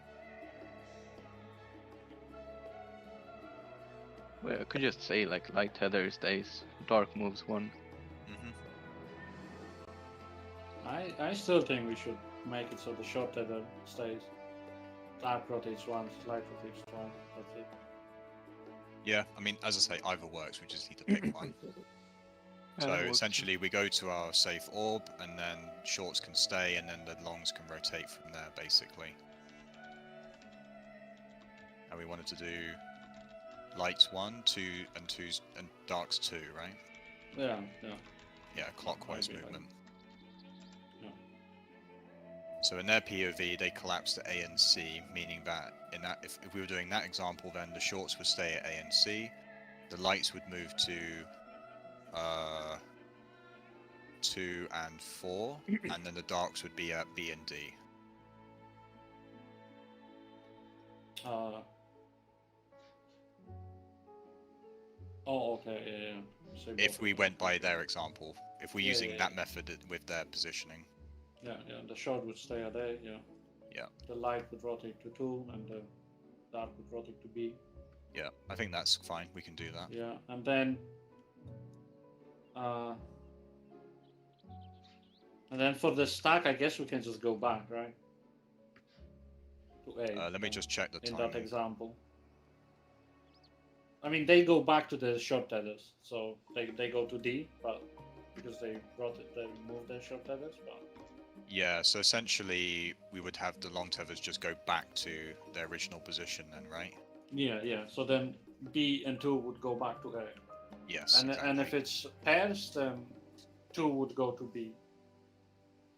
well, I could just say like light tether stays, dark moves one. I still think we should make it so the short tether stays. Dark rotates once, light rotates twice. That's it. Yeah, I mean, as I say, either works. We just need to pick one. Yeah, So that works. essentially, we go to our safe orb, and then shorts can stay, and then the longs can rotate from there, basically. And we wanted to do lights 1, 2, and 2s, and darks 2, right? Yeah. Yeah, clockwise Maybe, movement. Yeah. So in their POV, they collapse to A and C, meaning that in that if we were doing that example, then the shorts would stay at A and C, the lights would move to 2 and 4, and then the darks would be at B and D. Oh, okay, yeah. So If both we of went them. by their example, if we're Yeah, using yeah, that yeah. method with their positioning. Yeah, the short would stay at A, yeah. Yeah. The light would rotate to 2, and the dark would rotate to B. Yeah, I think that's fine. We can do that. Yeah, and then for the stack, I guess we can just go back, right? To A. Let me just check the in timing. that example. I mean, they go back to the short tethers, so they go to D, but because they moved their short tethers, but Yeah, so essentially we would have the long tethers just go back to their original position then, right? yeah. So then B and 2 would go back to A. Yes, exactly. And if it's pairs, then 2 would go to B.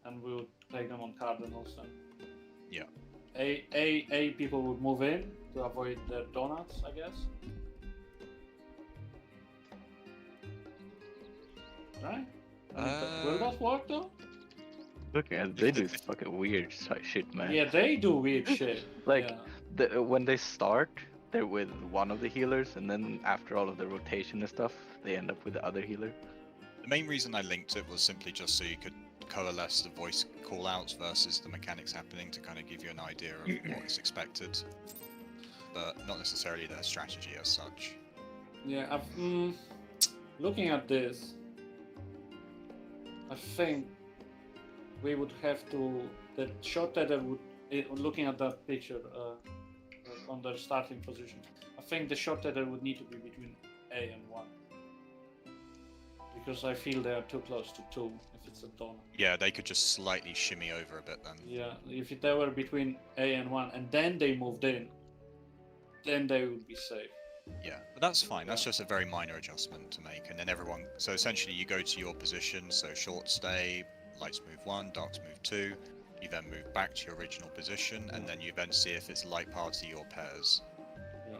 And we would take them on cardinals then. Yeah. A people would move in to avoid the donuts, I guess. Right? Will that work though? Look at they do fucking weird shit, man. Yeah, they do weird shit. Like yeah. when they start, they're with one of the healers, and then after all of the rotation and stuff, they end up with the other healer. The main reason I linked it was simply just so you could coalesce the voice callouts versus the mechanics happening to kind of give you an idea of what is expected, but not necessarily their strategy as such. Yeah, looking at this, I think we would have to. The short tether would, looking at that picture on their starting position, I think the short tether would need to be between A and 1. Because I feel they are too close to 2 if it's a donut. Yeah, they could just slightly shimmy over a bit then. Yeah, if they were between A and 1 and then they moved in, then they would be safe. Yeah, but that's fine. That's just a very minor adjustment to make, and then everyone. So essentially, you go to your position. So short stay, lights move 1, darks move 2. You then move back to your original position, and then you then see if it's light party or pairs. Yeah.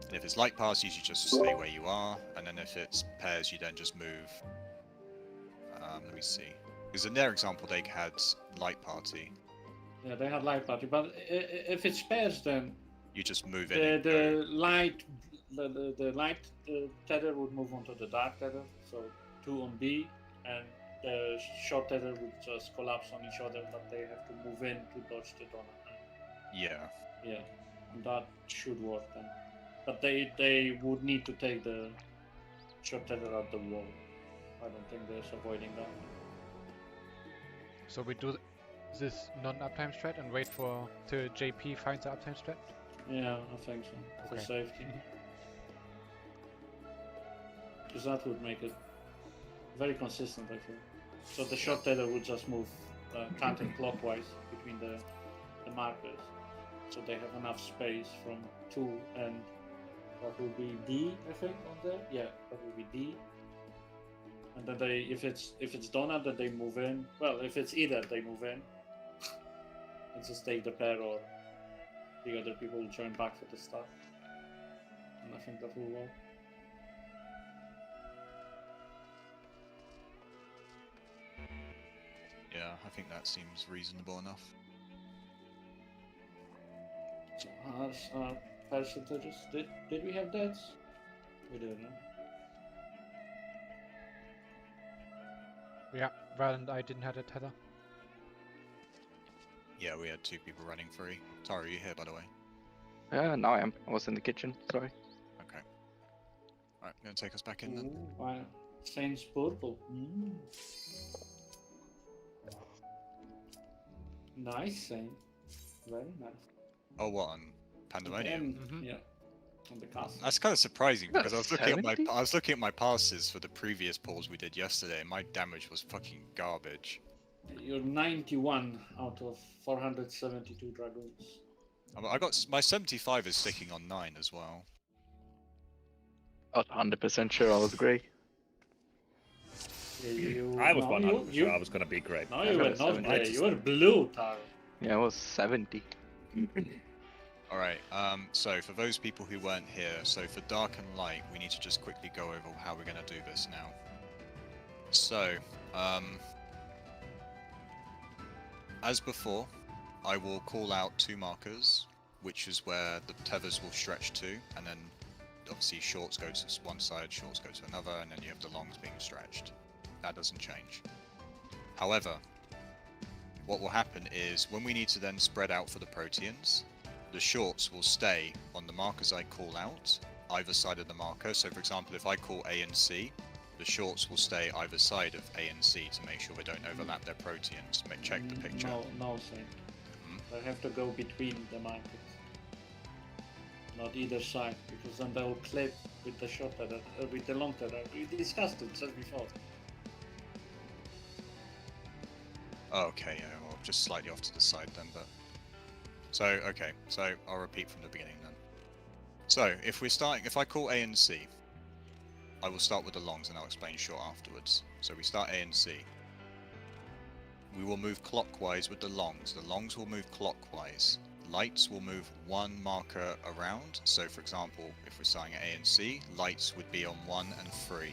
And if it's light parties, you just stay where you are, and then if it's pairs, you then just move. Let me see. Because in their example, they had light party. Yeah, they had light party, but if it's pairs, then You just move in. the light tether would move onto the dark tether, so 2 on B, and the short tether would just collapse on each other, but they have to move in to dodge the donut. Yeah. Yeah, that should work then. But they would need to take the short tether at the wall. I don't think there's avoiding that. So we do this non-uptime strat and wait for till JP finds the uptime strat? Yeah, I think so, for Okay. safety. Because that would make it very consistent, I feel. So the short tether would just move counterclockwise between the markers. So they have enough space from 2 and that will be D, I think, on there. Yeah, that will be D. And then they, if it's donut, then they move in. Well, if it's either, they move in and just take the pair, or the other people will join back for the start. And I think that will work. Yeah, I think that seems reasonable enough. So percentages. Did we have deaths? We did, no? Yeah, Val and I didn't have a tether. Yeah, we had 2 people running free. Tara, are you here, by the way? Now I am. I was in the kitchen. Sorry. Okay. Alright, gonna take us back in then. Ooh, wow. Saints purple. Nice Saint. Very nice. Oh, what, on Pandaemonium? Yeah. On the castle. That's kind of surprising because I was looking at 70? my passes for the previous pulls we did yesterday, and my damage was fucking garbage. You're 91 out of 472 dragoons. I got my 75 is sticking on 9 as well. I was 100% sure I was grey. I was no, 100% sure I was gonna be great. No, I you got were a not 70. gray. You were blue, Taro. Yeah, I was 70. Alright, so for those people who weren't here, so for dark and light, we need to just quickly go over how we're going to do this now. So, as before, I will call out 2 markers, which is where the tethers will stretch to, and then obviously shorts go to one side, shorts go to another, and then you have the longs being stretched. That doesn't change. However, what will happen is when we need to then spread out for the proteins, the shorts will stay on the markers I call out, either side of the marker. So for example, if I call A and C, the shorts will stay either side of A and C to make sure they don't overlap their proteins. Check the picture. No, same. They have to go between the markers. Not either side, because then they will clip with the short tether, with the long tether. We discussed it just before. Oh, okay, yeah, well, just slightly off to the side then, but... So, okay, so I'll repeat from the beginning then. So, if I call A and C, I will start with the longs and I'll explain short afterwards. So we start A and C. We will move clockwise with the longs. The longs will move clockwise. Lights will move 1 marker around. So for example, if we're starting at A and C, lights would be on 1 and 3.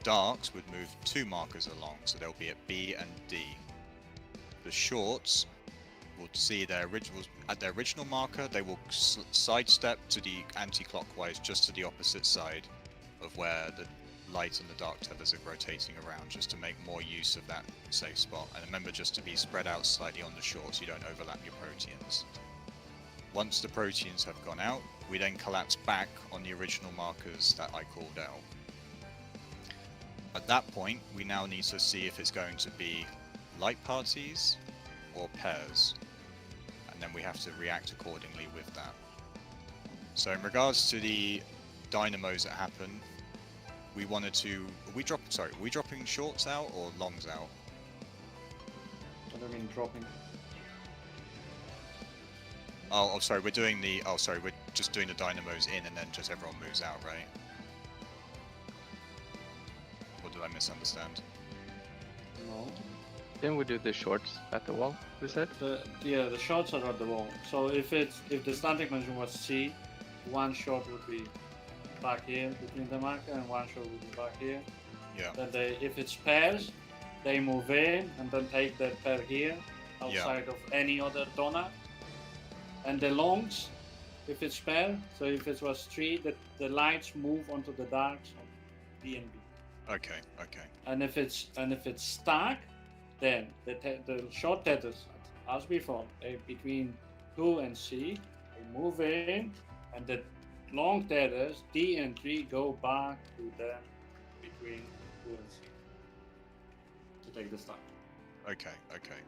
Darks would move 2 markers along, so they'll be at B and D. The shorts will see at their original marker, they will sidestep to the anti-clockwise, just to the opposite side of where the light and the dark tethers are rotating around, just to make more use of that safe spot. And remember just to be spread out slightly on the shorts, so you don't overlap your proteins. Once the proteins have gone out, we then collapse back on the original markers that I called out. At that point, we now need to see if it's going to be light parties or pairs, and then we have to react accordingly with that. So in regards to the dynamos that happen, we wanted to... Are we dropping shorts out or longs out? What do you mean dropping? Oh, sorry, we're doing the... Oh, sorry, we're just doing the dynamos in and then just everyone moves out, right? Or did I misunderstand? No. Then we do the shorts at the wall, we said? The shorts are at the wall. So if the starting position was C, 1 short would be back here between the marker and 1 short would be back here. Yeah. Then if it's pairs, they move in and then take that pair here outside of any other donut. And the longs, if it's pair, so if it was 3, the lights move onto the darks on B and B. Okay, okay. And if it's stack, then the short tethers, as before, between 2 and C, they move in, and the long tethers D and 3 go back to them between 2 and C to take the stack. Okay, okay.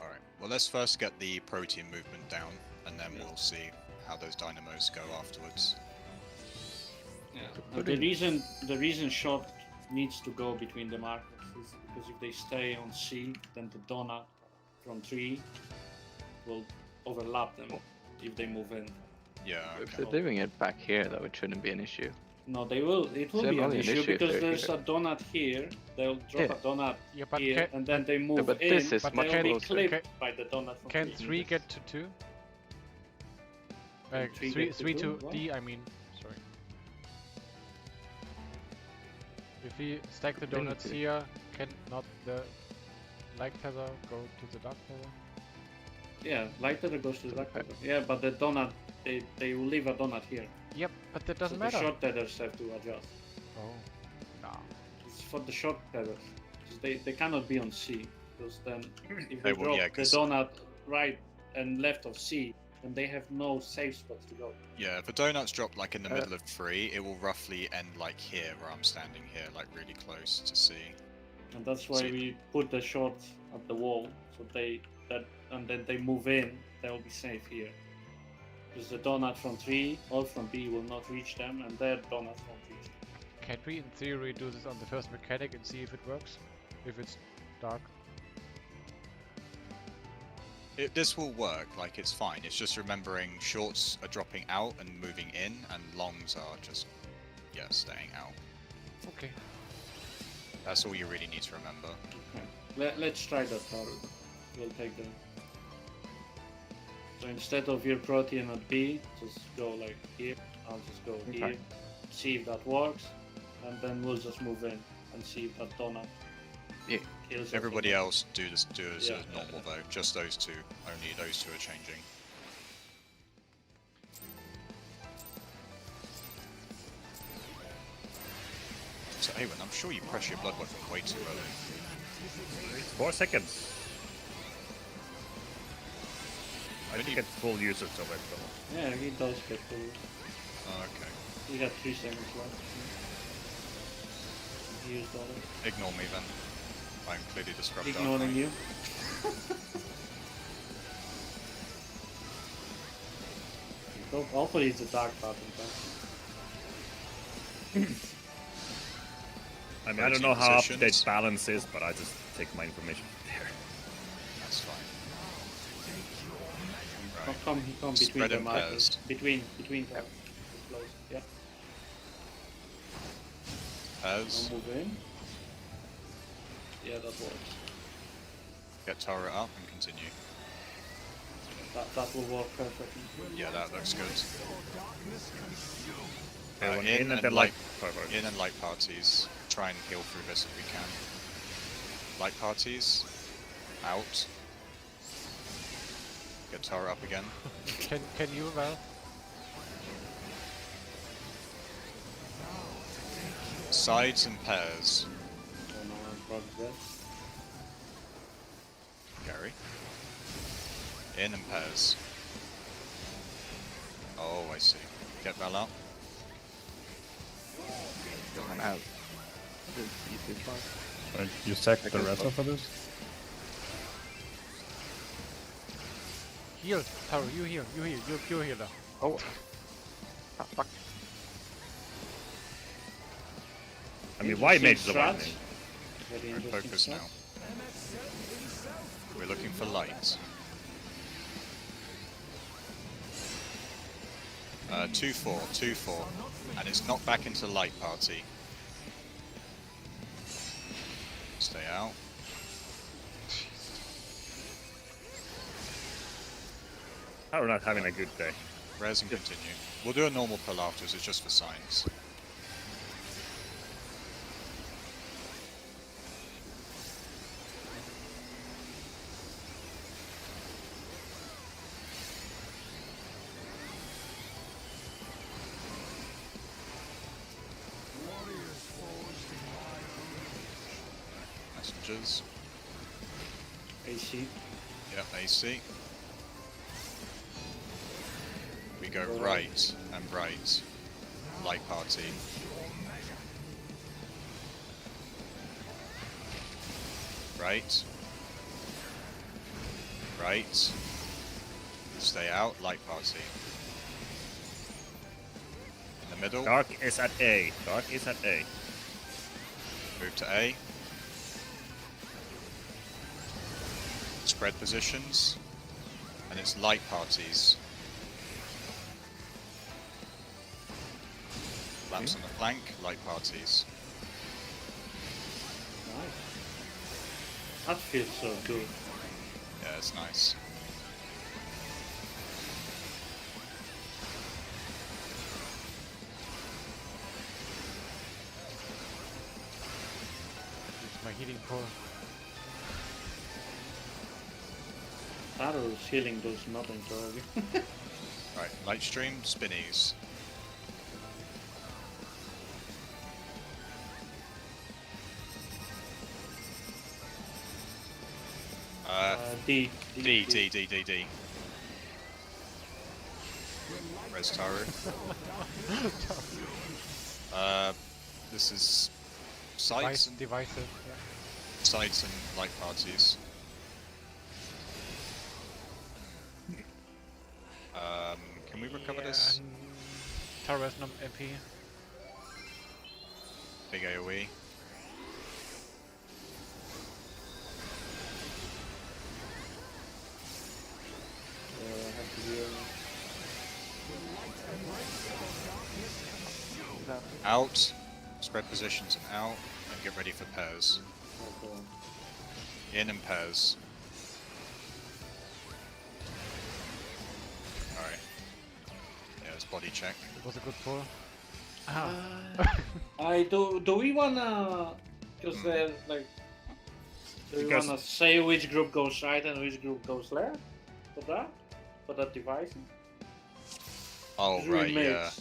Alright, well let's first get the protein movement down, and then we'll see how those dynamos go afterwards. Yeah. And the reason short needs to go between the markers is because if they stay on C, then the donut from 3 will overlap them if they move in. Yeah, If okay. they're doing it back here, though, it shouldn't be an issue. No, they will. It will Same be an only an issue issue if because they're there's here. a donut here. They'll drop Yeah. a donut Yeah, but here, and then they move but in. this is but much they'll be closer. clipped by the donut from can 3. 3 get to 2? Can 3 3 get to 3 2? to What? D, I mean. Sorry. If we stack the We need donuts to- here, can not the light tether go to the dark tether? Yeah, light tether goes to the dark Okay. tether. Yeah, but the donut, they will leave a donut here. Yep, but that doesn't so matter. The short tethers have to adjust. Oh, nah. It's for the short tethers. 'Cause they cannot be on C. Because then if They they will, drop yeah, the 'cause- donut right and left of C, then they have no safe spots to go. Yeah, if a donut's dropped like in the Uh, middle of 3, it will roughly end like here, where I'm standing here, like really close to C. And that's why See. we put the shorts at the wall, so and then they move in, they'll be safe here. Because the donut from 3 or from B will not reach them, and their donuts won't reach them. Can't we, in theory, do this on the first mechanic and see if it works? If it's dark? This will work, like it's fine. It's just remembering shorts are dropping out and moving in, and longs are just yeah, staying out. Okay. That's all you really need to remember. Let's try that card. We'll take them. So instead of your protein at B, just go like here. I'll just go here. See if that works, and then we'll just move in and see if that donut kills us. Everybody else do as Yeah, normal though. Just those two. Only those two are changing. So Awen, I'm sure you press your blood weapon way too early. 4 seconds. I didn't get full usage of it though. Yeah, he does get full. Oh, okay. We got 3 seconds left. He used all it. Ignore me then. I'm clearly disrupted. Ignoring you. Hopefully it's a dark pattern. I mean, I don't know how up that balance is, but I just take my information there. That's fine. Come between Spread the in markers. pairs. Between the flows. Yeah. Pairs. Now move in. Yeah, that works. Get turret up and continue. That will work perfectly. Yeah, that looks good. Okay, one in and then light, sorry. in and light parties. Try and heal through this if we can. Light parties. Out. Get turret up again. Can you, Val? Sides and pairs. Oh no, I'm probably dead. Gary. In and pairs. Oh, I see. Get Val out. I'm out. Easy far. Right, you sack the Razor for this? Heal, Taro, you heal, you're pure healer. Oh. Ah, fuck. I mean, why make the one Strat. thing? Very We're interesting focused strat. now. We're looking for light. 2-4, 2-4. And it's knocked back into light party. Stay out. I'm not having a good day. Res and continue. We'll do a normal pull afterwards, it's just for signs. Messengers. AC. Yep, AC. We go right and right. Light party. Right. Right. Stay out, light party. In the middle. Dark is at A. Dark is at A. Move to A. Spread positions. And it's light parties. Lamps on the flank, light parties. Nice. That feels so good. Yeah, it's nice. It's my healing core. Taro's healing does nothing to argue. Right, light stream, spinnies. D. D. Res Taru. This is sites and Divisive, yeah. sites and light parties. Can we recover this? Taro has no MP. Big AoE. out, spread positions and out, and get ready for pairs. Okay. In and pairs. Alright. Yeah, it's body check. It was a good pull. Do we wanna, because they're like, do we Because- wanna say which group goes right and which group goes left for that device? Oh, Should we right, yeah. mix?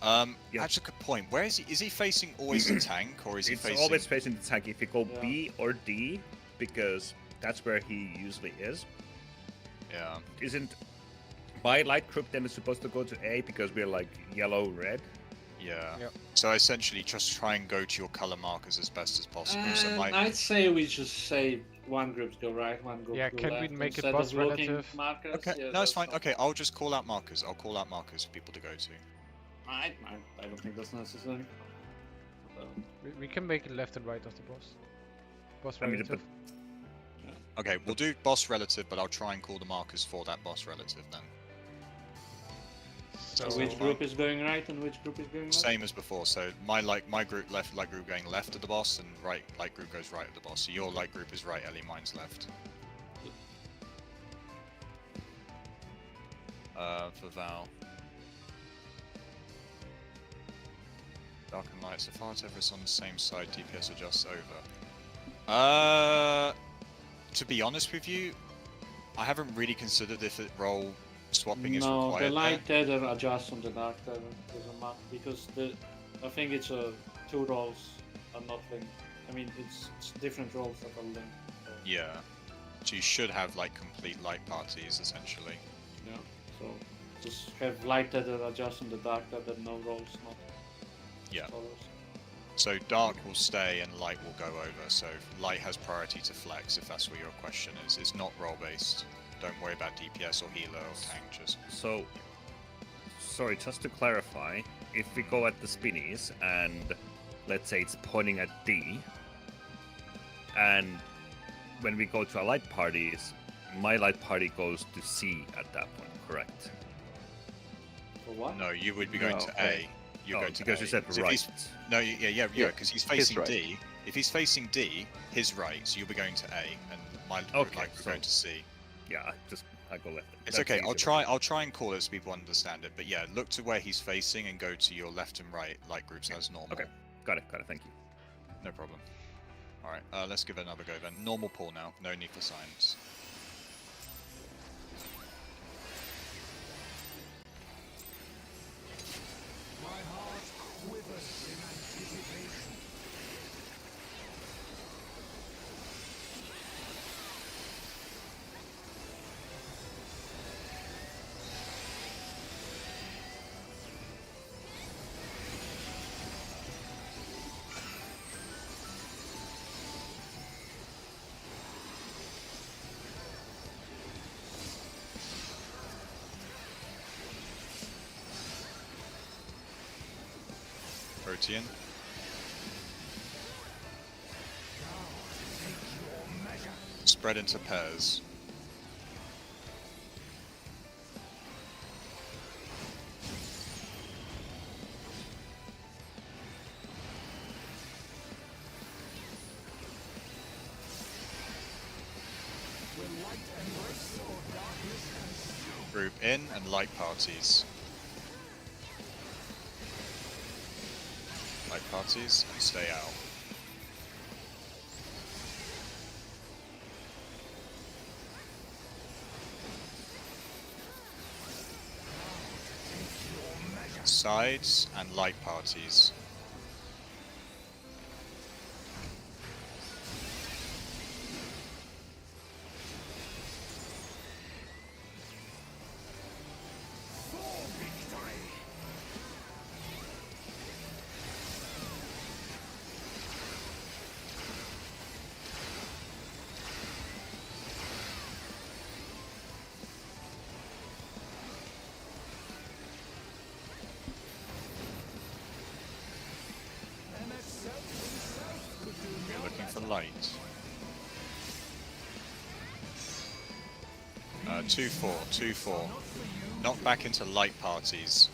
Yeah. That's a good point. Where is he facing always the tank, or is he It's facing... always facing the tank. If you go Yeah. B or D, because that's where he usually is. Yeah. Isn't my light group then is supposed to go to A because we're like yellow, red? Yeah. Yep. So essentially, just try and go to your color markers as best as possible. So And my... I'd say we just say one group go right, one group Yeah, go can we left, make it instead boss of looking relative? Markers. Okay, Yeah, no, it's that's fine. Okay, I'll just call out markers. I'll call out markers for people to go to. I don't think that's necessary. So, We can make it left and right of the boss. Boss I mean, relative. Okay, we'll do boss relative, but I'll try and call the markers for that boss relative then. so So which fine. group is going right and which group is going left? Same as before. So my group left light group going left of the boss, and right light group goes right of the boss. So your light group is right, Ellie. Mine's left. For Val. Dark and light. So far as ever it's on the same side, DPS adjusts over. To be honest with you, I haven't really considered if role swapping is No, required. the light tether adjusts on the dark tether doesn't matter because I think it's two rolls are not linked. I mean, it's different rolls that are linked. So, Yeah. So you should have like complete light parties essentially. yeah. So just have light tether adjust on the dark tether, no rolls, not Yeah. colors. So dark will stay and light will go over. So light has priority to flex if that's what your question is. It's not role based. Don't worry about DPS or healer or tank. Just So, sorry, just to clarify, if we go at the spinnies and let's say it's pointing at D, and when we go to our light parties, my light party goes to C at that point, correct? For what? no, you would be going No, to A. You Oh, go to because A. you said 'Cause if right. he's- No, yeah, Yeah, because he's his facing right. D. If he's facing D, his right, so you'll be going to A, and my Okay, light will so- go to C. Yeah, I go left. It's That's okay. I'll easier. try and call it so people understand it. But yeah, look to where he's facing and go to your left and right light groups as normal. Okay. Got it, thank you. No problem. All right, let's give it another go then. Normal pull now. No need for science. Protean. Spread into pairs. Group in and light parties. Light parties and stay out. Sides and light parties. You're looking for light. 2-4, 2-4. Knock back into light parties.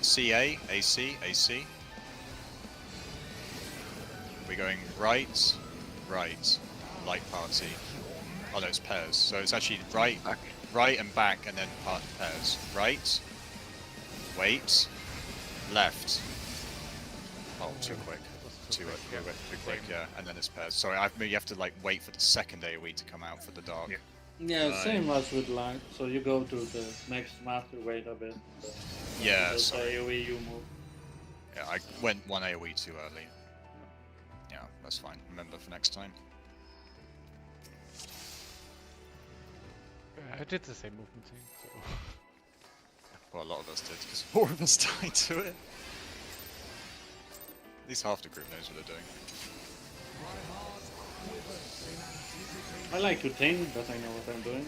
CA, AC, AC. We're going right, right, light party. Oh no, it's pairs. So it's actually right, Back. right and back, and then pairs. Right, wait, left. Oh, too quick. Too quick, yeah. And then it's pairs. Sorry, you have to like wait for the second AoE to come out for the dark. Yeah. Yeah, Nice. same as with light. So you go to the next master, wait a bit. Yeah, Just sorry. AoE you move. Yeah, I went one AoE too early. Yeah, that's fine. Remember for next time. I did the same movement thing, so... Well, a lot of us did, because 4 of us died to it. At least half the group knows what they're doing. I like to think that I know what I'm doing.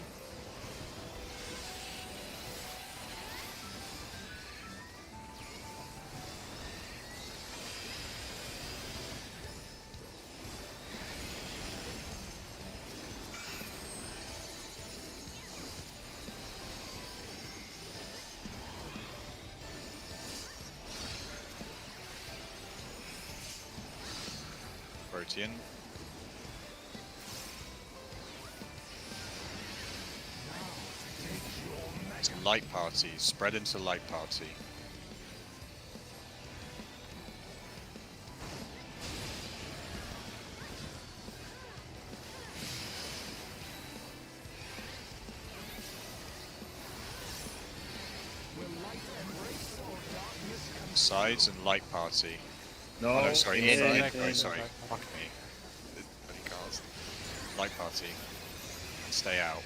Protean. It's light party. Spread into light party. Sides and light party. No, Oh, no, sorry, inside. in. Inside. Sorry, fuck me. Bloody cars. Light party. And stay out.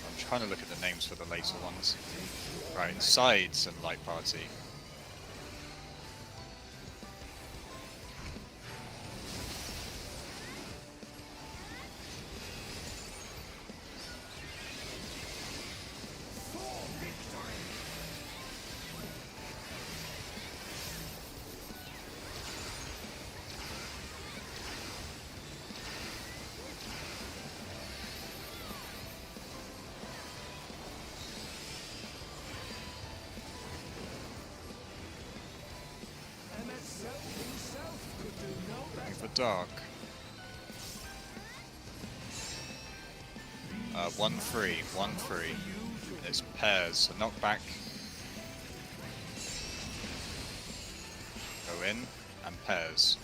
I'm trying to look at the names for the later ones. Right, sides and light party. Looking for dark. 1-3, 1-3. It's pairs, so knock back. Go in, and pairs.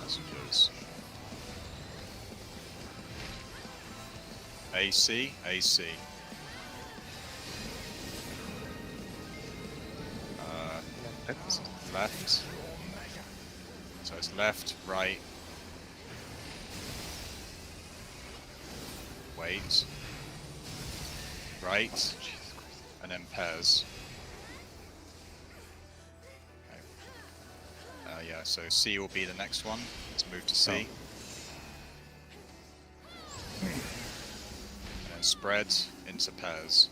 Messages. AC, AC. Left. So it's left, right. Wait. Right. And then pairs. Okay. Yeah, so C will be the next one. Let's move to C. And then spread into pairs.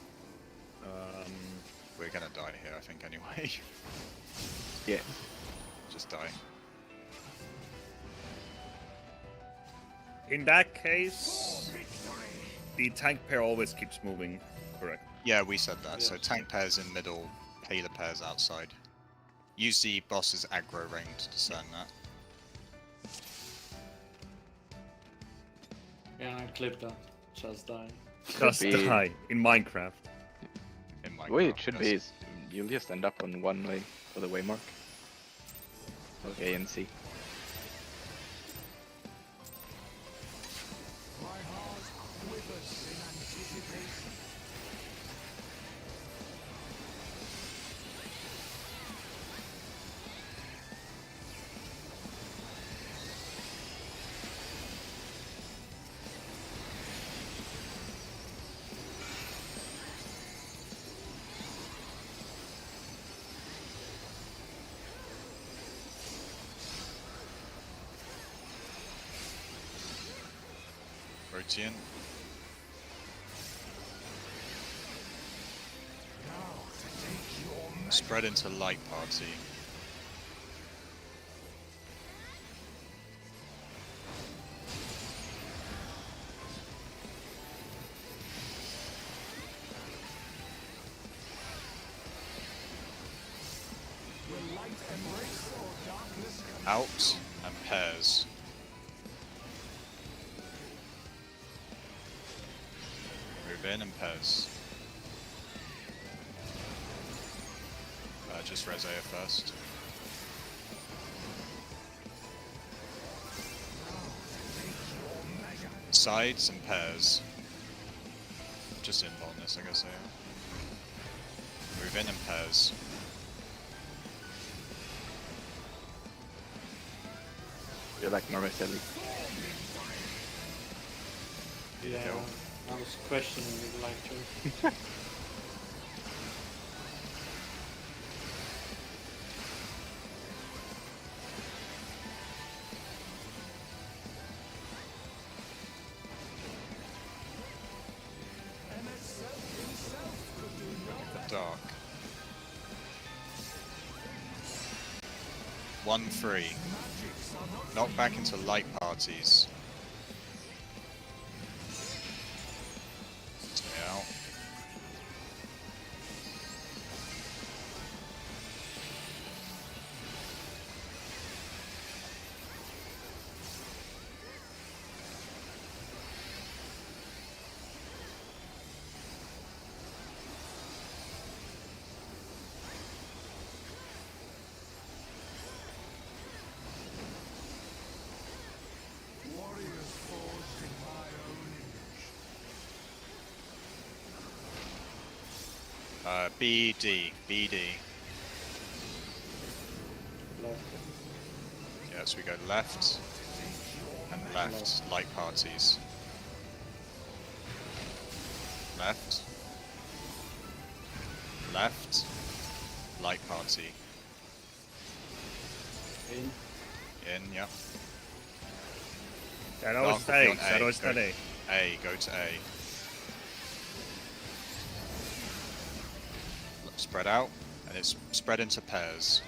We're gonna die here, I think, anyway. Yeah. Just die. In that case, the tank pair always keeps moving, correct? Yeah, we said that. So Yeah. tank pairs in middle, healer pairs outside. Use the boss's aggro ring to discern that. Yeah, I clipped that. Just die. Could Just be- die in Minecraft. In Minecraft. The way it should be yes. is you'll just end up on one way for the waymark. Okay, and C. Protean. Spread into light party. Out and pairs. Move in and pairs. Just res Aya first. Sides and pairs. Just in bonus, I guess. Move in and pairs. You're like Mariceli. Yeah, I was questioning it like to. Dark. 1-3. Knock back into light parties. Stay out. BD. Left. Yeah, so we go left and left, light parties. Left. Left. Light party. In. In, yep. Shadow Dark will be stay. on A. Shadow Go- stay. A, go to A. Spread out, and it's spread into pairs.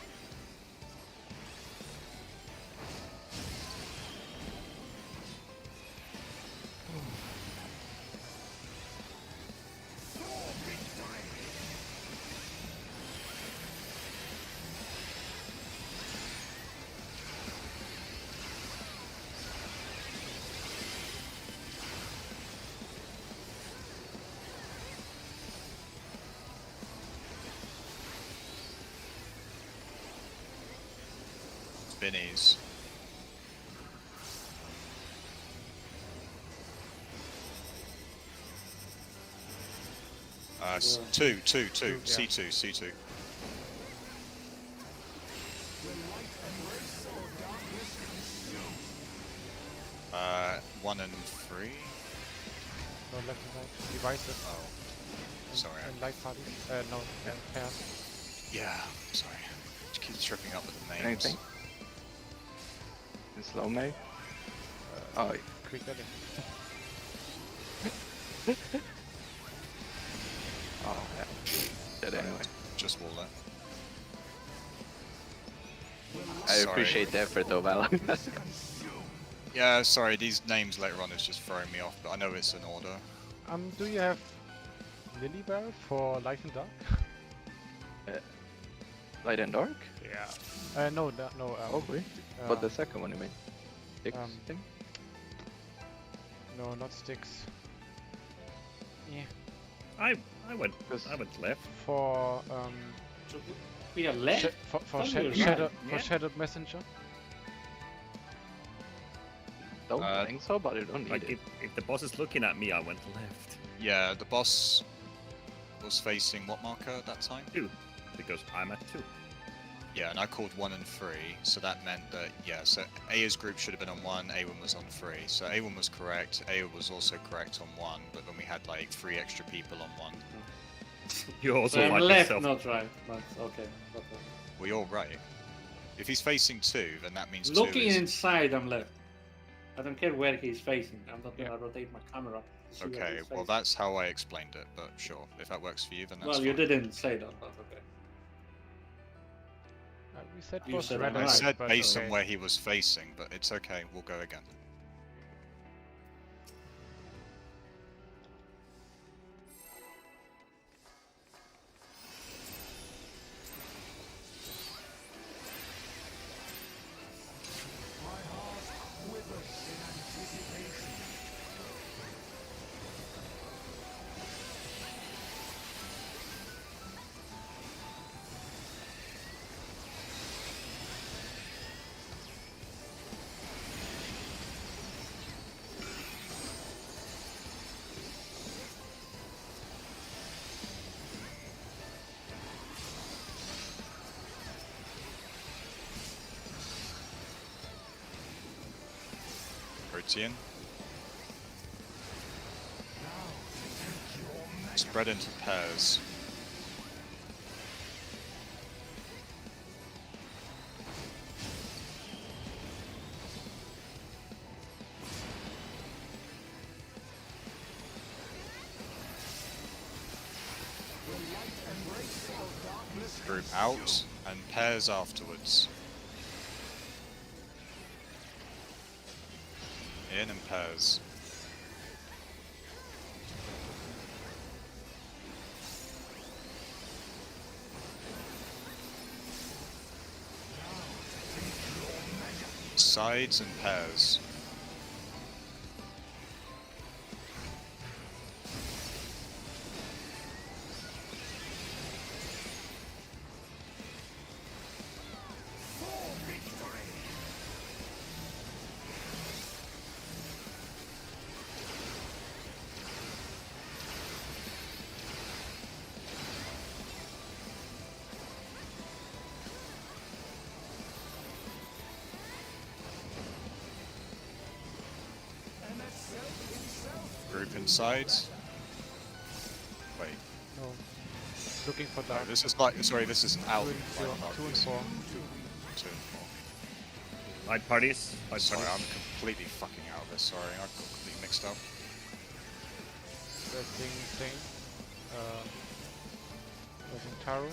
Binnies. Two, Yeah. C2. 1 and 3. No, left and right. Devices. Oh, sorry. And light parties. No, and pairs. Yeah, sorry. Just keep tripping up with the names. Anything? In slow May? Oh, Quick edit. oh yeah. Dead anyway. Just wall that. I Sorry. appreciate the effort though, Val. Yeah, sorry, these names later on is just throwing me off, but I know it's in order. Do you have Lily Barrel for light and dark? Light and dark? Yeah. No. Oh, really? But the second one, you mean? Six thing? No, not sticks. Yeah. I went left. For So we are left. for Oh, you're shadow right. for Yeah. Shadow Messenger. Don't think so, but you don't need Like it. if the boss is looking at me, I went left. Yeah, the boss was facing what marker at that time? 2, because I'm at 2. Yeah, and I called 1 and 3, so that meant that, yeah, so Aya's group should have been on 1, A1 was on 3. So A1 was correct, Aya was also correct on 1, but then we had like 3 extra people on 1. You also So I'm like left, yourself. not right. But okay. But, Well, you're right. If he's facing 2, then that means 2 looking is... inside, I'm left. I don't care where he's facing. I'm not Yeah. gonna rotate my camera. To see where Okay, he's well facing. that's how I explained it, but sure, if that works for you, then that's Well, fine. you didn't say that, but okay. We said You both said red I'm I and right, white, said but based okay. on where he was facing, but it's okay, we'll go again. Protean. Spread into pairs. Group out and pairs afterwards. In and pairs. Sides and pairs. Group inside. Wait, No. Looking for no, dark. this is like, sorry, this is out. 2 and 4. 2 and 4. 2 and 4. Light parties. Light Sorry, I'm parties. completely fucking out of this, sorry, I got completely mixed up. Pressing thing. Pressing Taru.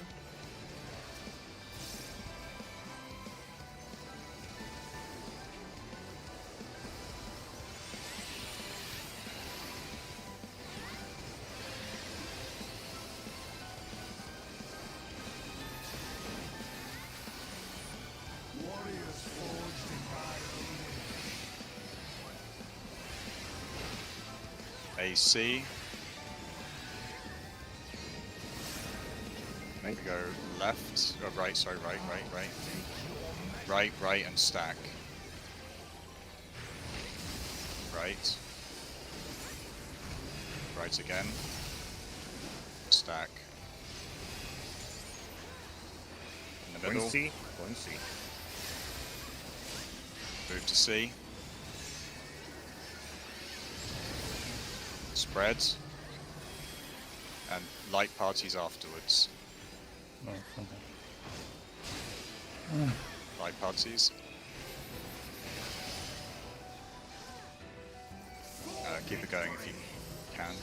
AC. Right. Go left, right, sorry, right. Right, and stack. Right. Right again. Stack. In the Going middle. C. Going C. Move to C. Spread. And light parties afterwards. Oh, okay. Light parties. Keep it going if you can.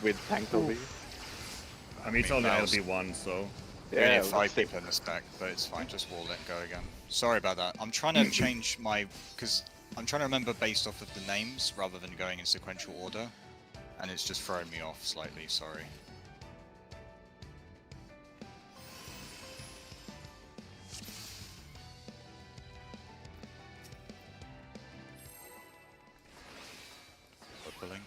With tank PoV. I mean, it's I mean, only that was- LB1, so. We only Yeah, have 5 let's see. people in the stack, but it's fine, just wall it and go again. Sorry about that. I'm trying to change my... because I'm trying to remember based off of the names rather than going in sequential order. And it's just throwing me off slightly, sorry. Buckling.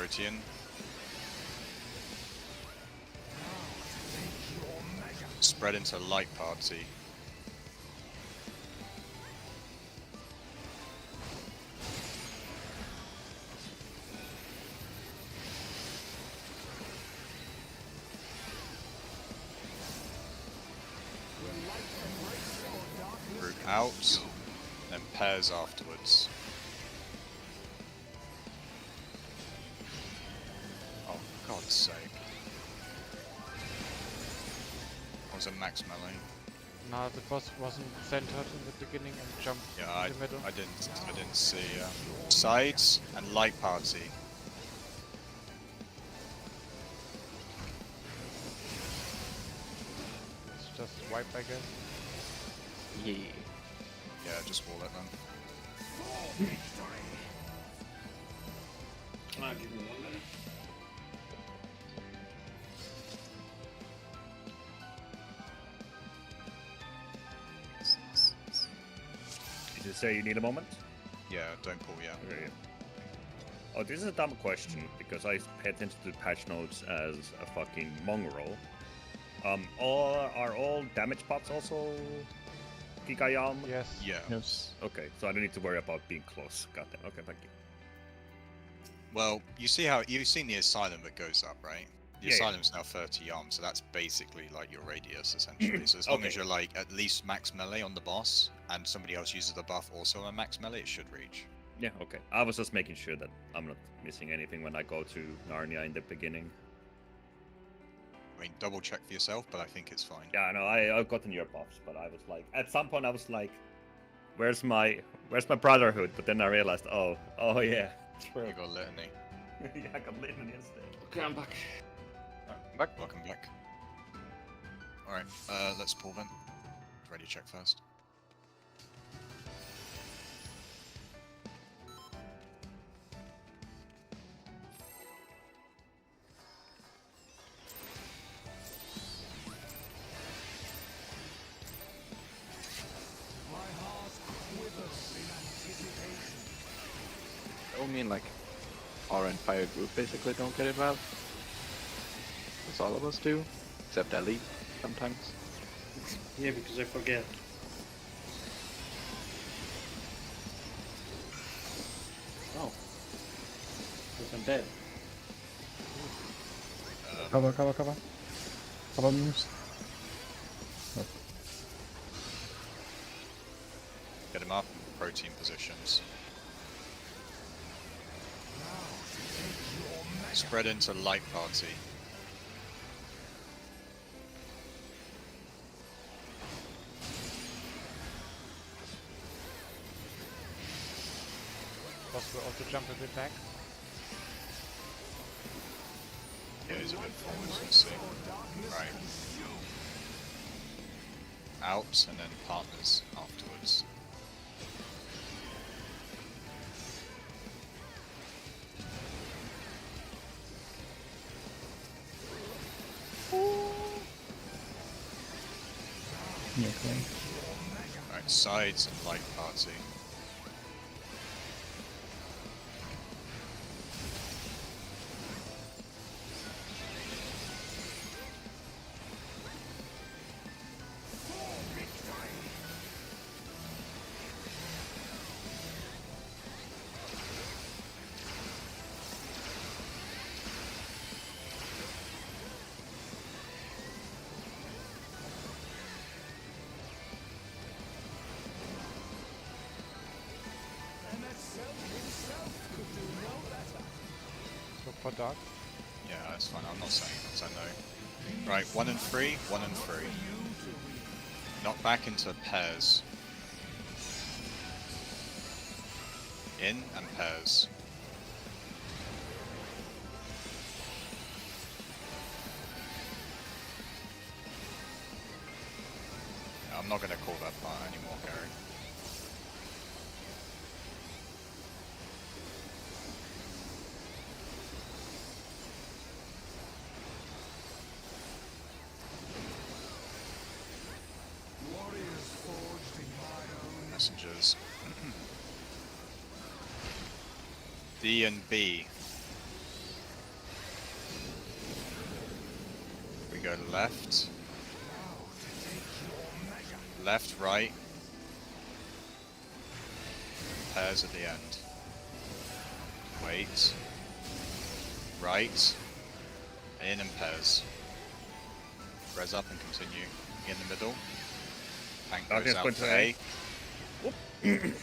Protean. Spread into light party. Group out, then pairs afterwards. Oh, for God's sake. Was it max melee? No, the boss wasn't centered in the beginning and jumped Yeah, in the middle. I didn't see. Sides and light party. It's just wipe, I guess. Yeah. Yeah, just wall it then. Give me 1 minute. Did you say you need a moment? Yeah, don't pull yet. Okay. Oh, this is a dumb question because I pay attention to patch notes as a fucking mongrel. Are all damage pots also Gigayam? Yes. Yeah. Yes. Okay, so I don't need to worry about being close. Got that. Okay, thank you. Well, you see how you've seen the asylum that goes up, right? The Yeah, yeah. asylum's now 30 yards, so that's basically like your radius essentially. So as long as Okay. you're like at least max melee on the boss, and somebody else uses the buff also on max melee, it should reach. Yeah, okay. I was just making sure that I'm not missing anything when I go to Narnia in the beginning. I mean, double check for yourself, but I think it's fine. Yeah, I know. I've gotten your buffs, but I was like, at some point I was like, where's my brotherhood? But then I realized, oh yeah, true. You got litany. Yeah, I got Litany instead. Okay, I'm back. Back. Welcome back. Alright, let's pull then. Ready check first. I mean, like, our entire group basically don't get involved. As all of us do, except Ellie sometimes. Yeah, because I forget. Oh. Because I'm dead. Cover, cover, cover. Cover moves. Get him up in protein positions. Spread into light party. Boss will also jump a bit back. Yeah, he's a bit forward, let's see. Right. Out and then partners afterwards. Yeah, okay. Right, sides and light party. Look for dark. Yeah, that's fine. I'm not saying that, 'cause I know. Right, 1 and 3, 1 and 3. Knock back into pairs. In and pairs. I'm not going to call that part anymore, Gary. Messengers. D and B. We go left. Left, right. Pairs at the end. Wait. Right. In and pairs. Res up and continue. In the middle. Tank goes Darkness out going to to A.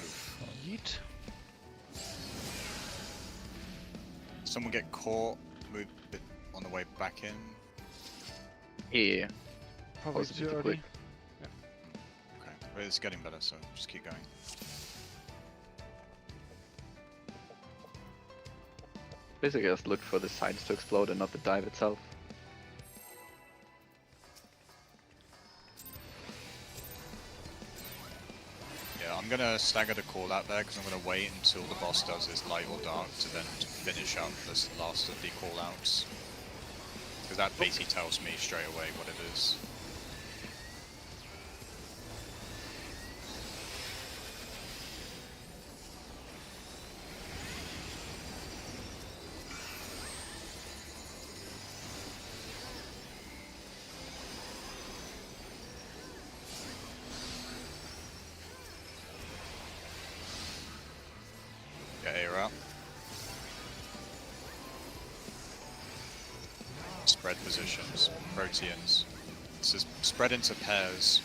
Yeet. Someone get caught. Move it on the way back in. Yeah. Probably Was a bit too quick. early. Okay. But it's getting better, so just keep going. Basically, just look for the sides to explode and not the dive itself. Yeah, I'm gonna stagger the call out there because I'm gonna wait until the boss does his light or dark to then finish up this last of the call outs. Because that basically tells me straight away what it is. Get air out. Spread positions. Proteans. This is spread into pairs.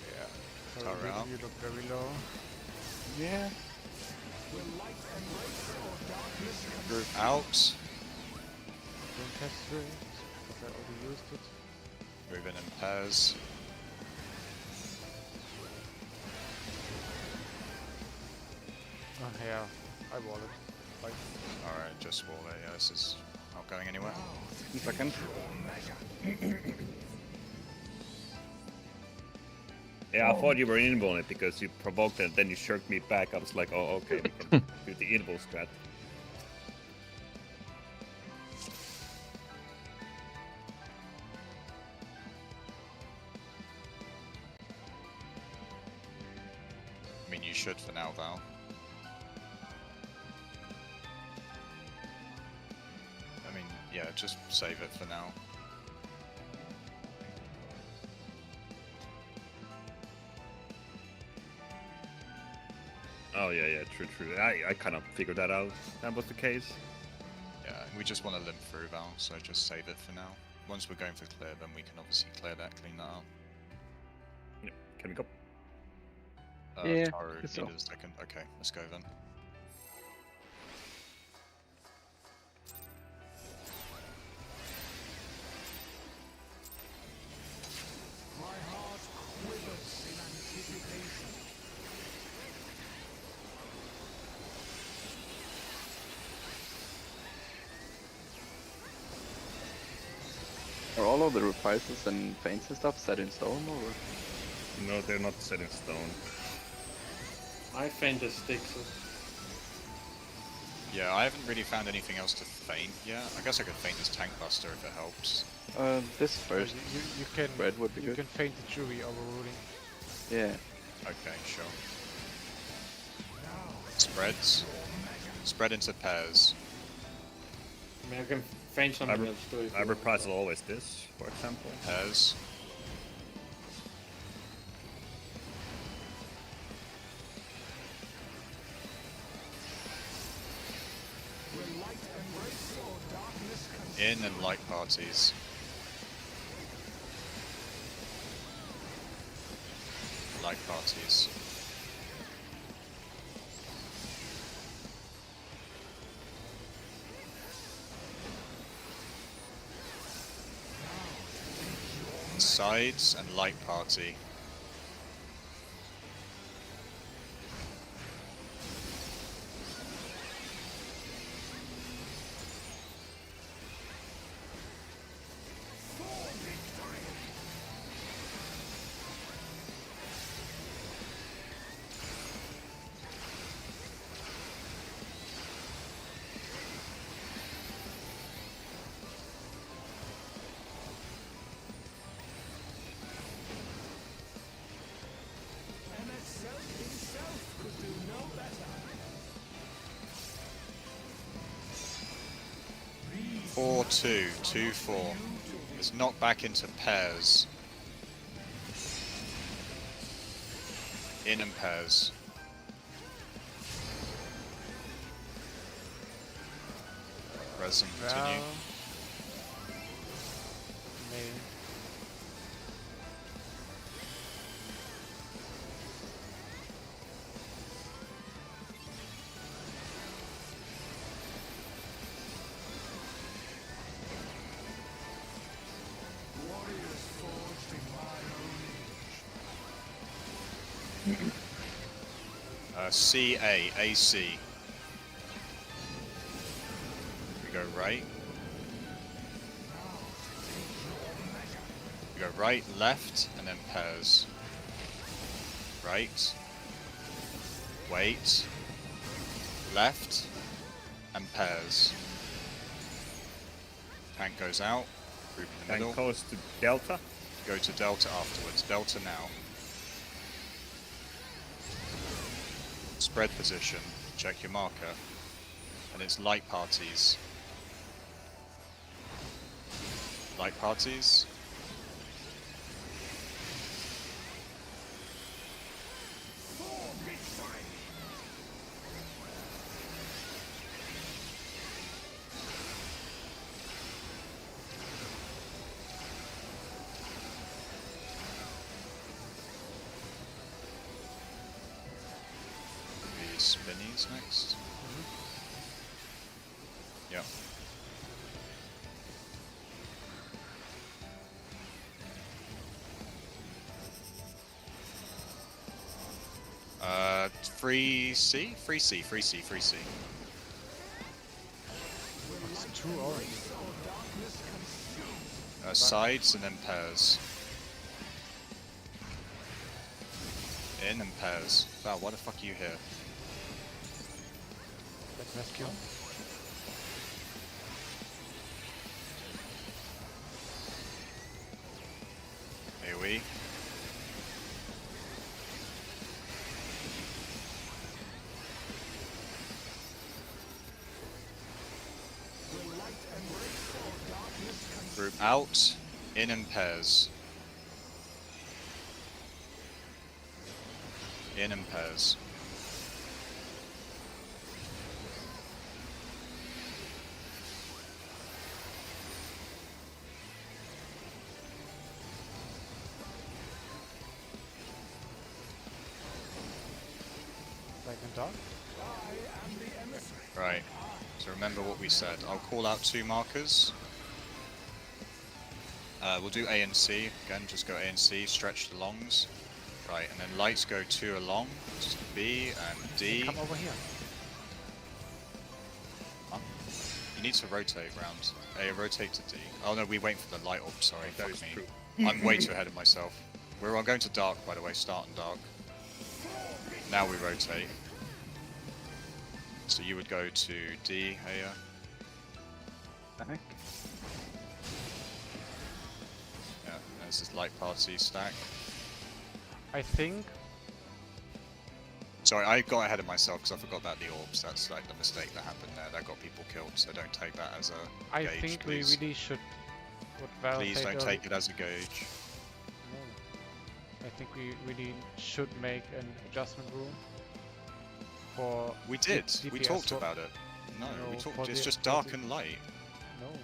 Yeah. Sorry, Tower out. you look very low. Yeah. Group out. Don't test it, because I already used it. Move in pairs. Oh yeah, I wall it. Like, Alright, just wall it. Yeah, this is not going anywhere. 1 second. Yeah, I thought you were invulnerable on it because you provoked it and then you shirked me back. I was like, oh, okay, we can do the invul strat. I mean, you should for now, Val. I mean, yeah, just save it for now. Oh yeah, true. I kind of figured that out. That was the case. Yeah, we just want to limp through Val, so just save it for now. Once we're going for clear, then we can obviously clear that, clean that up. Yep. Can we go? Yeah, Taru, guess so. needed a second. Okay, let's go then. Are all of the reprises and feints and stuff set in stone, or? No, they're not set in stone. I faint the sticks. Yeah, I haven't really found anything else to feint yet. I guess I could feint this Tank Buster if it helps. This first. you can Spread would be you good. can feint the jury overruling. Yeah. Okay, sure. Spreads. Spread into pairs. I mean, I can faint something else too. if I you want. reprise always this, for example. Pairs. In and light parties. Light parties. Sides and light party. 4-2, 2-4. It's knocked back into pairs. In and pairs. Res and continue. Well, maybe. CA, AC. We go right. We go right, left, and then pairs. Right. Wait. Left. And pairs. Tank goes out. Group in the middle. Tank goes to Delta. Go to Delta afterwards. Delta now. Spread position. Check your marker. And it's light parties. Light parties. The spinnies next. Yep. Free C? Free C, free C, free C. It's too orange. Sides and then pairs. In and pairs. Wow, why the fuck are you here? Let's rescue. AoE. Group out, in and pairs. In and pairs. Like in dark. Right. So remember what we said. I'll call out 2 markers. We'll do A and C. Again, just go A and C, stretch the longs. Right, and then lights go 2 along. Just B and D. Come over here. You need to rotate round. A, rotate to D. Oh no, we wait for the light orb, sorry. That Fuck is me. true. I'm way too ahead of myself. We're all going to dark, by the way, start in dark. Now we rotate. So you would go to D, Aya. Back. Yeah, there's this light party stack. I think Sorry, I got ahead of myself because I forgot about the orbs. That's like the mistake that happened there. That got people killed, so don't take that as a I gauge, think please. we really should. What Val Please said don't earlier- take it as a gauge. No. I think we really should make an adjustment room for. We did. We DPS talked for- about it. No, we No, talked. for It's the- just for dark the- and light. No.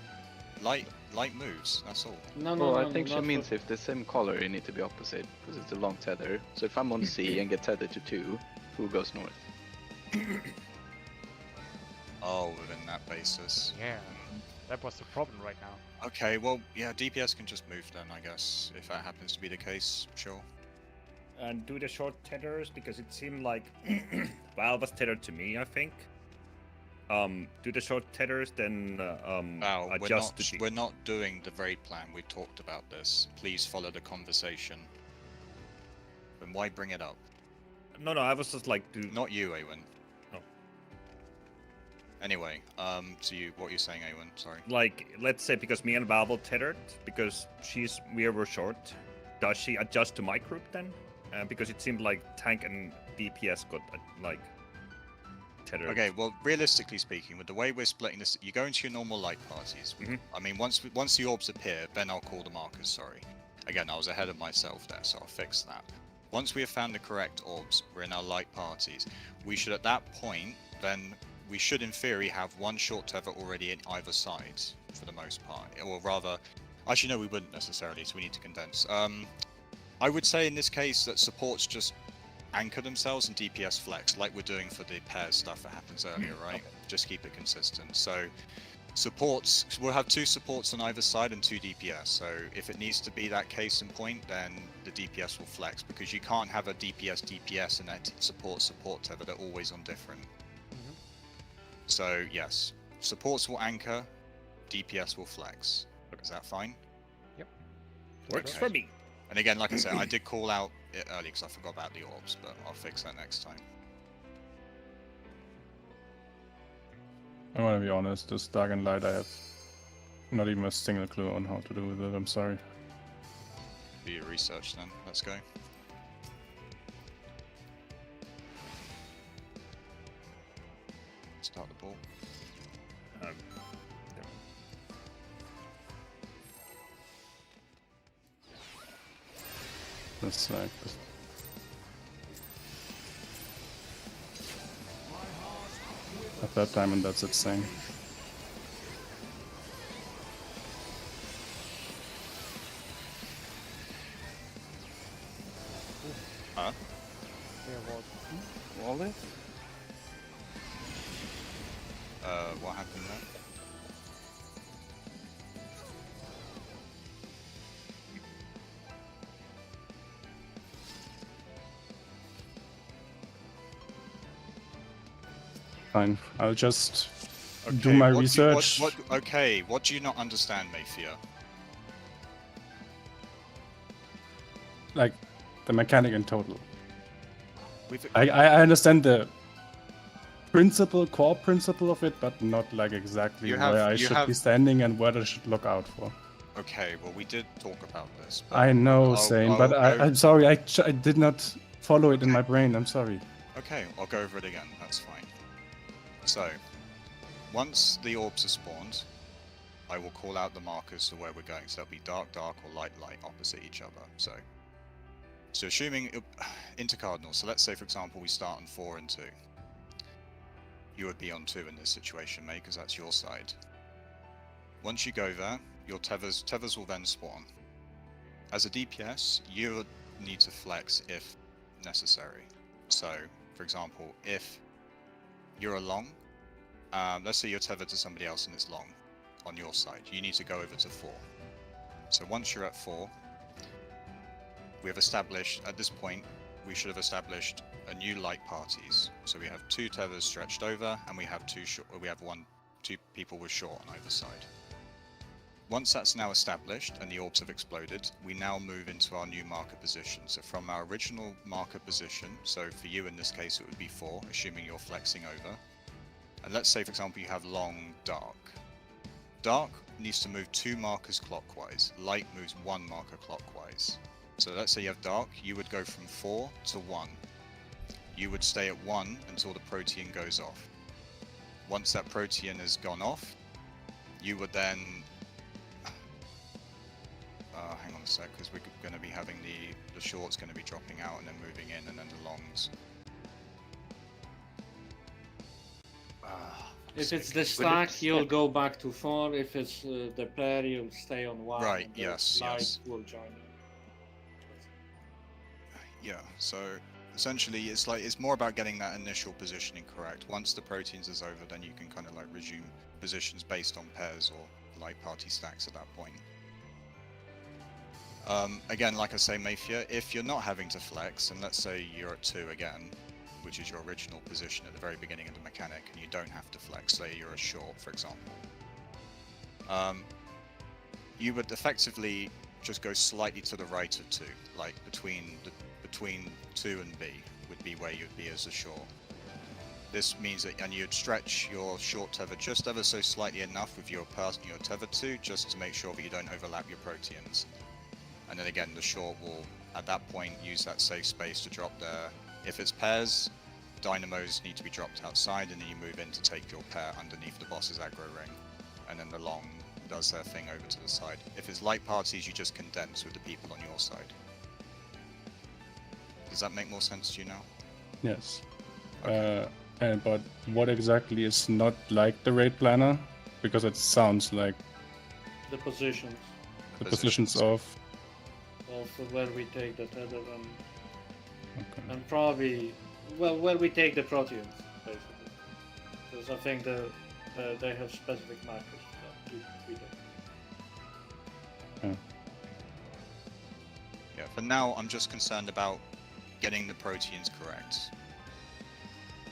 Light moves. That's all. No, Well, no, I think she not means for- if the same color, you need to be opposite, because it's a long tether. So if I'm on C and get tethered to 2, who goes north? Oh, within that basis. Yeah. That was the problem right now. Okay, well, yeah, DPS can just move then, I guess, if that happens to be the case. Sure. And do the short tethers because it seemed like Val was tethered to me, I think. Do the short tethers, then Val, adjust the we're not doing the raid plan. We talked about this. Please follow the conversation. Then why bring it up? No, I was just like, do Not you, Awen. Oh. Anyway, so what you're saying, Awen? Sorry. like, let's say because me and Val were tethered because we were short. Does she adjust to my group then? Because it seemed like tank and DPS got like tethered. Okay, well, realistically speaking, with the way we're splitting this, you go into your normal light parties. I mean, once the orbs appear, then I'll call the markers, sorry. Again, I was ahead of myself there, so I'll fix that. Once we have found the correct orbs, we're in our light parties. We should, at that point, then, we should, in theory, have one short tether already in either side, for the most part. Or rather, actually, no, we wouldn't necessarily, so we need to condense. I would say in this case that supports just anchor themselves and DPS flex, like we're doing for the pairs stuff that happens earlier, right? Just keep it consistent. So supports, we'll have 2 supports on either side and 2 DPS. So if it needs to be that case in point, then the DPS will flex, because you can't have a DPS and that support tether. They're always on different. So yes, supports will anchor, DPS will flex. Is that fine? Works Okay. for me. And again, like I said, I did call out it early because I forgot about the orbs, but I'll fix that next time. I want to be honest, this Dark and Light, I have not even a single clue on how to do with it. I'm sorry. Do your research then. Let's go. Start the ball. That's like this. A third time and that's its thing. Huh? Wall it? What happened there? Fine. I'll just Okay, do my what research. Okay, what do you not understand, Mayfia? Like the mechanic in total. We've I understand the core principle of it, but not like exactly You where have- I you should have- be standing and what I should look out for. Okay, well, we did talk about this. But I know, I'll- Zane, but I'll go- I'm sorry, I did not follow it in my brain. I'm sorry. Okay, I'll go over it again. That's fine. So, once the orbs are spawned, I will call out the markers to where we're going. So that'll be dark, dark, or light, light opposite each other. So assuming intercardinal. So let's say, for example, we start on 4 and 2. You would be on 2 in this situation, mate, because that's your side. Once you go there, your tethers will then spawn. As a DPS, you would need to flex if necessary. So, for example, if you're along, let's say you're tethered to somebody else and it's long on your side, you need to go over to 4. So once you're at 4, we have established, at this point, we should have established a new light parties. So we have 2 tethers stretched over, and we have 2 people with short on either side. Once that's now established and the orbs have exploded, we now move into our new marker position. So from our original marker position, so for you in this case it would be 4, assuming you're flexing over. And let's say, for example, you have long, dark. Dark needs to move 2 markers clockwise. Light moves 1 marker clockwise. So let's say you have dark, you would go from 4 to 1. You would stay at 1 until the protean goes off. Once that protean has gone off, you would then... hang on a sec, because we're going to be having the short's going to be dropping out and then moving in, and then the longs. If it's the stack, you'll go back to 4. If it's the pair, you'll stay on 1. Right, and the yes, light yes. will join you. Yeah, so essentially it's more about getting that initial positioning correct. Once the proteins is over, then you can kind of like resume positions based on pairs or light party stacks at that point. Again, like I say, Mayfia, if you're not having to flex, and let's say you're at 2 again, which is your original position at the very beginning of the mechanic, and you don't have to flex, say you're a short, for example, you would effectively just go slightly to the right of 2, like between 2 and B would be where you'd be as a short. This means that, and you'd stretch your short tether just ever so slightly enough with your tether 2, just to make sure that you don't overlap your proteans. And then again, the short will, at that point, use that safe space to drop there. If it's pairs, dynamos need to be dropped outside, and then you move in to take your pair underneath the boss's aggro ring, and then the long does their thing over to the side. If it's light parties, you just condense with the people on your side. Does that make more sense to you now? Yes. Okay. But what exactly is not like the raid planner? Because it sounds like The positions the positions of. where we take the tether Okay. and probably where we take the proteins basically. Because I think they have specific markers that we don't. Yeah, for now, I'm just concerned about getting the proteins correct.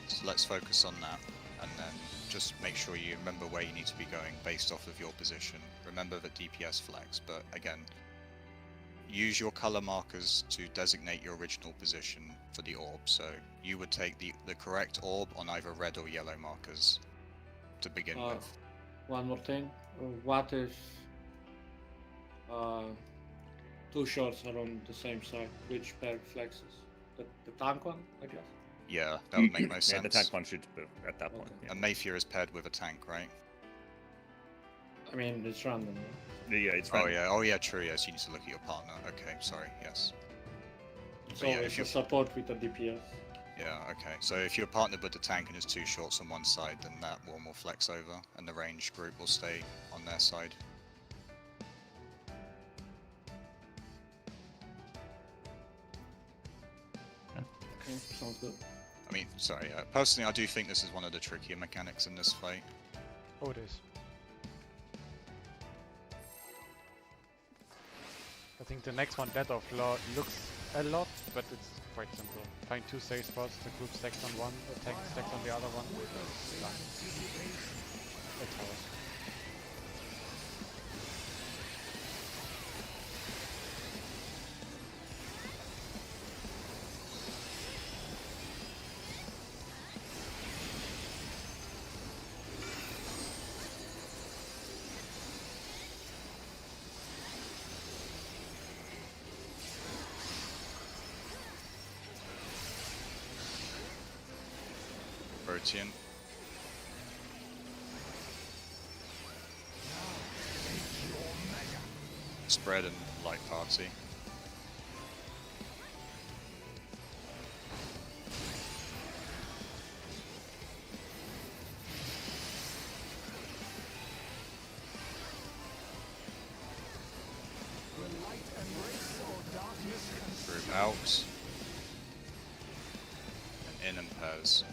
So let's focus on that, and then just make sure you remember where you need to be going based off of your position. Remember the DPS flex, but again, use your color markers to designate your original position for the orb. So you would take the correct orb on either red or yellow markers to begin with. One more thing. What if two shots are on the same side? Which pair flexes? The tank one, I guess? Yeah, that would make most Yeah, sense. the tank one should be at that point. Okay. Yeah. And Mayfier is paired with a tank, right? I mean, it's random. Right? Yeah, it's Oh random. yeah, oh yeah, true, yes, you need to look at your partner. Okay, sorry, yes. It's But yeah, always if a you support with the DPS. Yeah, okay. So if you're partnered with the tank and there's two shorts on one side, then that one will flex over, and the range group will stay on their side. Okay, sounds good. I mean, sorry, personally I do think this is one of the trickier mechanics in this fight. Oh, it is. I think the next one, Death of Law, looks a lot, but it's quite simple. Find two safe spots, the group stacks on one, the tank stacks on the other one. Done. That's all. Protean. Spread and light party. Group out. And in and pairs.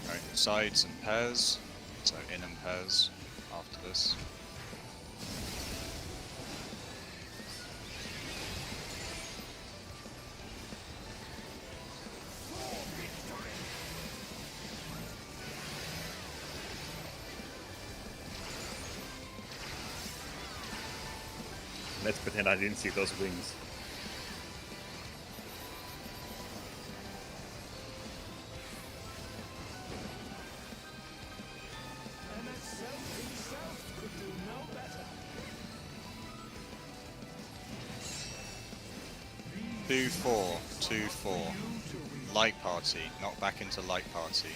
Right, sides and pairs, so in and pairs after this. Let's pretend I didn't see those wings. Two, 4, 2, 4. Light party, knock back into light party.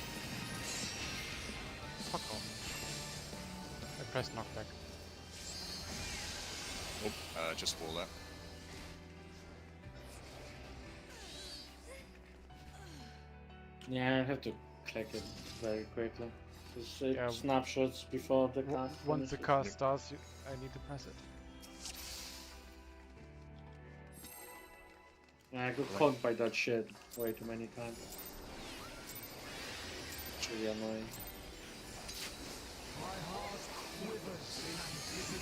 Fuck off. I pressed knockback. Just wall it. Yeah, I have to click it very quickly. Just it Yeah. snapshots before the cast. Once the finishes. cast starts, I need to press it. Yeah, I got caught by that shit way too many times. It's really annoying.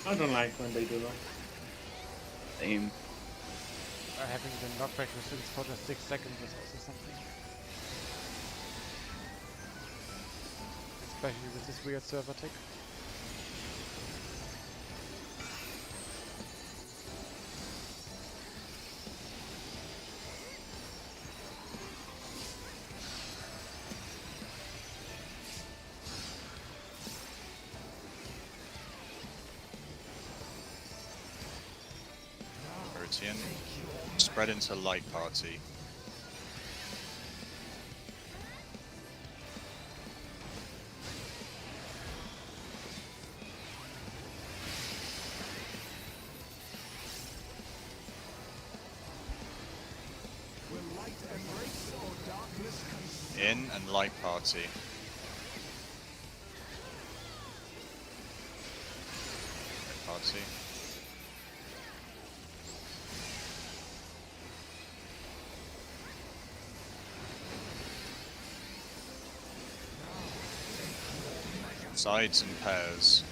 I don't like when they do that. Same. Having the knockback resistance for just 6 seconds is also something. Especially with this weird server tick. in. Spread into light party. In and light party. Party. Sides and pairs.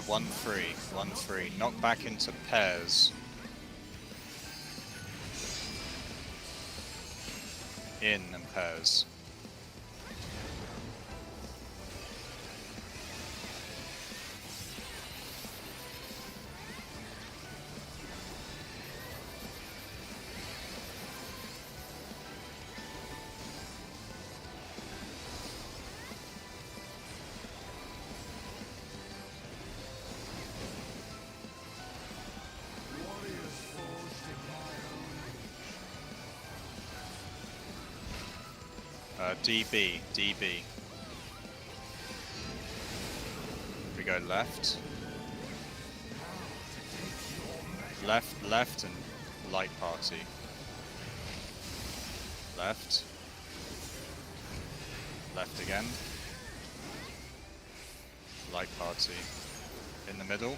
One free. Knock back into pairs. In and pairs. DB. We go left. Left and light party. Left. Left again. Light party. In the middle.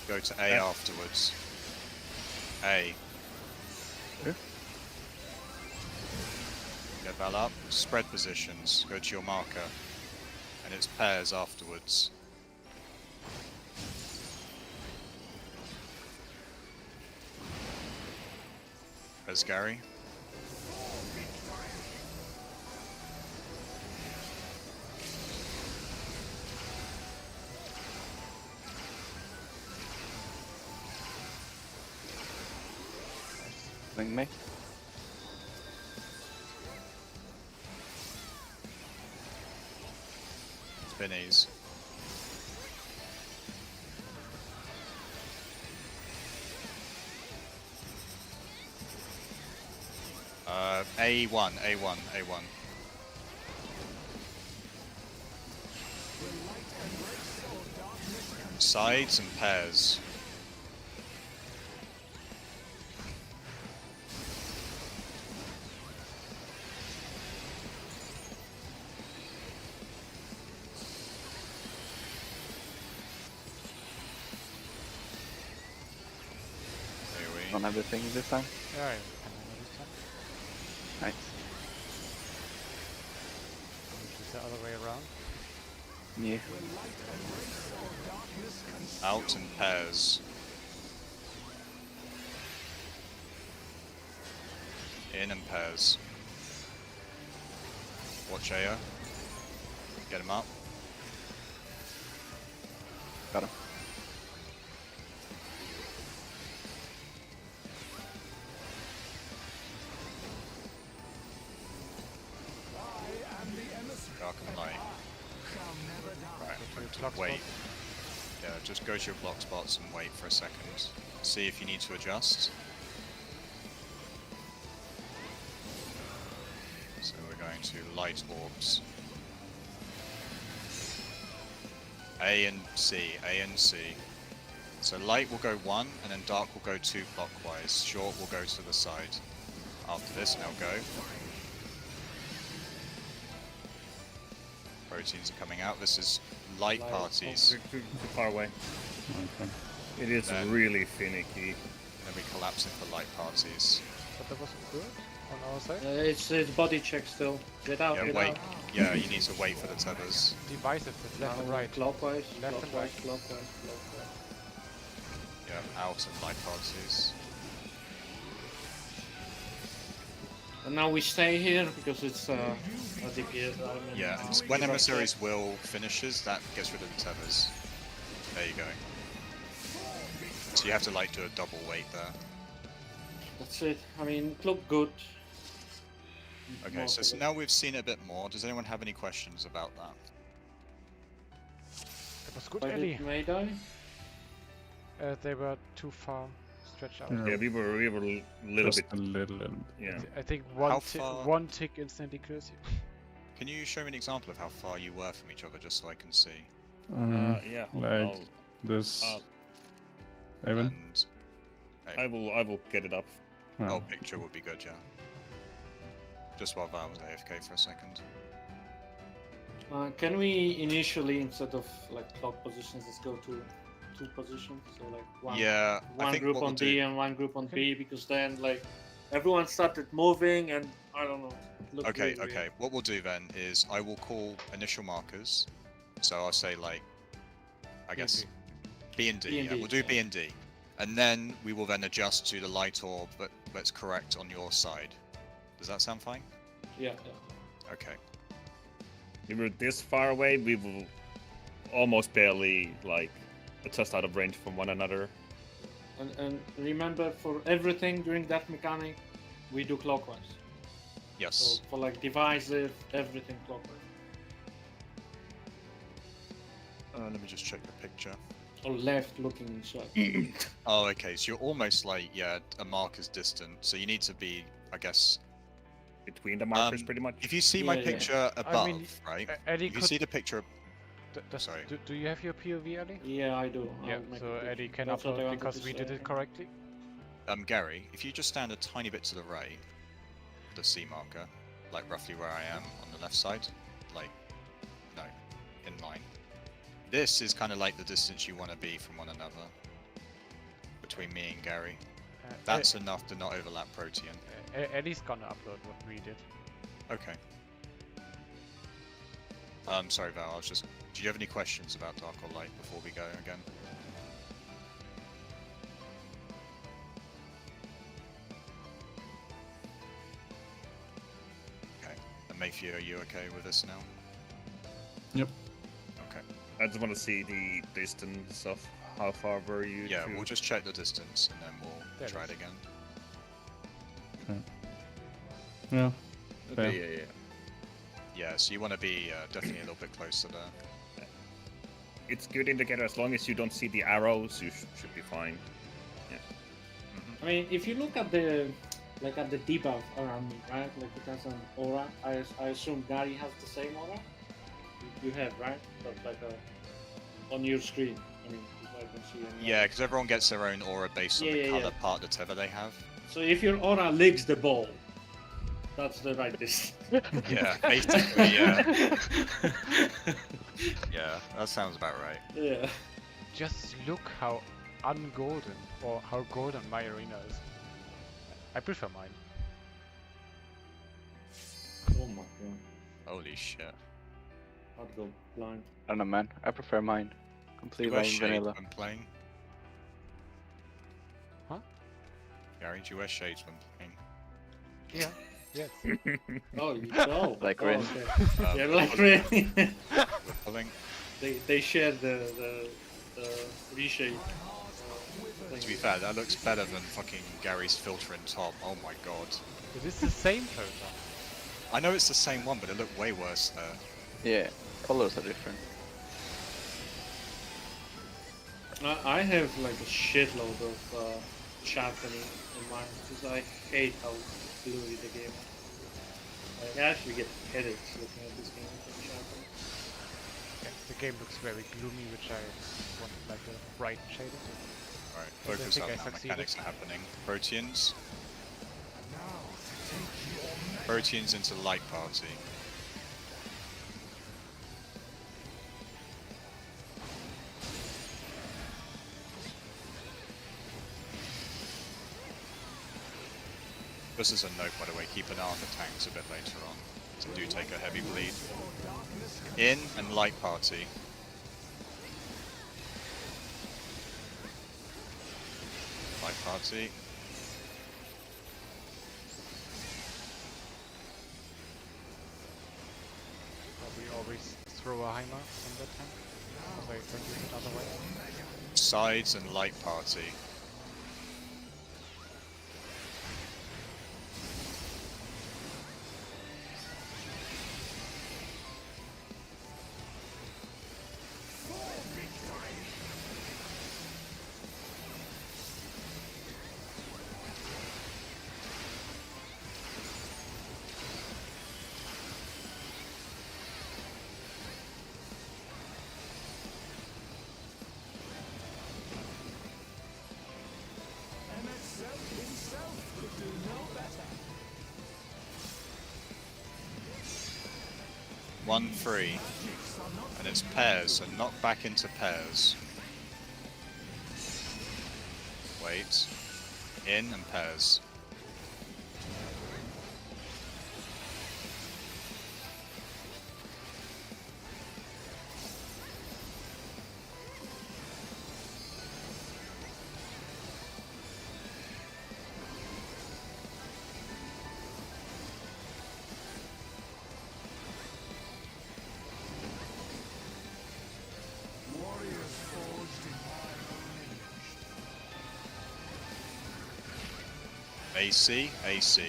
Go to A afterwards. A. Get Val up, spread positions, go to your marker, and it's pairs afterwards. There's Gary. Bring me. Spinnies. A1. Sides and pairs. On everything this time. Yeah, I can handle this time. Nice. Which is the other way around. Yeah. Out and pairs. In and pairs. Watch AO. Get him up. Got him. Dark and light. Right, Clock wait. spot. Yeah, just go to your block spots and wait for a second. See if you need to adjust. So we're going to light orbs. A and C. So light will go 1, and then dark will go 2 clockwise. Short will go to the side. After this, now go. Proteins are coming out. This is light parties. Too far away. Okay. It is Then- really finicky. Then we collapse into light parties. But that was good. on our side. It's body check still. Get out, Yeah, get wait. out. Yeah, you need to wait for the tethers. Divisive, it's left and Now, right. Clockwise, Left and clockwise, right. clockwise, clockwise. Yeah, out and light parties. And now we stay here because it's a DPS. Yeah, and when Emissary's will finishes, that gets rid of the tethers. There you go. So you have to like do a double wait there. That's it. I mean, it looked good. Okay, Most so, of so it. now we've seen it a bit more. Does anyone have any questions about that? It was good, Why Ellie. did May die? They were too far stretched out. Yeah. Yeah, we were a little Just bit. a little. Yeah. I think How far- one tick instantly kills you. Can you show me an example of how far you were from each other, just so I can see? Yeah. Like this. Uh, Even. And I will get it up. oh, picture would be good, yeah. Just while Val was AFK for a second. Can we initially, instead of like clock positions, let's go to 2 positions? So like one, Yeah, I one think group what we'll on do. D and one group on B, because then like everyone started moving and I don't know. it looked Okay, really okay. What we'll do then is I will call initial markers. So I'll say like, I guess B and D. B and Yeah, D, we'll do yeah. B and D, and then we will then adjust to the light orb that's correct on your side. Does that sound fine? Yeah, Okay. We were this far away. We will almost barely like just out of range from one another. and remember, for everything during that mechanic, we do clockwise. Yes. So for like divisive, everything clockwise. Let me just check the picture. Or left looking shot. Oh, okay. So you're almost like, yeah, a marker's distant. So you need to be, I guess. Between the markers, Um, pretty much. If you see my Yeah, yeah. picture above, mean, right? Ellie If you could. see the picture. Sorry. Do you have your POV, Ellie? Yeah, I do. Yeah, I'll make so a picture. Ellie can That's what I upload wanted because to we did say. it correctly. Gary, if you just stand a tiny bit to the right, the C marker, like roughly where I am on the left side, like, no, in line. This is kind of like the distance you want to be from one another, between me and Gary. That's enough to not overlap Protean. Ellie's gonna upload what we did. Okay. Sorry Val, I was just... Do you have any questions about Dark or Light before we go again? Okay. And Mayfield, are you okay with this now? Yep. Okay. I just want to see the distance of how far were you. Yeah, to... we'll just check the distance and then we'll There it try it is. again. Yeah. Okay, yeah. Yeah, so you want to be definitely a little bit closer there. It's good indicator as long as you don't see the arrows, you should be fine. I mean, if you look at the debuff around me, right? Like it has an aura. I assume Gary has the same aura. You have, right? But like on your screen. I mean, if I can see. Any Yeah, because everyone gets their own aura based on Yeah, the yeah, color yeah. part of the tether they have. So if your aura licks the ball, that's the right distance. Yeah, basically, yeah. Yeah, that sounds about right. Yeah. Just look how ungolden or how golden my arena is. I prefer mine. Oh my god. Holy shit. I'd go blind. I don't know, man. I prefer mine. Do you Completely wear shades vanilla. when playing? Huh? Gary, do you wear shades when playing? Yeah. Yes. Oh, you know. Like oh, Rin. okay. Yeah, like Rin. Rin. We're pulling. They share the reshape. To be fair, that looks better than fucking Gary's filter in top. Oh my god. It is the same filter. I know it's the same one, but it looked way worse there. Yeah, colors are different. I have like a shitload of sharpening in mine because I hate how blurry the game is. I actually get headaches looking at this game with sharpening. Yeah, the game looks very gloomy, which I wanted like a bright shade. Alright, I don't focus think on I how succeeded. mechanics are happening. Proteans. Proteans into light party. Just as a note, by the way, keep an eye on the tanks a bit later on. So do take a heavy bleed. In and light party. Light party. We always throw a Heimer on that tank. Because I don't use it otherwise. Sides and light party. One free, and it's pairs, so knock back into pairs. Wait, in and pairs. AC, AC.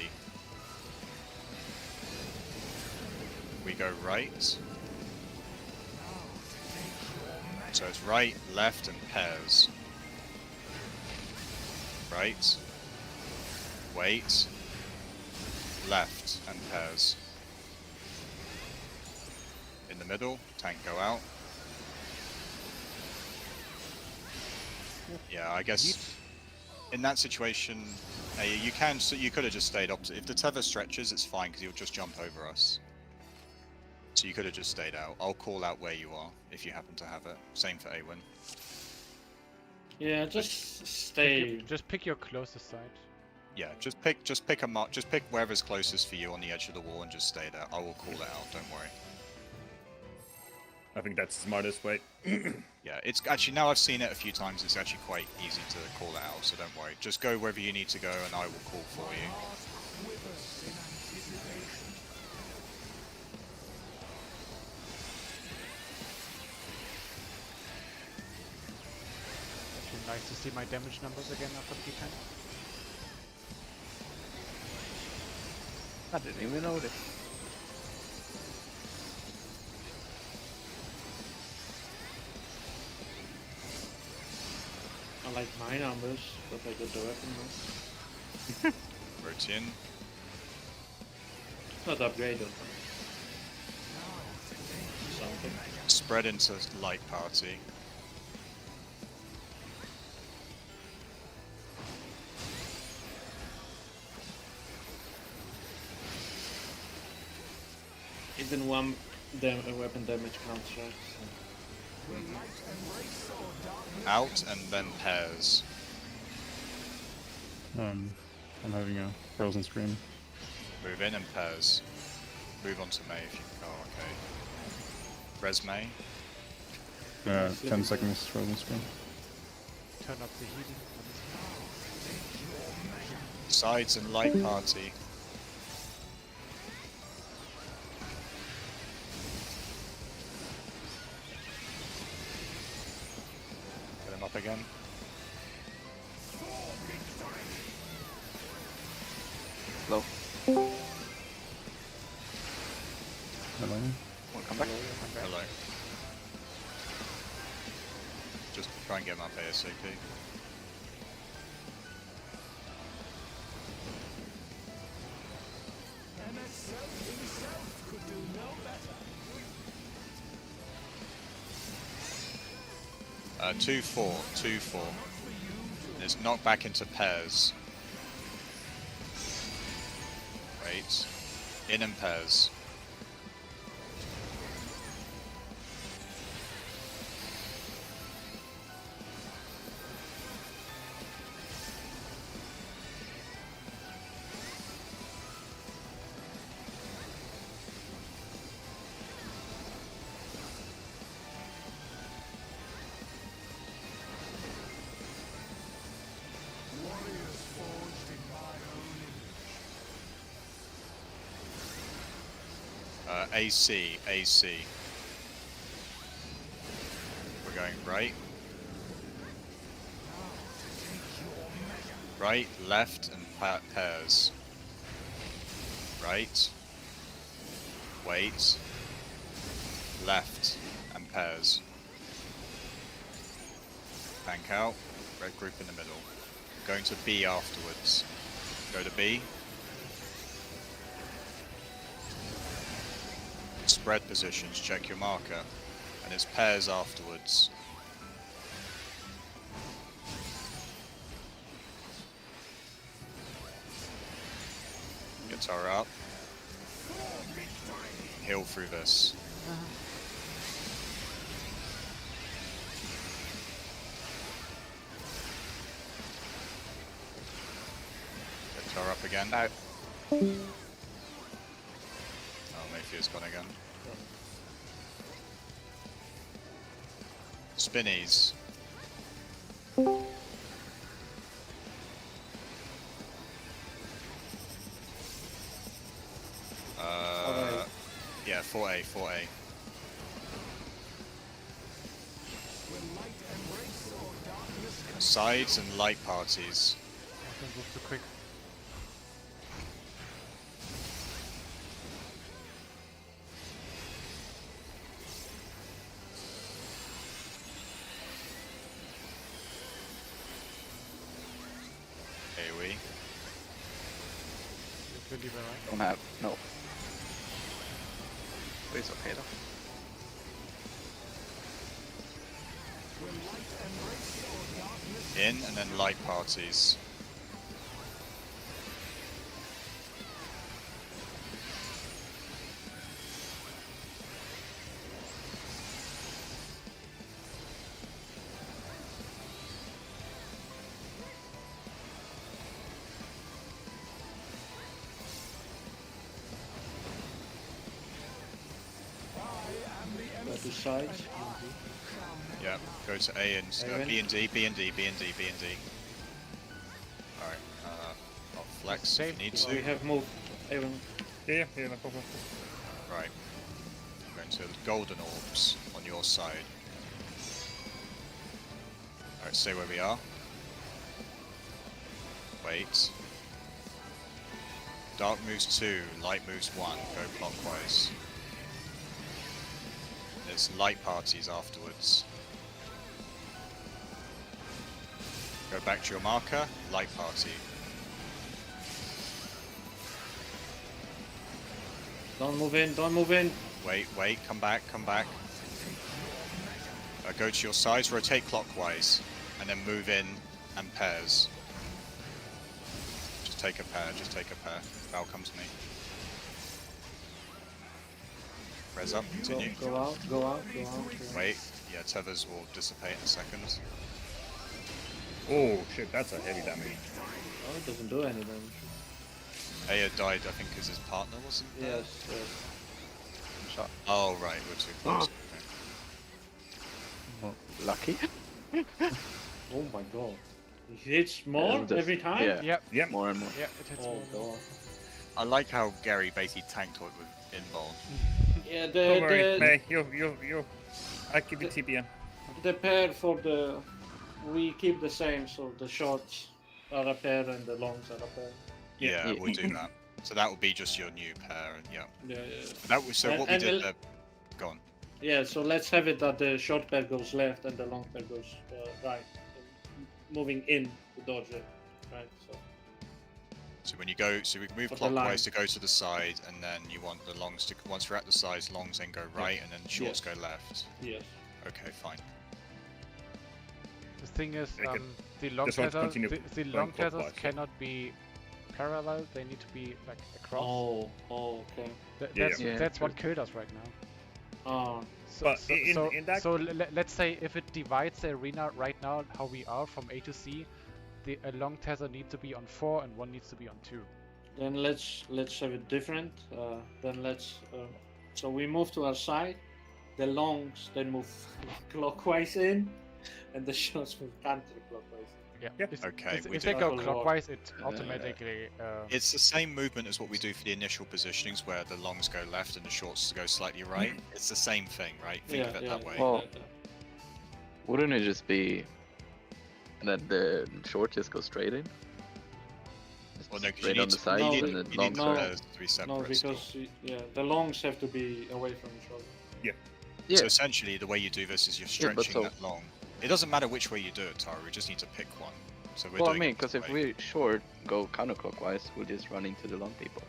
We go right. So it's right, left, and pairs. Right. Wait. Left, and pairs. In the middle, tank go out. Yeah, I guess in that situation, you can. So you could have just stayed opposite. If the tether stretches, it's fine because he'll just jump over us. So you could have just stayed out. I'll call out where you are if you happen to have it. Same for Awen. Yeah, just stay. Just pick your closest side. Yeah, just pick a mark. Just pick wherever's closest for you on the edge of the wall and just stay there. I will call it out. Don't worry. I think that's the smartest way. Yeah, it's actually, now I've seen it a few times, it's actually quite easy to call it out, so don't worry. Just go wherever you need to go and I will call for you. Actually nice to see my damage numbers again after the P10. I didn't even notice. I like my numbers, but I got the weapon now. Routine. Not upgraded. Something. Spread into light party. Even one weapon damage counts, right? So. Out and then pairs. I'm having a frozen screen. Move in and pairs. Move on to May if you... Oh, okay. Res May. 10 seconds frozen screen. Turn up the healing. Sides and light party. Get him up again. Low. Hello. Wanna come back? Hello. Just try and get him up ASAP. Uh, 2-4, 2-4. It's knocked back into pairs. Wait. In and pairs. AC, AC. We're going right. Right, left, and pairs. Right. Wait. Left, and pairs. Bank out. Red group in the middle. Going to B afterwards. Go to B. Spread positions, check your marker. And it's pairs afterwards. Guitar up. Heal through this. Guitar up again. No. Oh, Mayfew's gone again. Spinnies. Yeah, 4A, 4A. Sides and light parties. I can move too quick. AoE. You clearly were right. Don't have. No. But it's okay though. In and then light parties. Go to sides. Yeah, go to A and B and D, B and D, B and D, B and D. Alright, not flex if you need We to. have moved. Even. Yeah, no problem. Right. I'm going to the golden orbs on your side. Alright, stay where we are. Wait. Dark moves 2, light moves 1, go clockwise. There's light parties afterwards. Go back to your marker, light party. Don't move in, don't move in. Wait, come back, come back. Go to your sides, rotate clockwise, and then move in and pairs. Just take a pair, just take a pair. Val, come to me. Res up, continue. Go out, go out, go out. Wait, yeah, tethers will dissipate in a second. Oh shit, that's a heavy damage. Oh, it doesn't do any damage. Aya died, I think, because his partner wasn't there. Yes, yes. Shot. Oh, right, we're too close. Okay. Lucky. Oh my god. It hits more just- every time? Yeah. Yep. Yep. More and more. Yeah, it hits Oh more. god. I like how Gary basically tanked it with invuln. Yeah, Don't worry, the, May. You. I keep it TPM. the pair for the... We keep the same, so the shorts are a pair and the longs are a pair. Yeah, Yeah. we'll do that. So that will be just your new pair, and yeah. Yeah. That was so. And- What we and did we'll- there. Go on. Yeah, so let's have it that the short pair goes left and the long pair goes right. Moving in to dodge it, right? So So when you go, so we move For the line. clockwise to go to the side, and then you want the longs to. Once we're at the sides, longs then go right, and then shorts Yes. go left. yes. Okay, fine. The thing is, Make it- the long just want to tethers, continue the going long tethers clockwise, yeah. cannot be parallel. They need to be like across. Oh, okay. Yeah. That's what killed us right now. Oh, So, But so, in- so, in that- so let's say if it divides the arena right now, how we are from A to C, a long tether needs to be on 4 and one needs to be on 2. then let's have it different. Then let's. So we move to our side. The longs then move clockwise in, and the shorts move counterclockwise. Yeah. Yeah. Okay, we if do they go that a lot. clockwise, it automatically. It's the same movement as what we do for the initial positionings, where the longs go left and the shorts go slightly right. It's the same thing, right? Think of it that way. Well, wouldn't it just be that the short just go straight in? Just Well, no, 'cause you straight on need the to- sides No, and you the You long need no. side. to be separate. No, still. because the longs have to be away from each other. Yeah. So essentially, the way you do this is you're Yeah, but stretching so- that long. It doesn't matter which way you do it, Tara. We just need to pick one. So we're Well, I doing mean, it this because if way. we short go counterclockwise, we'll just run into the long people.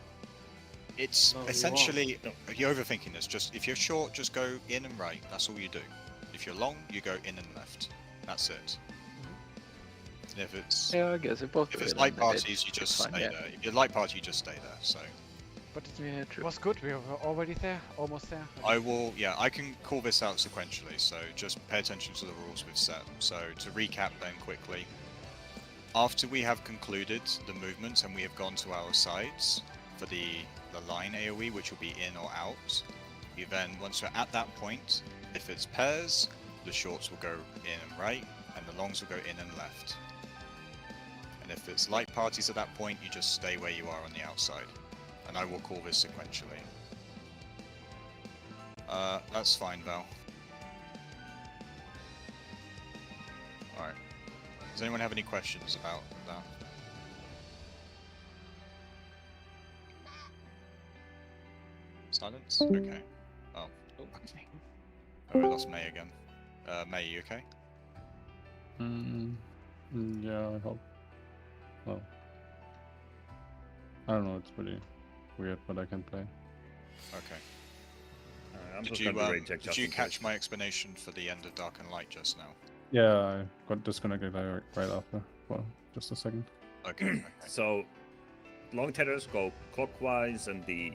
It's No, you won't. essentially you're overthinking this. Just if you're short, just go in and right. That's all you do. If you're long, you go in and left. That's it. And if it's Yeah, I guess if both if do it's it, light then parties, you it's just fine, stay yeah. there. If you're light party, you just stay there. So But it Yeah, true. was good. We were already there, almost there. I will. Yeah, I can call this out sequentially. So just pay attention to the rules we've set. So to recap then quickly. After we have concluded the movements and we have gone to our sides for the line AoE, which will be in or out, you then, once we're at that point, if it's pairs, the shorts will go in and right, and the longs will go in and left. And if it's light parties at that point, you just stay where you are on the outside. And I will call this sequentially. That's fine, Val. Alright. Does anyone have any questions about that? Silence? Okay. Oh. Oh, we lost May again. May, you okay? Yeah, I hope. Well, I don't know. It's pretty weird, but I can play. Okay. I'm Did just you, gonna rage check did just you in catch case. my explanation for the end of Dark and Light just now? Yeah, I got disconnected right after. Well, just a second. Okay, okay. So, long tethers go clockwise and the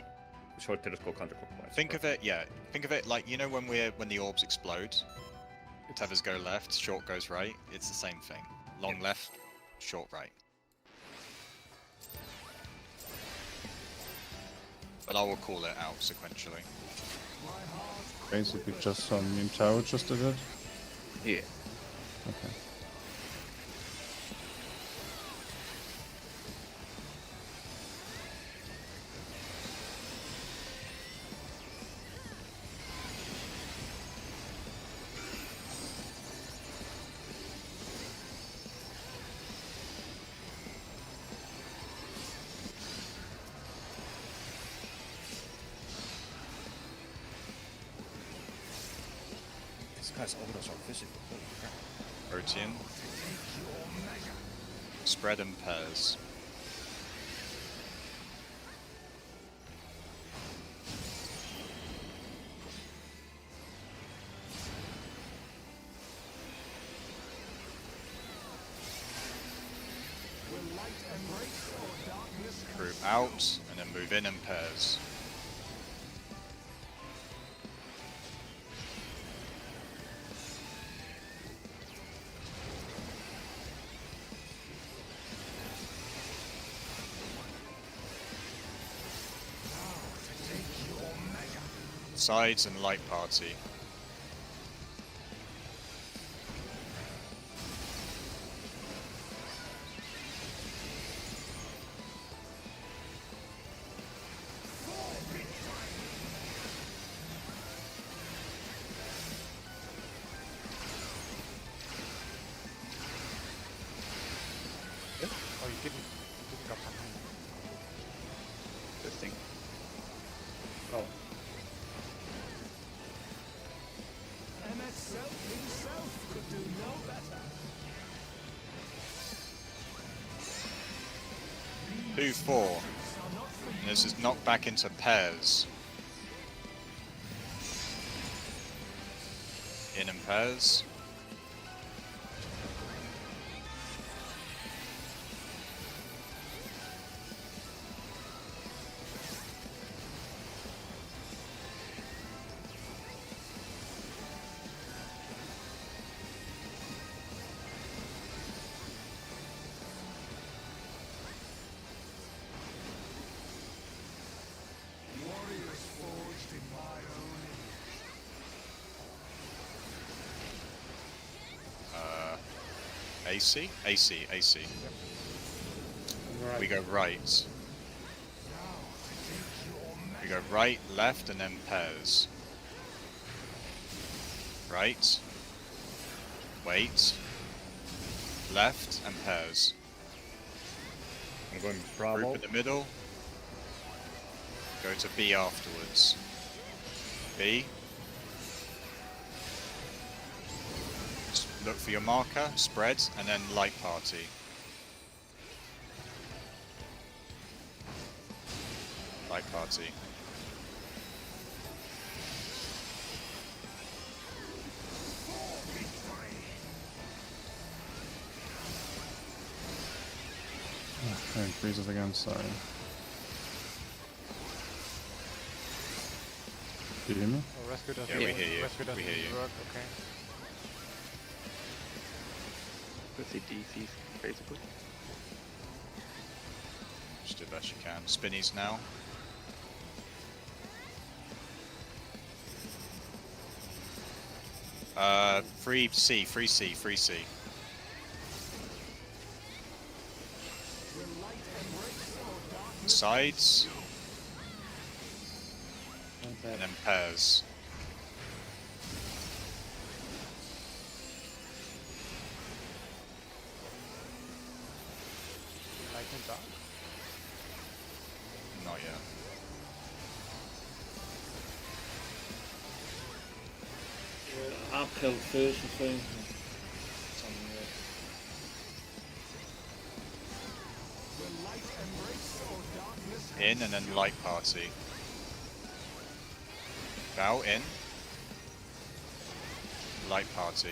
short tethers go counterclockwise. Think of it, yeah. Think of it like, you know, when the orbs explode, tethers go left, short goes right. It's the same thing. Long left, short right. But I will call it out sequentially. Basically, just me and Taro just did it. Yeah. Okay. This guy's autos are physical. Holy crap. Protean. Spread in pairs. Group out, and then move in pairs. Sides and light party. Oh, you didn't go behind. Interesting. Oh, Two, four. And this is knocked back into pairs. In and pairs. AC? AC, AC. Right. We go right. We go right, left, and then pairs. Right. Wait. Left, and pairs. I'm going Group Bravo. in the middle. Go to B afterwards. B. Look for your marker, spread, and then light party. Light party. It increases again, sorry. Do you hear me? Oh, rescue doesn't Yeah, we hear you. Rescue doesn't We hear you. work, okay. Let's see DCs, basically. Just do the best you can. Spinnies now. Free C, free C, free C. Sides, and then pairs. Light and dark. Not yet. Uphill first, I think. In and then light party. Bow in. Light party.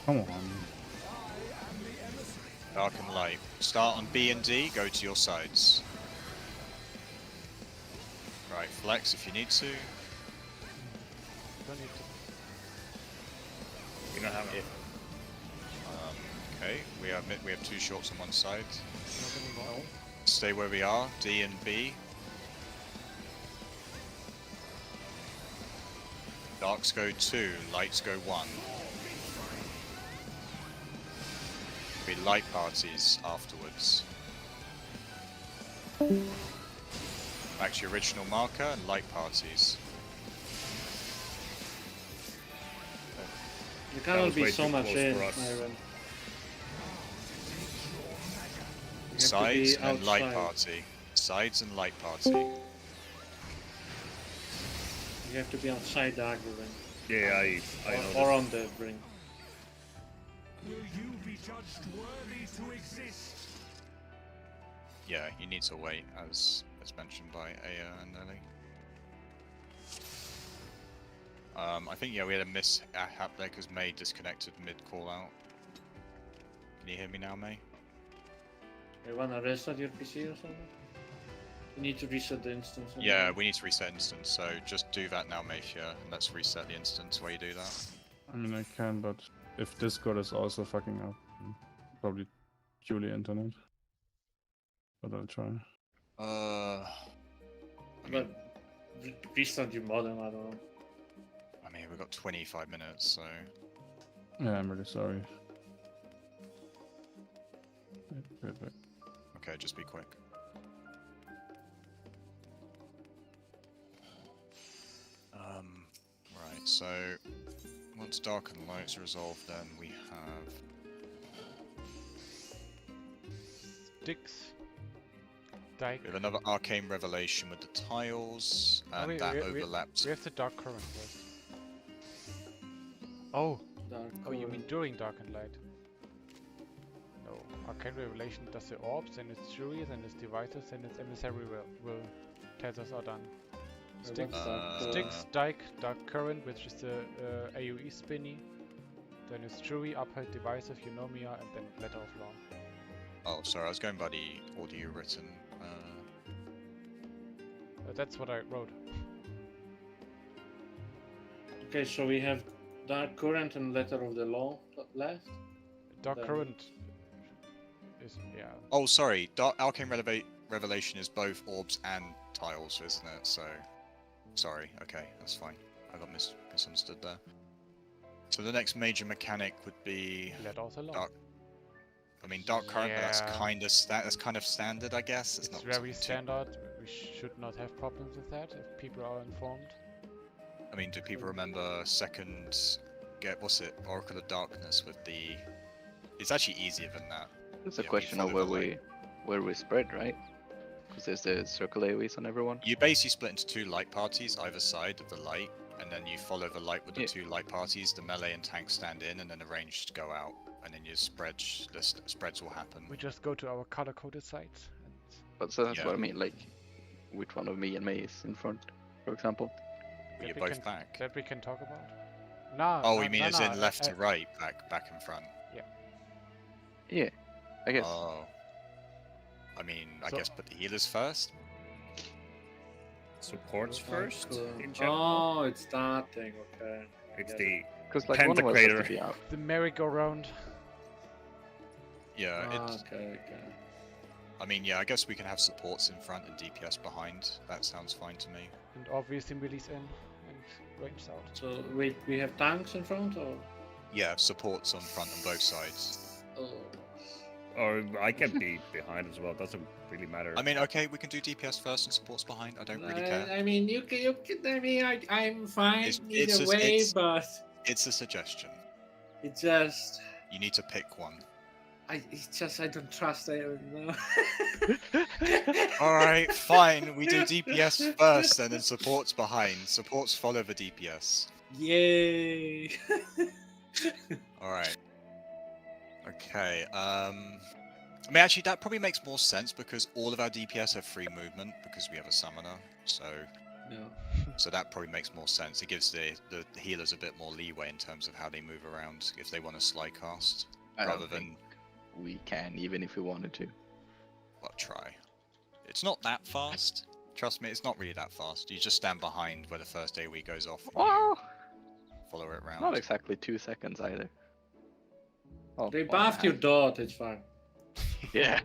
Come on. Dark and light. Start on B and D, go to your sides. Right, flex if you need to. Don't need to. You don't have it. Okay, we have two shorts on one side. Not anymore. Stay where we are, D and B. Darks go 2, lights go 1. Be light parties afterwards. Back to your original marker and light parties. You That cannot was be way so too much close in, for us. Myron. You have to Sides be and light outside. party. Sides and light party. You have to be outside the aggro ring. Yeah, I know. Or on the ring. Yeah, you need to wait, as mentioned by Aya and Ellie. I think, yeah, we had a mishap there because May disconnected mid-call out. Can you hear me now, May? You wanna restart your PC or something? You need to reset the instance. and Yeah, then- we need to reset instance, so just do that now, Mayfia, and let's reset the instance while you do that. I mean, I can, but if Discord is also fucking up, probably purely internet. But I'll try. I mean, But restart your modem, I don't know. we've got 25 minutes, so... Yeah, I'm really sorry. Wait. Okay, just be quick. Right, so once dark and light's resolved, then we have Sticks. Dike. we have another arcane revelation with the tiles, and wait, that we overlaps. We have the dark current first. Oh, Dark oh, you or- mean during dark and light? No. Arcane revelation does the orbs, then it's jury, then it's devices, then it's emissary will. Tethers are done. Sticks, Sticks, Dike, Dark Current, which is the AoE spinny. Then it's Jury, Upheld, Divisive, Eunomia, and then Letter of Law. Oh, sorry, I was going by the audio written. That's what I wrote. Okay, so we have Dark Current and Letter of the Law left. Dark Then- Current yeah. Oh, sorry. Arcane Revelation is both orbs and tiles, isn't it? So, sorry. Okay, that's fine. I got misunderstood there. So the next major mechanic would be Let out alone. Dark. I mean, Dark Current, but that's Yeah. kind of standard, I guess. It's not very too- standard. We should not have problems with that if people are informed. I mean, do people remember second? What's it? Oracle of Darkness with the. It's actually easier than that. It's a Yeah, we question of follow the where we spread, right? Because there's the circle AoEs on everyone. You basically split into 2 light parties either side of the light, and then you follow the light with the Yeah. 2 light parties. The melee and tank stand in, and then the ranged go out, and then your spreads will happen. We just go to our color-coded sites. And But so that's Yeah. what I mean. Like, which one of me and May is in front, for example? But you're we both can, back. that we can talk about. Nah. Oh, nah, you mean nah, as nah, in left to right, back and front? Yeah, I guess. Oh. I mean, I So- guess put the healers first. Supports first Cool. in general. Oh, it's that thing. Okay. It's Yeah. the Because like one of us has Pentacrator. to be out. The merry-go-round. Yeah, Okay. I mean, yeah, I guess we can have supports in front and DPS behind. That sounds fine to me. And obviously release in and range out. So wait, we have tanks in front, or? Yeah, supports on front on both sides. Oh. Or I can be behind as well. Doesn't really matter. I mean, okay, we can do DPS first and supports behind. I don't really care. I mean, you can. I mean, I'm fine It's either a- way, it's- but It's a suggestion. it just. You need to pick one. I don't trust it. No. Alright, fine. We do DPS first and then supports behind. Supports follow the DPS. Yay! Alright. Okay, I mean, actually, that probably makes more sense because all of our DPS have free movement because we have a summoner. So that probably makes more sense. It gives the healers a bit more leeway in terms of how they move around if they want to sly cast. I Rather don't than, think we can, even if we wanted to. well, try. It's not that fast. Trust me, it's not really that fast. You just stand behind where the first AoE goes off and you Well, follow it around. not exactly 2 seconds either. Oh, They 1.5. buffed your dot. It's fine. Yeah,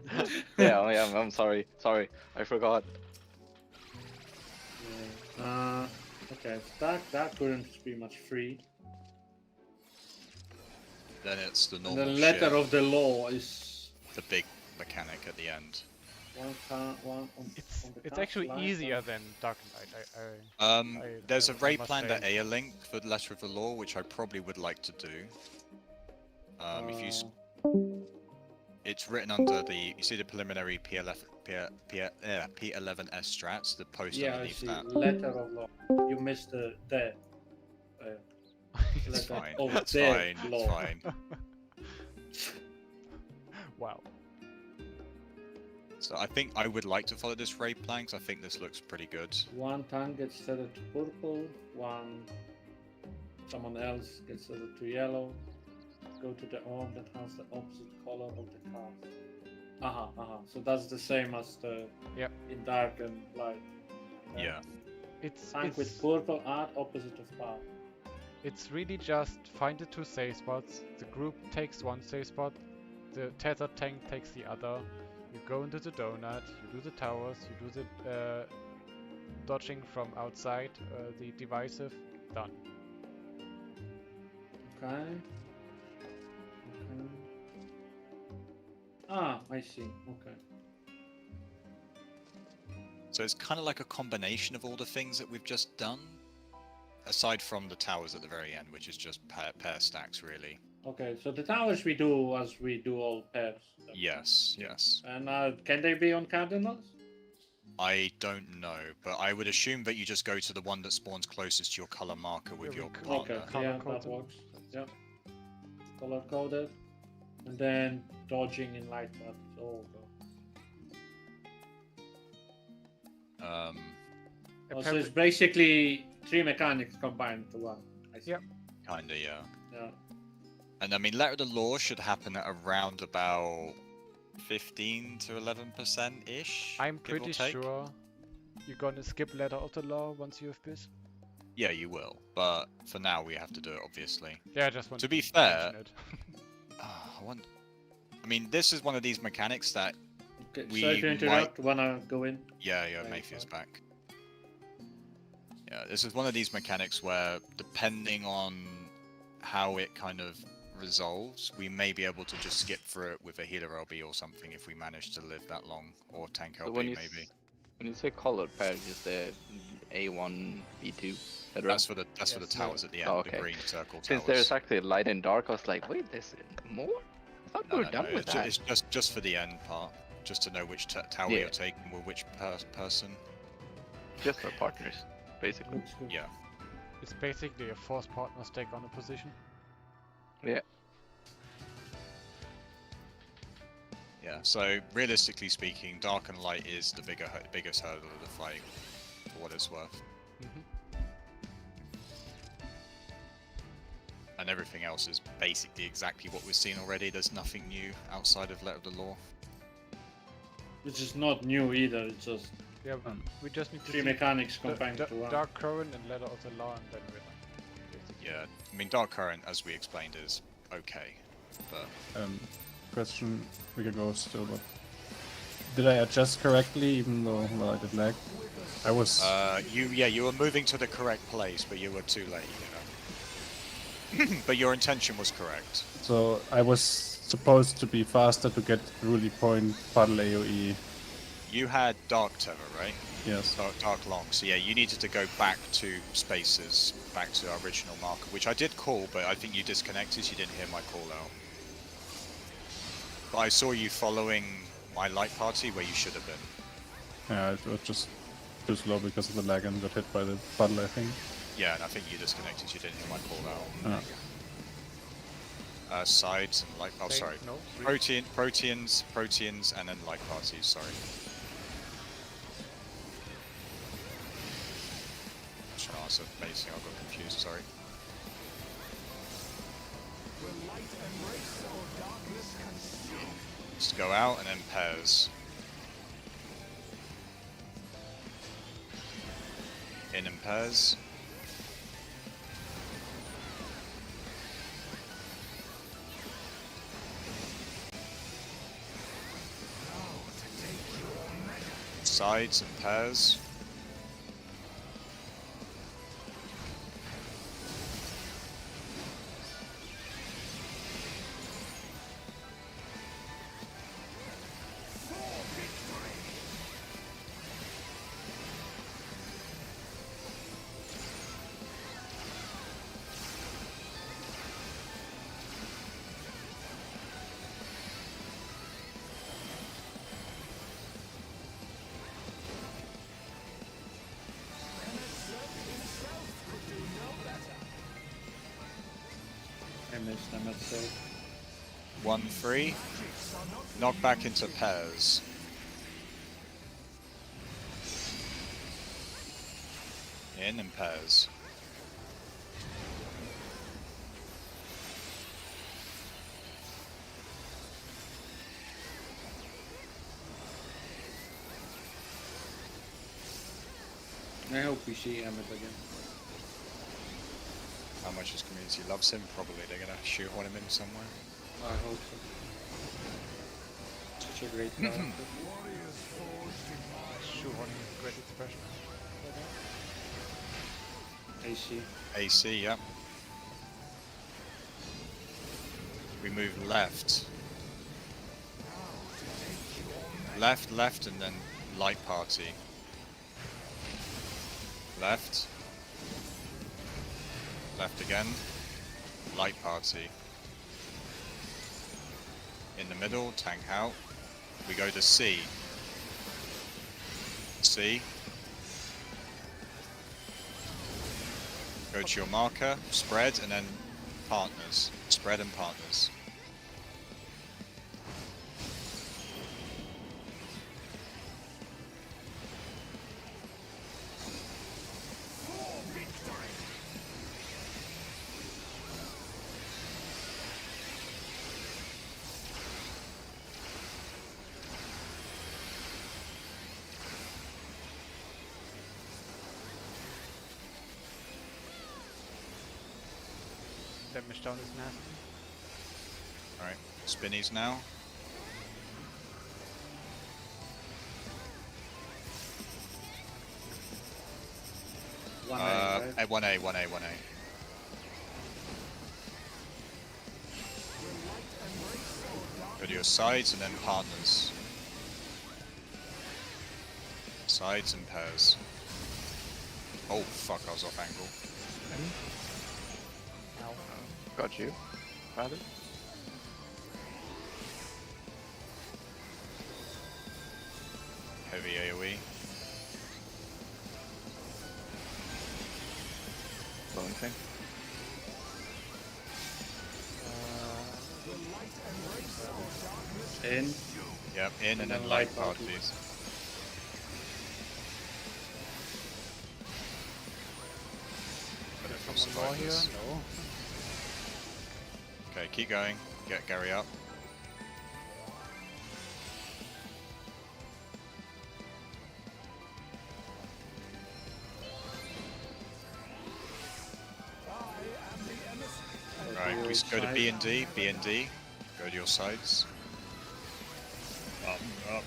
yeah. I'm sorry. I forgot. Yeah. Okay. That couldn't be much free. Then it's the And normal the letter shit, of the law is the big mechanic at the end. one on It's the actually cast line, easier or- than Dark Knight. There's a I raid must plan that say. Aya linked for the letter of the law, which I probably would like to do. If you, it's written under the, you see the preliminary P11S strats, the post Yeah, I underneath see. that. Letter of law. You missed the It's letter fine. of It's the fine. It's law. fine. Wow. So I think I would like to follow this raid plan because I think this looks pretty good. One tank gets tethered to purple. Someone else gets tethered to yellow. Go to the orb that has the opposite color of the card. So that's the same as the Yep. in dark and light. Okay. Yeah. Tank with purple add opposite of path. It's really just find the 2 safe spots. The group takes 1 safe spot. The tethered tank takes the other. You go into the donut. You do the towers. You do the dodging from outside. The divisive. Done. Okay. I see. Okay. So it's kind of like a combination of all the things that we've just done, aside from the towers at the very end, which is just pair stacks, really. Okay. So the towers we do as we do all pairs. Yes, yes. And can they be on cardinals? I don't know, but I would assume that you just go to the one that spawns closest to your color marker with Yeah, your we partner. Okay. Color Yeah, that coded. works. Yep. Color coded. And then dodging in light path. Oh, so it's basically 3 mechanics combined into one. I see. Yep. Kinda, yeah. Yeah. And I mean, Letter of the Law should happen at around about 15 to 11% ish. I'm pretty sure you're gonna skip Letter of the Law once you have this. Yeah, you will. But for now, we have to do it, obviously. Yeah, I just want To be mention fair, it. I mean, this is one of these mechanics that Okay, We sorry to interrupt. Wanna go in? yeah, Right, Mayfield's right. back. Yeah, this is one of these mechanics where, depending on how it kind of resolves, we may be able to just skip through it with a healer LB or something if we manage to live that long, or tank So LB when you maybe. when you say colored pairs, is the A1, B2, etc. That's for the Yes. towers at the end, Oh, the okay. green circle Since towers. there's actually light and dark, I was like, wait, there's more? I thought we were done with that. It's just for the end part, just to know which tower Yeah. you're taking with which person. Just for partners, basically. Looks good. Yeah. It's basically a force partner stake on a position. Yeah. Yeah, so realistically speaking, dark and light is the biggest hurdle of the fight, for what it's worth. And everything else is basically exactly what we've seen already. There's nothing new outside of Letter of the Law. Which is not new either. It's just Yeah, we just need to three see mechanics combined to one. Dark Current and Letter of the Law, and then we're done. basically. Yeah, I mean, Dark Current, as we explained, is okay, but Question we can go still, but did I adjust correctly even though well, I did lag? I was you were moving to the correct place, but you were too late. You know. But your intention was correct. so I was supposed to be faster to get Ruly Point Puddle AoE. You had Dark Tether, right? Yes. Dark Long. So yeah, you needed to go back to spaces, back to our original marker, which I did call, but I think you disconnected. So you didn't hear my call out. But I saw you following my light party where you should have been. Yeah, it was just too slow because of the lag and got hit by the puddle, I think. Yeah, and I think you disconnected. You didn't hear my call out. Yeah. Sides and light. Oh, Wait, sorry. No. Proteins, and then light parties. Sorry. That's amazing. I got confused. Sorry. Just go out and then pairs. In and pairs. Sides and pairs. I missed them at so 1-3. Knock back into pairs. In and pairs. I hope we see Emmett again. How much his community loves him? Probably they're gonna shoehorn him in somewhere. I hope so. Such a great character. Shoehorning is a great expression. AC. AC, yep. We move left. Left, and then light party. Left. Left again. Light party. In the middle, tank out. We go to C. C. Go to your marker, spread, and then partners. Spread and partners. Damage down is nasty. Alright, spinnies now. 1A, 1A, 1A. Go to your sides and then partners. Sides and pairs. Oh fuck, I was off angle. Got you. Rather. Heavy AoE. Balancing. In. Yep, in and then then light light part, party. please. But if we'll Someone more survive here? this. No. Okay, keep going. Get Gary up. Right, we go to B and D, B and D. Go to your sides. Up.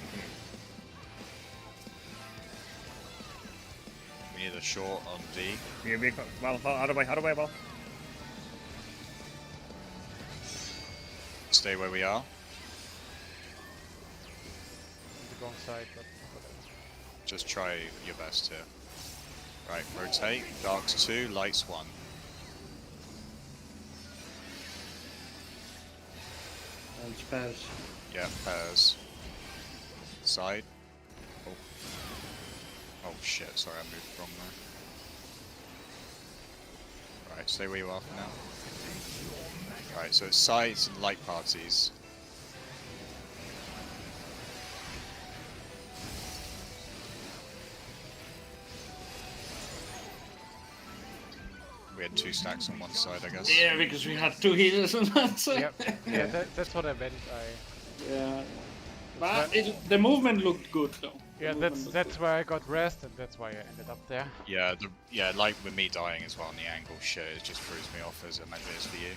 We need a short on D. Well, out of way, well. Stay where we are. The wrong side, but whatever. Just try your best here. Right, rotate. Darks 2, lights 1. And spares. Yeah, pairs. Side. Oh. Oh shit, sorry, I moved wrong there. Right, stay where you are for now. Right, so it's sides and light parties. We had 2 stacks on one side, I guess. Yeah, because we had 2 healers on that side. Yep. Yeah, that's what I meant. Yeah. But the movement looked good though. Yeah, The that's movement that's where I got rest, and that's why I ended up there. Yeah, like with me dying as well on the angle, shit, it just throws me off as imagine it is for you.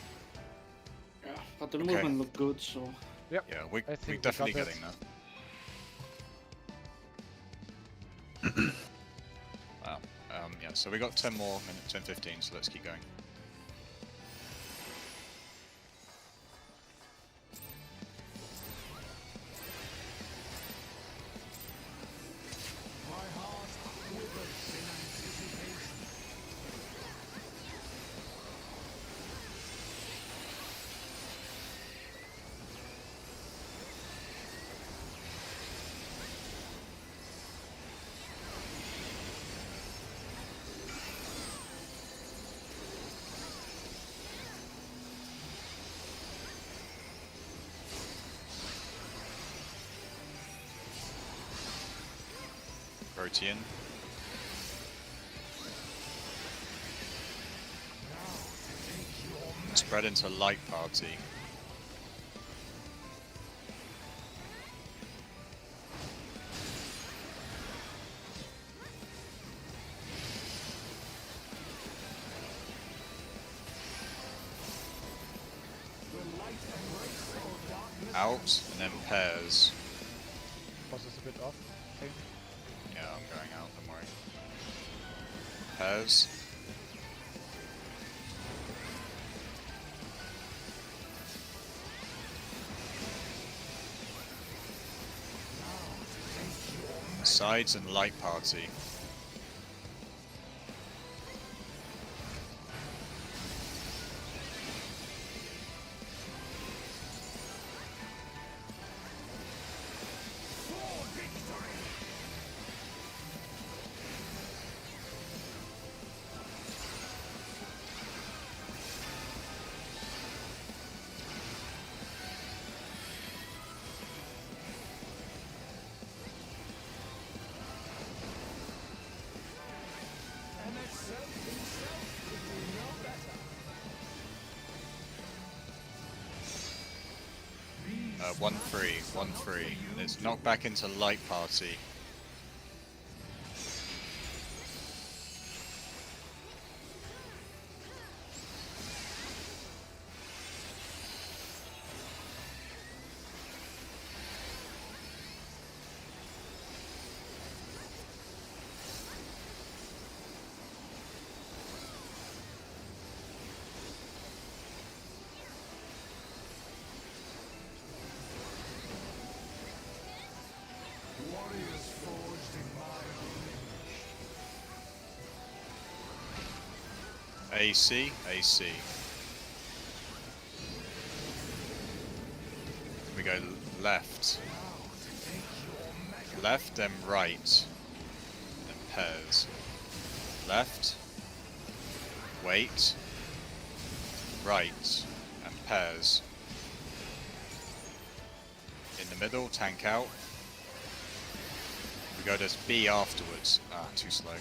Yeah, but the movement looked good, so. Yep. Yeah, we're I think we definitely got getting there. Wow. Yeah, so we got 10 more minutes, 10, 15, so let's keep going. Protean. Spread into light party. Out, and then pairs. Was this a bit off? I think. Yeah, I'm going out, don't worry. Pairs. Sides and light party. One free. And it's knocked back into light party. AC, AC. We go left. Left, then right. Then pairs. Left. Wait. Right. And pairs. In the middle, tank out. We go to B afterwards. Ah, too slow.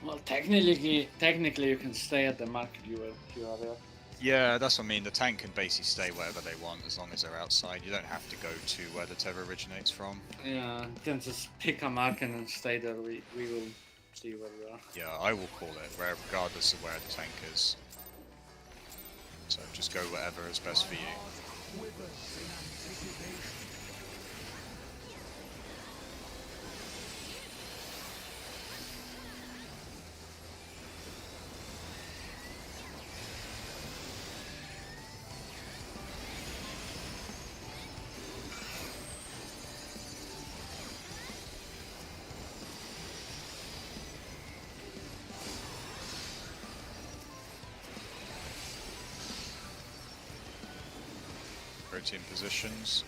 Well, technically you can stay at the market you are there. Yeah, that's what I mean. The tank can basically stay wherever they want as long as they're outside. You don't have to go to where the tether originates from. Yeah, then just pick a market and stay there. We will see where we are. Yeah, I will call it, regardless of where the tank is. So just go wherever is best for you. Protein positions.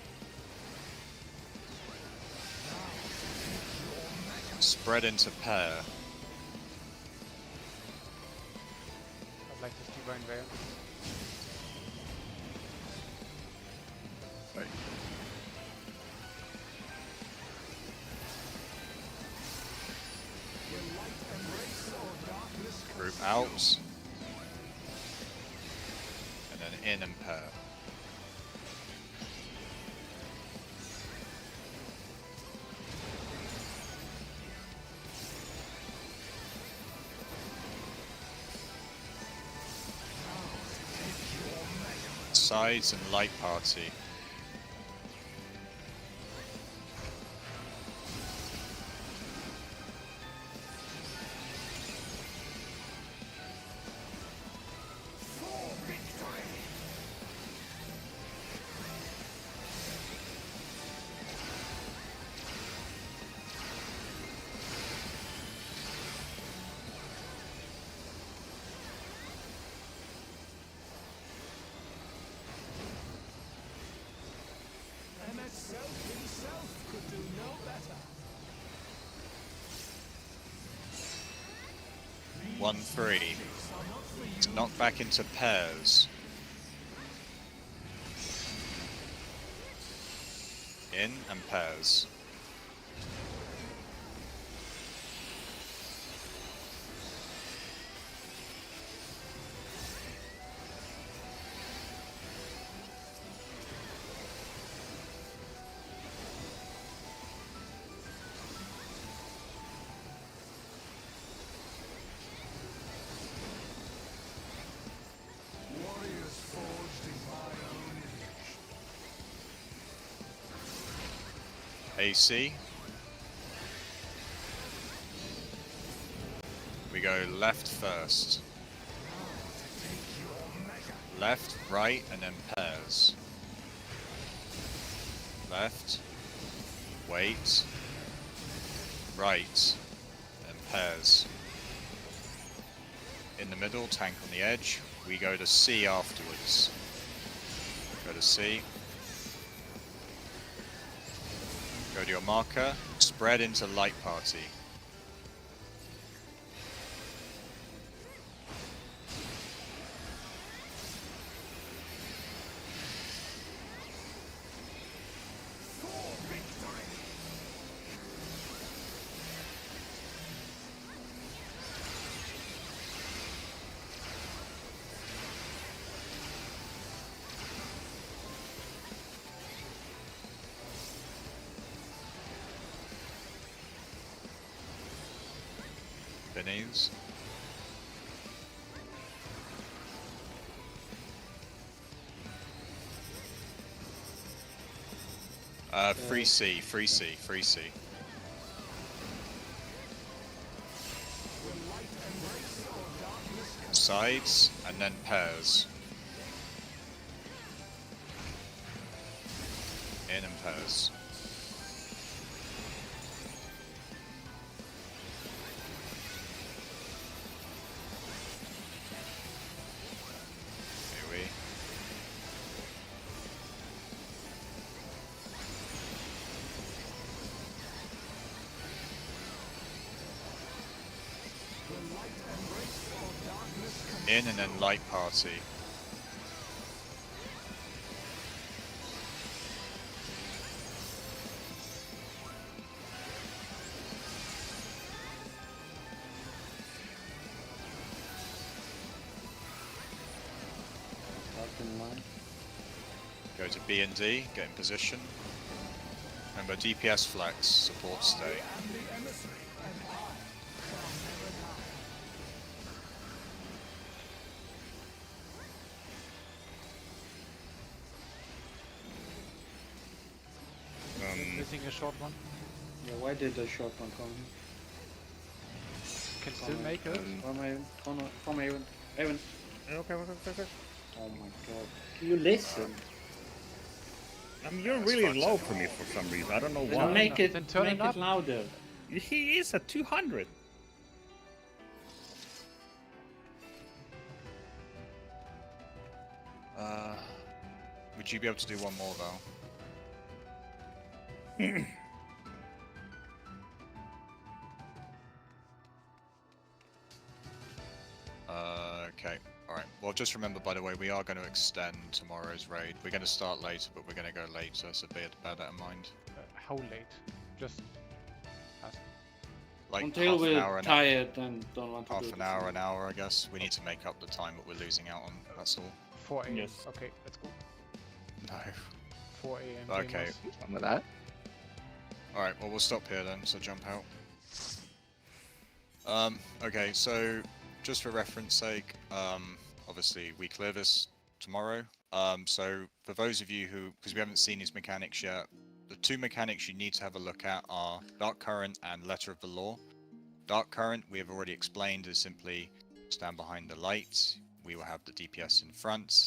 Spread into pair. I'd like this divine veil. Right. Group out. And then in and pair. Sides and light party. himself could do no better. 1-3. It's knocked back into pairs. In and pairs. Warriors forged in my own image. AC. We go left first. Left, right, and then pairs. Left. Wait. Right. And pairs. In the middle, tank on the edge. We go to C afterwards. Go to C. Go to your marker. Spread into light party. Bennies. Free C, free C, free C. Sides and then pairs. In and pairs. In and then light party. Dark in line. Go to B and D, get in position. Remember, DPS flex, support stay. And the emissary, and I shall never die. Missing a short one. Yeah, why did the short one come? Can still make it. From Haven. From Haven. Haven. Okay. Oh my god. You listen. I mean, you're That's really fine, low so- for me for some reason. I don't know Then why. make it, Then turn make it up. it louder. He is at 200. Would you be able to do one more though? Okay. Alright. Well, just remember, by the way, we are going to extend tomorrow's raid. We're going to start later, but we're going to go later, so bear that in mind. How late? Just ask. Like Until half an we're hour, tired and don't want to half do an this. hour, an hour, I guess. We need to make up the time that we're losing out on. That's all. 4 a.m. Yes. Okay, let's go. No. 4 a.m. Okay. gamers. Some of that. Alright, well, we'll stop here then, so jump out. Okay, so just for reference sake, obviously we clear this tomorrow. So for those of you who, because we haven't seen these mechanics yet, the two mechanics you need to have a look at are Dark Current and Letter of the Law. Dark Current, we have already explained, is simply stand behind the light. We will have the DPS in front.